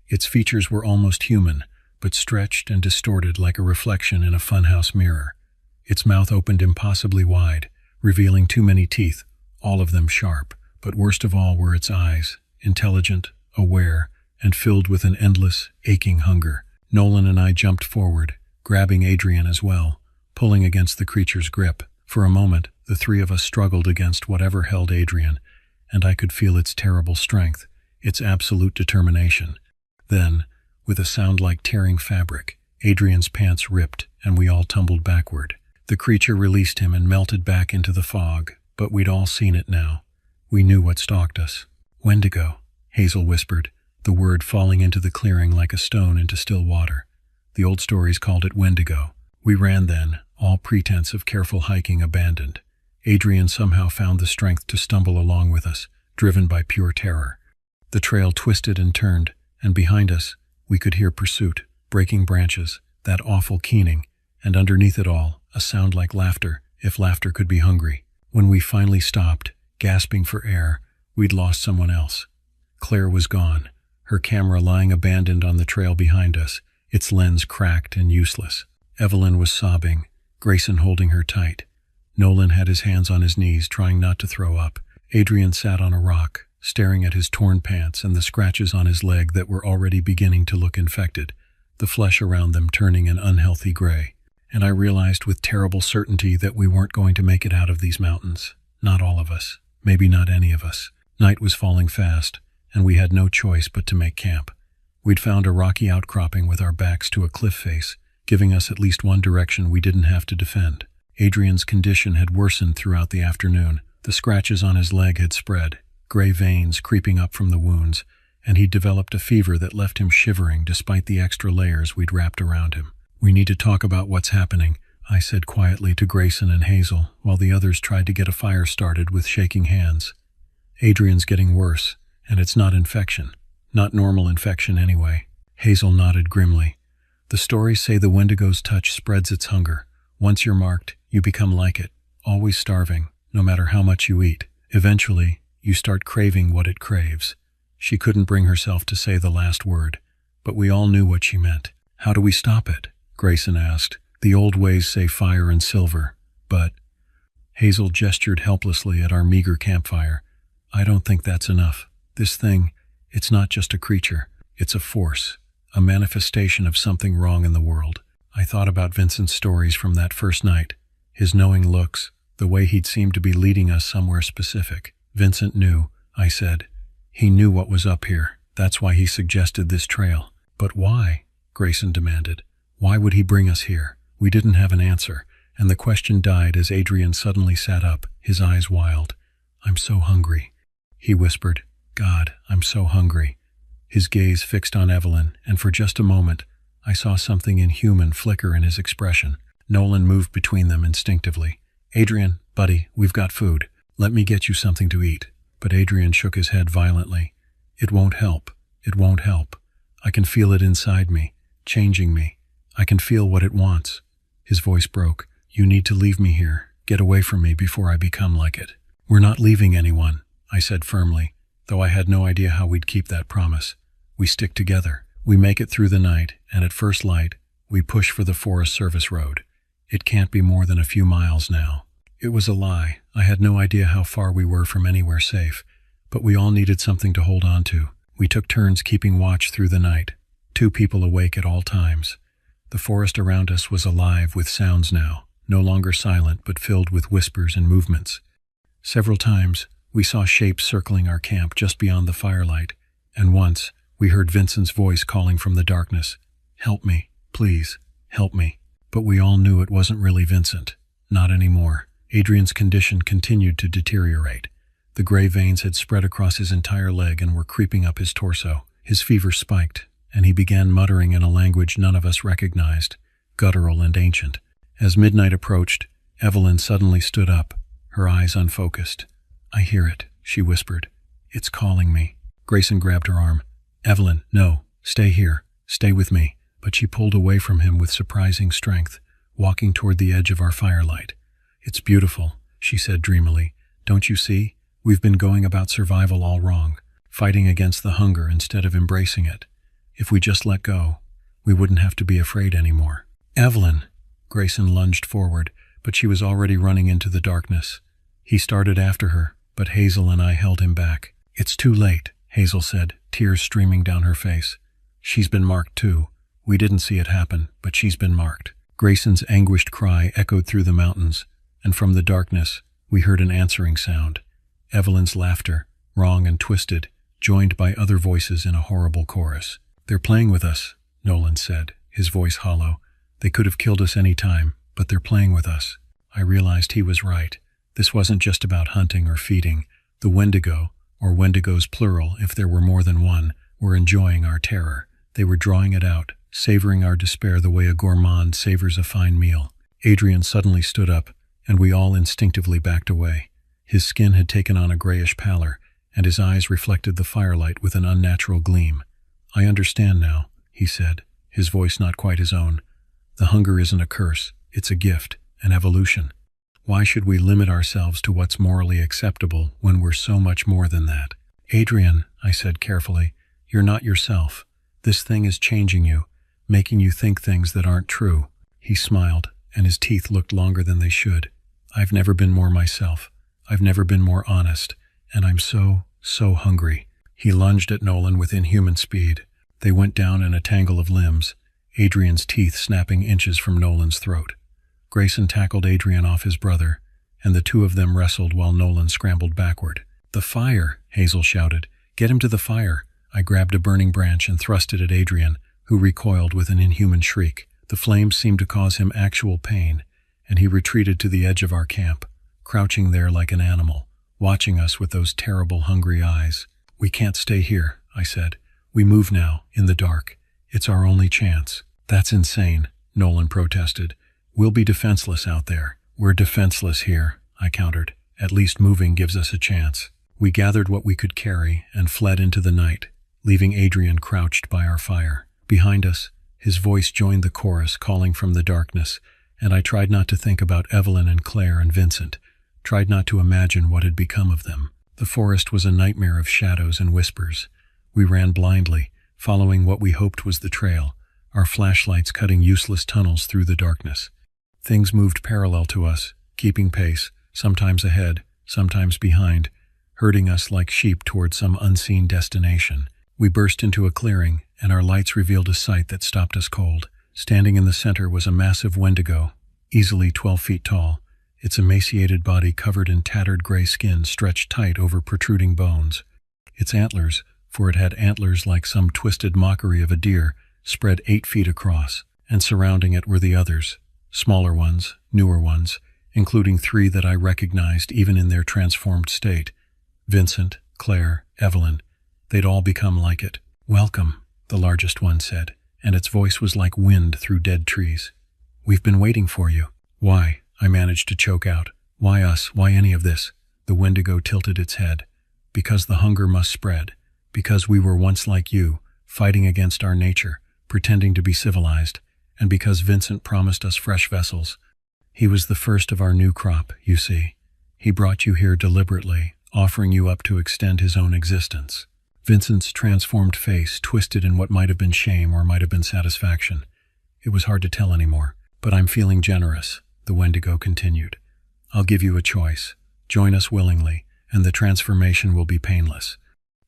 Its features were almost human, but stretched and distorted like a reflection in a funhouse mirror. Its mouth opened impossibly wide, revealing too many teeth, all of them sharp. But worst of all were its eyes, intelligent, aware, and filled with an endless, aching hunger. Nolan and I jumped forward, grabbing Adrian as well, pulling against the creature's grip. For a moment, the three of us struggled against whatever held Adrian, and I could feel its terrible strength, its absolute determination. Then, with a sound like tearing fabric, Adrian's pants ripped, and we all tumbled backward. The creature released him and melted back into the fog, but we'd all seen it now. We knew what stalked us. "Wendigo," Hazel whispered, the word falling into the clearing like a stone into still water. The old stories called it Wendigo. We ran then, all pretense of careful hiking abandoned. Adrian somehow found the strength to stumble along with us, driven by pure terror. The trail twisted and turned, and behind us, we could hear pursuit, breaking branches, that awful keening, and underneath it all, a sound like laughter, if laughter could be hungry. When we finally stopped, gasping for air, we'd lost someone else. Claire was gone, her camera lying abandoned on the trail behind us, its lens cracked and useless. Evelyn was sobbing, Grayson holding her tight. Nolan had his hands on his knees, trying not to throw up. Adrian sat on a rock, staring at his torn pants and the scratches on his leg that were already beginning to look infected, the flesh around them turning an unhealthy gray. And I realized with terrible certainty that we weren't going to make it out of these mountains. Not all of us. Maybe not any of us. Night was falling fast, and we had no choice but to make camp. We'd found a rocky outcropping with our backs to a cliff face, giving us at least one direction we didn't have to defend. Adrian's condition had worsened throughout the afternoon. The scratches on his leg had spread, gray veins creeping up from the wounds, and he'd developed a fever that left him shivering despite the extra layers we'd wrapped around him. "We need to talk about what's happening," I said quietly to Grayson and Hazel, while the others tried to get a fire started with shaking hands. "Adrian's getting worse, and it's not infection. Not normal infection anyway." Hazel nodded grimly. "The stories say the Wendigo's touch spreads its hunger. Once you're marked, you become like it, always starving, no matter how much you eat. Eventually, you start craving what it craves." She couldn't bring herself to say the last word, but we all knew what she meant. "How do we stop it?" Grayson asked. "The old ways say fire and silver, but—" Hazel gestured helplessly at our meager campfire. "I don't think that's enough. This thing, it's not just a creature. It's a force, a manifestation of something wrong in the world." I thought about Vincent's stories from that first night, his knowing looks, the way he'd seemed to be leading us somewhere specific. "Vincent knew," I said. He knew what was up here. That's why he suggested this trail. But why? Grayson demanded. Why would he bring us here? We didn't have an answer, and the question died as Adrian suddenly sat up, his eyes wild. I'm so hungry, he whispered. God, I'm so hungry. His gaze fixed on Evelyn, and for just a moment, I saw something inhuman flicker in his expression. Nolan moved between them instinctively. Adrian, buddy, we've got food. Let me get you something to eat. But Adrian shook his head violently. It won't help. It won't help. I can feel it inside me, changing me. I can feel what it wants. His voice broke. You need to leave me here. Get away from me before I become like it. We're not leaving anyone, I said firmly, though I had no idea how we'd keep that promise. We stick together. We make it through the night, and at first light, we push for the Forest Service Road. It can't be more than a few miles now. It was a lie. I had no idea how far we were from anywhere safe, but we all needed something to hold on to. We took turns keeping watch through the night, 2 people awake at all times. The forest around us was alive with sounds now, no longer silent but filled with whispers and movements. Several times, we saw shapes circling our camp just beyond the firelight, and once, we heard Vincent's voice calling from the darkness, "Help me, please, help me." But we all knew it wasn't really Vincent. Not anymore. Adrian's condition continued to deteriorate. The gray veins had spread across his entire leg and were creeping up his torso. His fever spiked, and he began muttering in a language none of us recognized, guttural and ancient. As midnight approached, Evelyn suddenly stood up, her eyes unfocused. "I hear it," she whispered. "It's calling me." Grayson grabbed her arm. "Evelyn, no, stay here, stay with me." But she pulled away from him with surprising strength, walking toward the edge of our firelight. "It's beautiful," she said dreamily. "Don't you see? We've been going about survival all wrong, fighting against the hunger instead of embracing it. If we just let go, we wouldn't have to be afraid anymore." "Evelyn!" Grayson lunged forward, but she was already running into the darkness. He started after her, but Hazel and I held him back. "It's too late," Hazel said, tears streaming down her face. "She's been marked too. We didn't see it happen, but she's been marked." Grayson's anguished cry echoed through the mountains, and from the darkness, we heard an answering sound. Evelyn's laughter, wrong and twisted, joined by other voices in a horrible chorus. "They're playing with us," Nolan said, his voice hollow. "They could have killed us any time, but they're playing with us." I realized he was right. This wasn't just about hunting or feeding. The Wendigo, or Wendigos plural if there were more than one, were enjoying our terror. They were drawing it out, savoring our despair the way a gourmand savors a fine meal. Adrian suddenly stood up, and we all instinctively backed away. His skin had taken on a grayish pallor, and his eyes reflected the firelight with an unnatural gleam. "I understand now," he said, his voice not quite his own. "The hunger isn't a curse, it's a gift, an evolution. Why should we limit ourselves to what's morally acceptable when we're so much more than that?" "Adrian," I said carefully, "you're not yourself. This thing is changing you, making you think things that aren't true." He smiled, and his teeth looked longer than they should. "I've never been more myself. I've never been more honest, and I'm so hungry." He lunged at Nolan with inhuman speed. They went down in a tangle of limbs, Adrian's teeth snapping inches from Nolan's throat. Grayson tackled Adrian off his brother, and the two of them wrestled while Nolan scrambled backward. "The fire!" Hazel shouted. "Get him to the fire!" I grabbed a burning branch and thrust it at Adrian, who recoiled with an inhuman shriek. The flames seemed to cause him actual pain, and he retreated to the edge of our camp, crouching there like an animal, watching us with those terrible, hungry eyes. "We can't stay here," I said. "We move now, in the dark. It's our only chance." "That's insane," Nolan protested. "We'll be defenseless out there." "We're defenseless here," I countered. "At least moving gives us a chance." We gathered what we could carry and fled into the night, leaving Adrian crouched by our fire. Behind us, his voice joined the chorus calling from the darkness, and I tried not to think about Evelyn and Claire and Vincent, tried not to imagine what had become of them. The forest was a nightmare of shadows and whispers. We ran blindly, following what we hoped was the trail, our flashlights cutting useless tunnels through the darkness. Things moved parallel to us, keeping pace, sometimes ahead, sometimes behind, herding us like sheep toward some unseen destination. We burst into a clearing, and our lights revealed a sight that stopped us cold. Standing in the center was a massive Wendigo, easily 12 feet tall, its emaciated body covered in tattered gray skin stretched tight over protruding bones. Its antlers, for it had antlers like some twisted mockery of a deer, spread 8 feet across, and surrounding it were the others, smaller ones, newer ones, including 3 that I recognized even in their transformed state. Vincent, Claire, Evelyn, they'd all become like it. "Welcome," the largest one said, and its voice was like wind through dead trees. "We've been waiting for you." "Why?" I managed to choke out. "Why us? Why any of this?" The Wendigo tilted its head. "Because the hunger must spread. Because we were once like you, fighting against our nature, pretending to be civilized, and because Vincent promised us fresh vessels. He was the first of our new crop, you see. He brought you here deliberately, offering you up to extend his own existence." Vincent's transformed face twisted in what might have been shame or might have been satisfaction. It was hard to tell anymore. "But I'm feeling generous," the Wendigo continued. "I'll give you a choice. Join us willingly, and the transformation will be painless.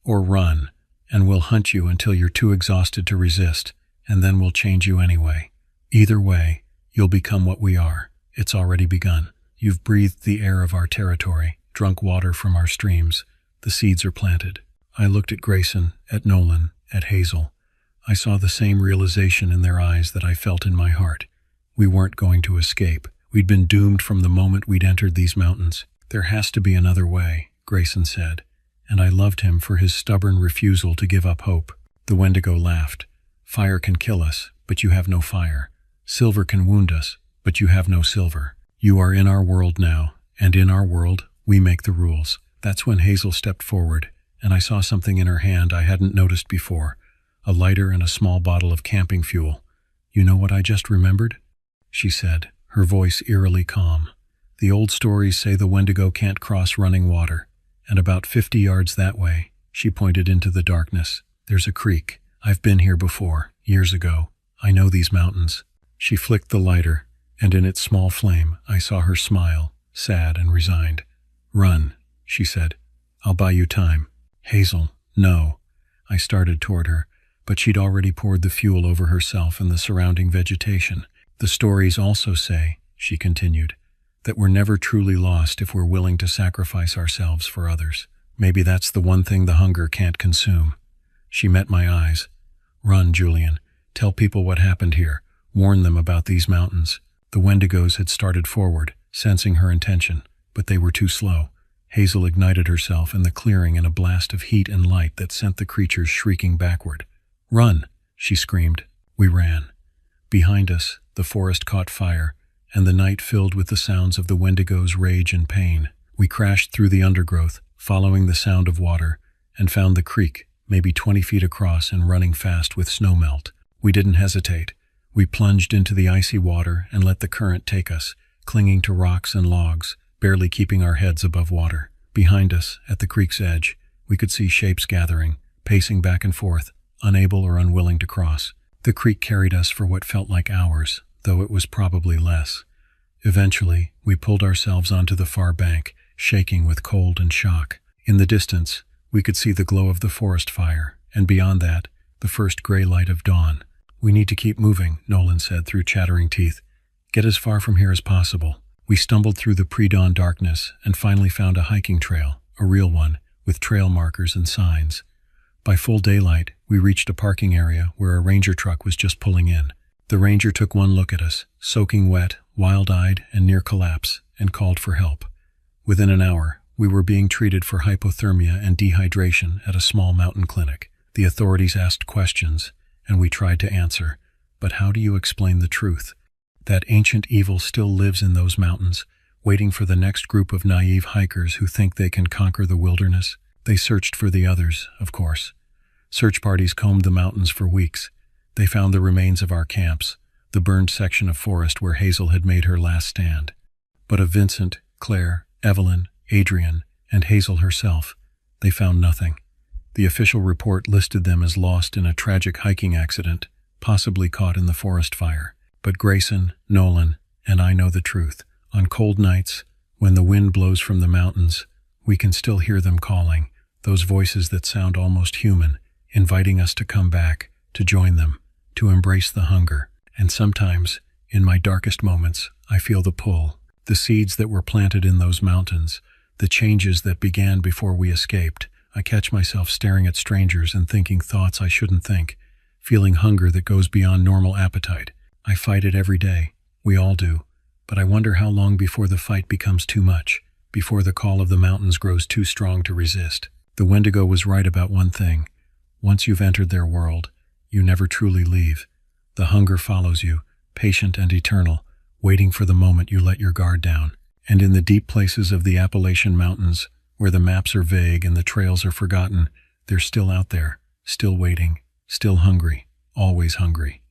Or run, and we'll hunt you until you're too exhausted to resist, and then we'll change you anyway. Either way, you'll become what we are. It's already begun. You've breathed the air of our territory, drunk water from our streams. The seeds are planted." I looked at Grayson, at Nolan, at Hazel. I saw the same realization in their eyes that I felt in my heart. We weren't going to escape. We'd been doomed from the moment we'd entered these mountains. "There has to be another way," Grayson said, and I loved him for his stubborn refusal to give up hope. The Wendigo laughed. "Fire can kill us, but you have no fire. Silver can wound us, but you have no silver. You are in our world now, and in our world, we make the rules." That's when Hazel stepped forward, and I saw something in her hand I hadn't noticed before, a lighter and a small bottle of camping fuel. "You know what I just remembered?" she said, her voice eerily calm. "The old stories say the Wendigo can't cross running water, and about 50 yards that way," she pointed into the darkness, "there's a creek. I've been here before, years ago. I know these mountains." She flicked the lighter, and in its small flame I saw her smile, sad and resigned. "Run," she said. "I'll buy you time." "Hazel, no." I started toward her, but she'd already poured the fuel over herself and the surrounding vegetation. "The stories also say," she continued, "that we're never truly lost if we're willing to sacrifice ourselves for others. Maybe that's the one thing the hunger can't consume." She met my eyes. "Run, Julian. Tell people what happened here. Warn them about these mountains." The Wendigos had started forward, sensing her intention, but they were too slow. Hazel ignited herself in the clearing in a blast of heat and light that sent the creatures shrieking backward. "Run!" she screamed. We ran. Behind us, the forest caught fire, and the night filled with the sounds of the Wendigo's rage and pain. We crashed through the undergrowth, following the sound of water, and found the creek, maybe 20 feet across and running fast with snowmelt. We didn't hesitate. We plunged into the icy water and let the current take us, clinging to rocks and logs, barely keeping our heads above water. Behind us, at the creek's edge, we could see shapes gathering, pacing back and forth, unable or unwilling to cross. The creek carried us for what felt like hours, though it was probably less. Eventually, we pulled ourselves onto the far bank, shaking with cold and shock. In the distance, we could see the glow of the forest fire, and beyond that, the first gray light of dawn. "We need to keep moving," Nolan said through chattering teeth. "Get as far from here as possible." We stumbled through the pre-dawn darkness and finally found a hiking trail, a real one, with trail markers and signs. By full daylight, we reached a parking area where a ranger truck was just pulling in. The ranger took one look at us, soaking wet, wild-eyed, and near collapse, and called for help. Within an hour, we were being treated for hypothermia and dehydration at a small mountain clinic. The authorities asked questions, and we tried to answer. But how do you explain the truth? That ancient evil still lives in those mountains, waiting for the next group of naive hikers who think they can conquer the wilderness. They searched for the others, of course. Search parties combed the mountains for weeks. They found the remains of our camps, the burned section of forest where Hazel had made her last stand. But of Vincent, Claire, Evelyn, Adrian, and Hazel herself, they found nothing. The official report listed them as lost in a tragic hiking accident, possibly caught in the forest fire. But Grayson, Nolan, and I know the truth. On cold nights, when the wind blows from the mountains, we can still hear them calling, those voices that sound almost human, inviting us to come back, to join them, to embrace the hunger. And sometimes, in my darkest moments, I feel the pull, the seeds that were planted in those mountains, the changes that began before we escaped, I catch myself staring at strangers and thinking thoughts I shouldn't think, feeling hunger that goes beyond normal appetite. I fight it every day. We all do. But I wonder how long before the fight becomes too much, before the call of the mountains grows too strong to resist. The Wendigo was right about one thing. Once you've entered their world, you never truly leave. The hunger follows you, patient and eternal, waiting for the moment you let your guard down. And in the deep places of the Appalachian Mountains, where the maps are vague and the trails are forgotten, they're still out there, still waiting, still hungry, always hungry.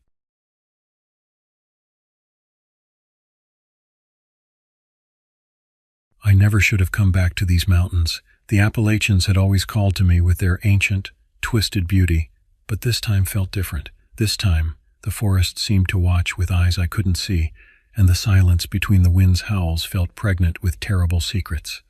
I never should have come back to these mountains. The Appalachians had always called to me with their ancient, twisted beauty, but this time felt different. This time, the forest seemed to watch with eyes I couldn't see, and the silence between the wind's howls felt pregnant with terrible secrets.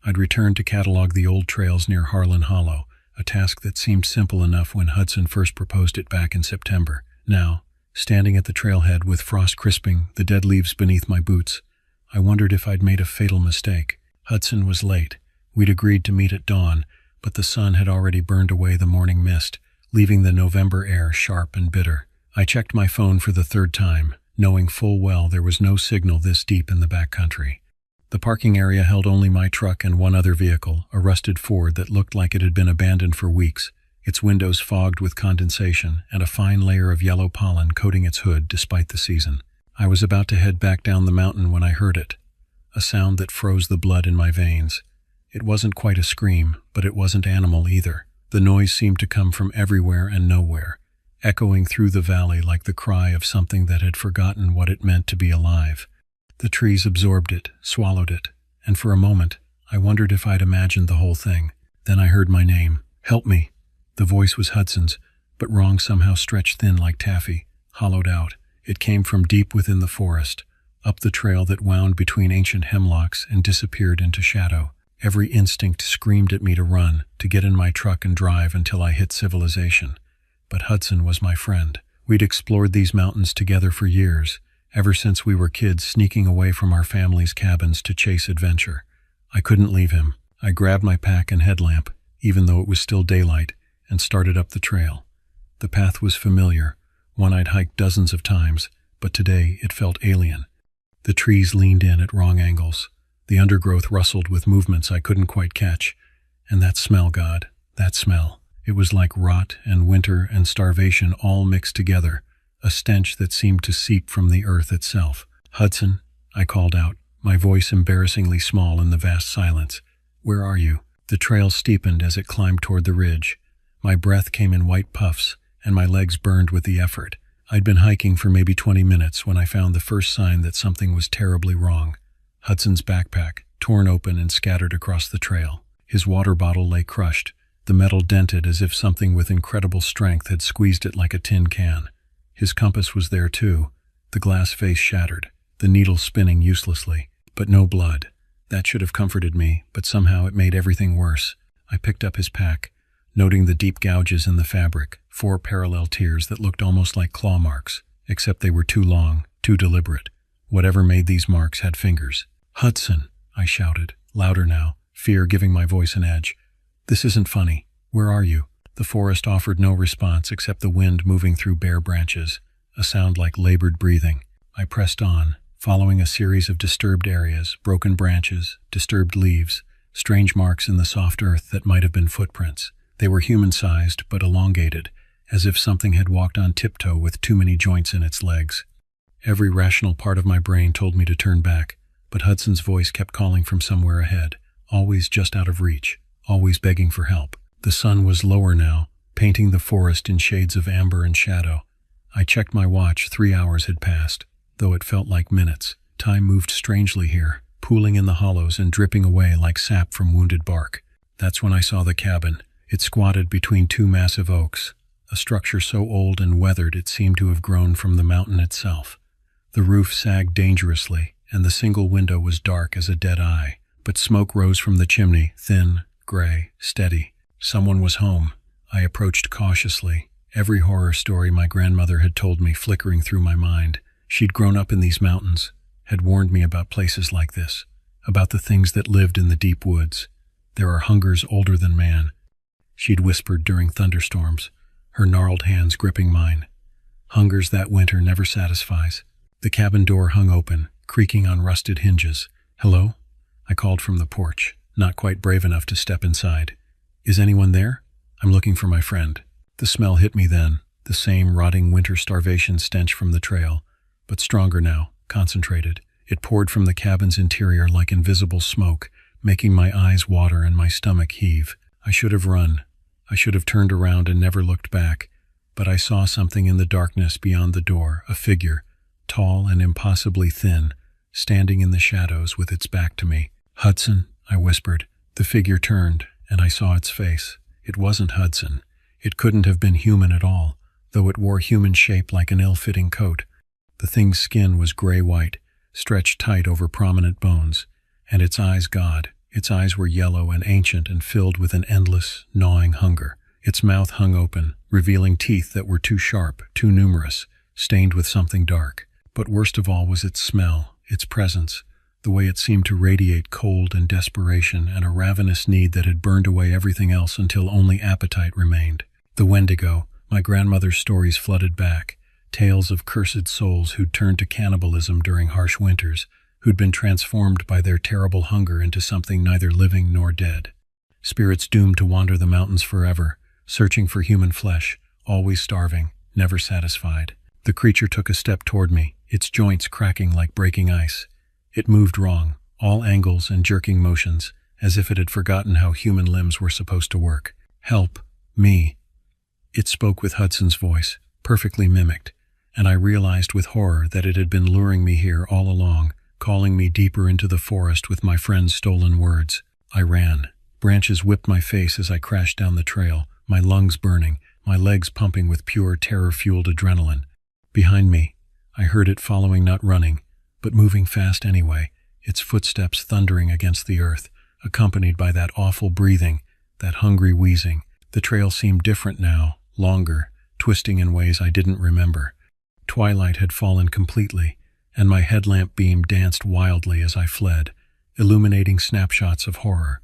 I'd returned to catalog the old trails near Harlan Hollow, a task that seemed simple enough when Hudson first proposed it back in September. Now, standing at the trailhead with frost crisping the dead leaves beneath my boots, I wondered if I'd made a fatal mistake. Hudson was late. We'd agreed to meet at dawn, but the sun had already burned away the morning mist, leaving the November air sharp and bitter. I checked my phone for the third time, knowing full well there was no signal this deep in the backcountry. The parking area held only my truck and one other vehicle, a rusted Ford that looked like it had been abandoned for weeks, its windows fogged with condensation and a fine layer of yellow pollen coating its hood despite the season. I was about to head back down the mountain when I heard it, a sound that froze the blood in my veins. It wasn't quite a scream, but it wasn't animal either. The noise seemed to come from everywhere and nowhere, echoing through the valley like the cry of something that had forgotten what it meant to be alive. The trees absorbed it, swallowed it, and for a moment, I wondered if I'd imagined the whole thing. Then I heard my name. Help me. The voice was Hudson's, but wrong somehow stretched thin like taffy, hollowed out. It came from deep within the forest, up the trail that wound between ancient hemlocks and disappeared into shadow. Every instinct screamed at me to run, to get in my truck and drive until I hit civilization. But Hudson was my friend. We'd explored these mountains together for years, ever since we were kids sneaking away from our family's cabins to chase adventure. I couldn't leave him. I grabbed my pack and headlamp, even though it was still daylight, and started up the trail. The path was familiar, one I'd hiked dozens of times, but today it felt alien. The trees leaned in at wrong angles. The undergrowth rustled with movements I couldn't quite catch. And that smell, God, that smell. It was like rot and winter and starvation all mixed together, a stench that seemed to seep from the earth itself. Hudson, I called out, my voice embarrassingly small in the vast silence. Where are you? The trail steepened as it climbed toward the ridge. My breath came in white puffs, and my legs burned with the effort. I'd been hiking for maybe 20 minutes when I found the first sign that something was terribly wrong. Hudson's backpack, torn open and scattered across the trail. His water bottle lay crushed, the metal dented as if something with incredible strength had squeezed it like a tin can. His compass was there too, the glass face shattered, the needle spinning uselessly, but no blood. That should have comforted me, but somehow it made everything worse. I picked up his pack, noting the deep gouges in the fabric, 4 parallel tears that looked almost like claw marks, except they were too long, too deliberate. Whatever made these marks had fingers. Hudson, I shouted, louder now, fear giving my voice an edge. This isn't funny. Where are you? The forest offered no response except the wind moving through bare branches, a sound like labored breathing. I pressed on, following a series of disturbed areas, broken branches, disturbed leaves, strange marks in the soft earth that might have been footprints. They were human-sized but elongated, as if something had walked on tiptoe with too many joints in its legs. Every rational part of my brain told me to turn back, but Hudson's voice kept calling from somewhere ahead, always just out of reach, always begging for help. The sun was lower now, painting the forest in shades of amber and shadow. I checked my watch. 3 hours had passed, though it felt like minutes. Time moved strangely here, pooling in the hollows and dripping away like sap from wounded bark. That's when I saw the cabin. It squatted between 2 massive oaks, a structure so old and weathered it seemed to have grown from the mountain itself. The roof sagged dangerously, and the single window was dark as a dead eye, but smoke rose from the chimney, thin, gray, steady. Someone was home. I approached cautiously, every horror story my grandmother had told me flickering through my mind. She'd grown up in these mountains, had warned me about places like this, about the things that lived in the deep woods. There are hungers older than man, she'd whispered during thunderstorms, her gnarled hands gripping mine. Hunger's that winter never satisfies. The cabin door hung open, creaking on rusted hinges. "Hello?" I called from the porch, not quite brave enough to step inside. "Is anyone there? I'm looking for my friend." The smell hit me then, the same rotting winter starvation stench from the trail, but stronger now, concentrated. It poured from the cabin's interior like invisible smoke, making my eyes water and my stomach heave. I should have run. I should have turned around and never looked back, but I saw something in the darkness beyond the door, a figure, tall and impossibly thin, standing in the shadows with its back to me. "Hudson," I whispered. The figure turned, and I saw its face. It wasn't Hudson. It couldn't have been human at all, though it wore human shape like an ill-fitting coat. The thing's skin was gray-white, stretched tight over prominent bones, and its eyes God. Its eyes were yellow and ancient and filled with an endless, gnawing hunger. Its mouth hung open, revealing teeth that were too sharp, too numerous, stained with something dark. But worst of all was its smell, its presence, the way it seemed to radiate cold and desperation and a ravenous need that had burned away everything else until only appetite remained. The Wendigo, my grandmother's stories flooded back, tales of cursed souls who'd turned to cannibalism during harsh winters, who'd been transformed by their terrible hunger into something neither living nor dead. Spirits doomed to wander the mountains forever, searching for human flesh, always starving, never satisfied. The creature took a step toward me, its joints cracking like breaking ice. It moved wrong, all angles and jerking motions, as if it had forgotten how human limbs were supposed to work. "Help, me." It spoke with Hudson's voice, perfectly mimicked, and I realized with horror that it had been luring me here all along, calling me deeper into the forest with my friend's stolen words. I ran. Branches whipped my face as I crashed down the trail, my lungs burning, my legs pumping with pure terror-fueled adrenaline. Behind me, I heard it following, not running, but moving fast anyway, its footsteps thundering against the earth, accompanied by that awful breathing, that hungry wheezing. The trail seemed different now, longer, twisting in ways I didn't remember. Twilight had fallen completely, and my headlamp beam danced wildly as I fled, illuminating snapshots of horror.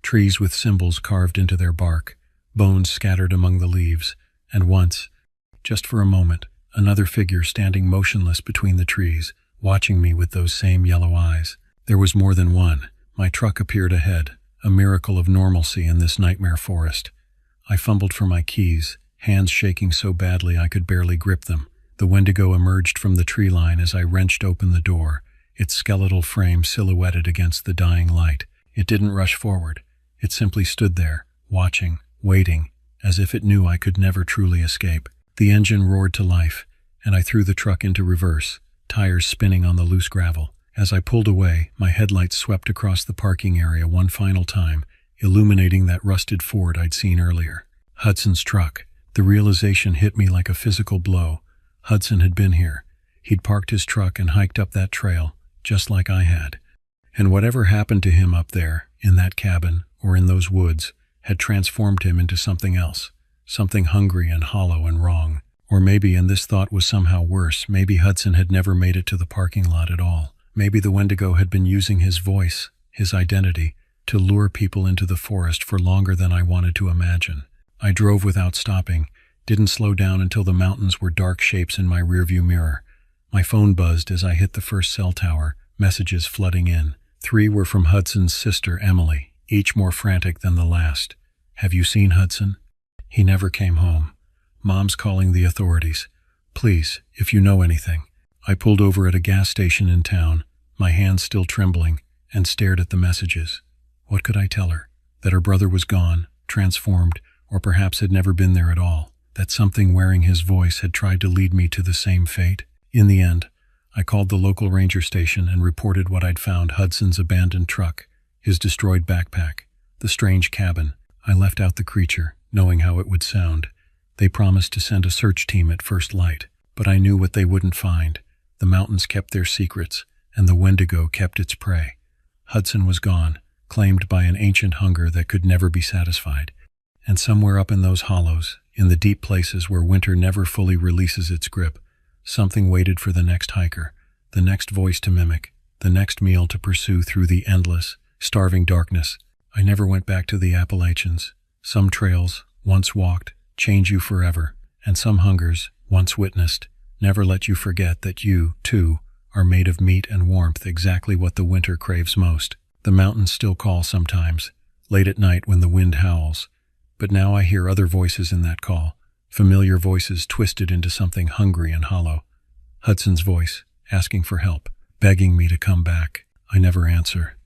Trees with symbols carved into their bark, bones scattered among the leaves, and once, just for a moment, another figure standing motionless between the trees, watching me with those same yellow eyes. There was more than one. My truck appeared ahead, a miracle of normalcy in this nightmare forest. I fumbled for my keys, hands shaking so badly I could barely grip them. The Wendigo emerged from the tree line as I wrenched open the door, its skeletal frame silhouetted against the dying light. It didn't rush forward. It simply stood there, watching, waiting, as if it knew I could never truly escape. The engine roared to life, and I threw the truck into reverse, tires spinning on the loose gravel. As I pulled away, my headlights swept across the parking area one final time, illuminating that rusted Ford I'd seen earlier. Hudson's truck. The realization hit me like a physical blow. Hudson had been here. He'd parked his truck and hiked up that trail, just like I had. And whatever happened to him up there, in that cabin, or in those woods, had transformed him into something else, something hungry and hollow and wrong. Or maybe, and this thought was somehow worse, maybe Hudson had never made it to the parking lot at all. Maybe the Wendigo had been using his voice, his identity, to lure people into the forest for longer than I wanted to imagine. I drove without stopping, didn't slow down until the mountains were dark shapes in my rearview mirror. My phone buzzed as I hit the first cell tower, messages flooding in. 3 were from Hudson's sister, Emily, each more frantic than the last. "Have you seen Hudson? He never came home. Mom's calling the authorities. Please, if you know anything." I pulled over at a gas station in town, my hands still trembling, and stared at the messages. What could I tell her? That her brother was gone, transformed, or perhaps had never been there at all. That something wearing his voice had tried to lead me to the same fate. In the end, I called the local ranger station and reported what I'd found: Hudson's abandoned truck, his destroyed backpack, the strange cabin. I left out the creature, knowing how it would sound. They promised to send a search team at first light, but I knew what they wouldn't find. The mountains kept their secrets, and the Wendigo kept its prey. Hudson was gone, claimed by an ancient hunger that could never be satisfied. And somewhere up in those hollows, in the deep places where winter never fully releases its grip, something waited for the next hiker, the next voice to mimic, the next meal to pursue through the endless, starving darkness. I never went back to the Appalachians, Some trails, once walked, change you forever, and some hungers, once witnessed, never let you forget that you, too, are made of meat and warmth, exactly what the winter craves most. The mountains still call sometimes, late at night when the wind howls, but now I hear other voices in that call, familiar voices twisted into something hungry and hollow. Hudson's voice, asking for help, begging me to come back. I never answer.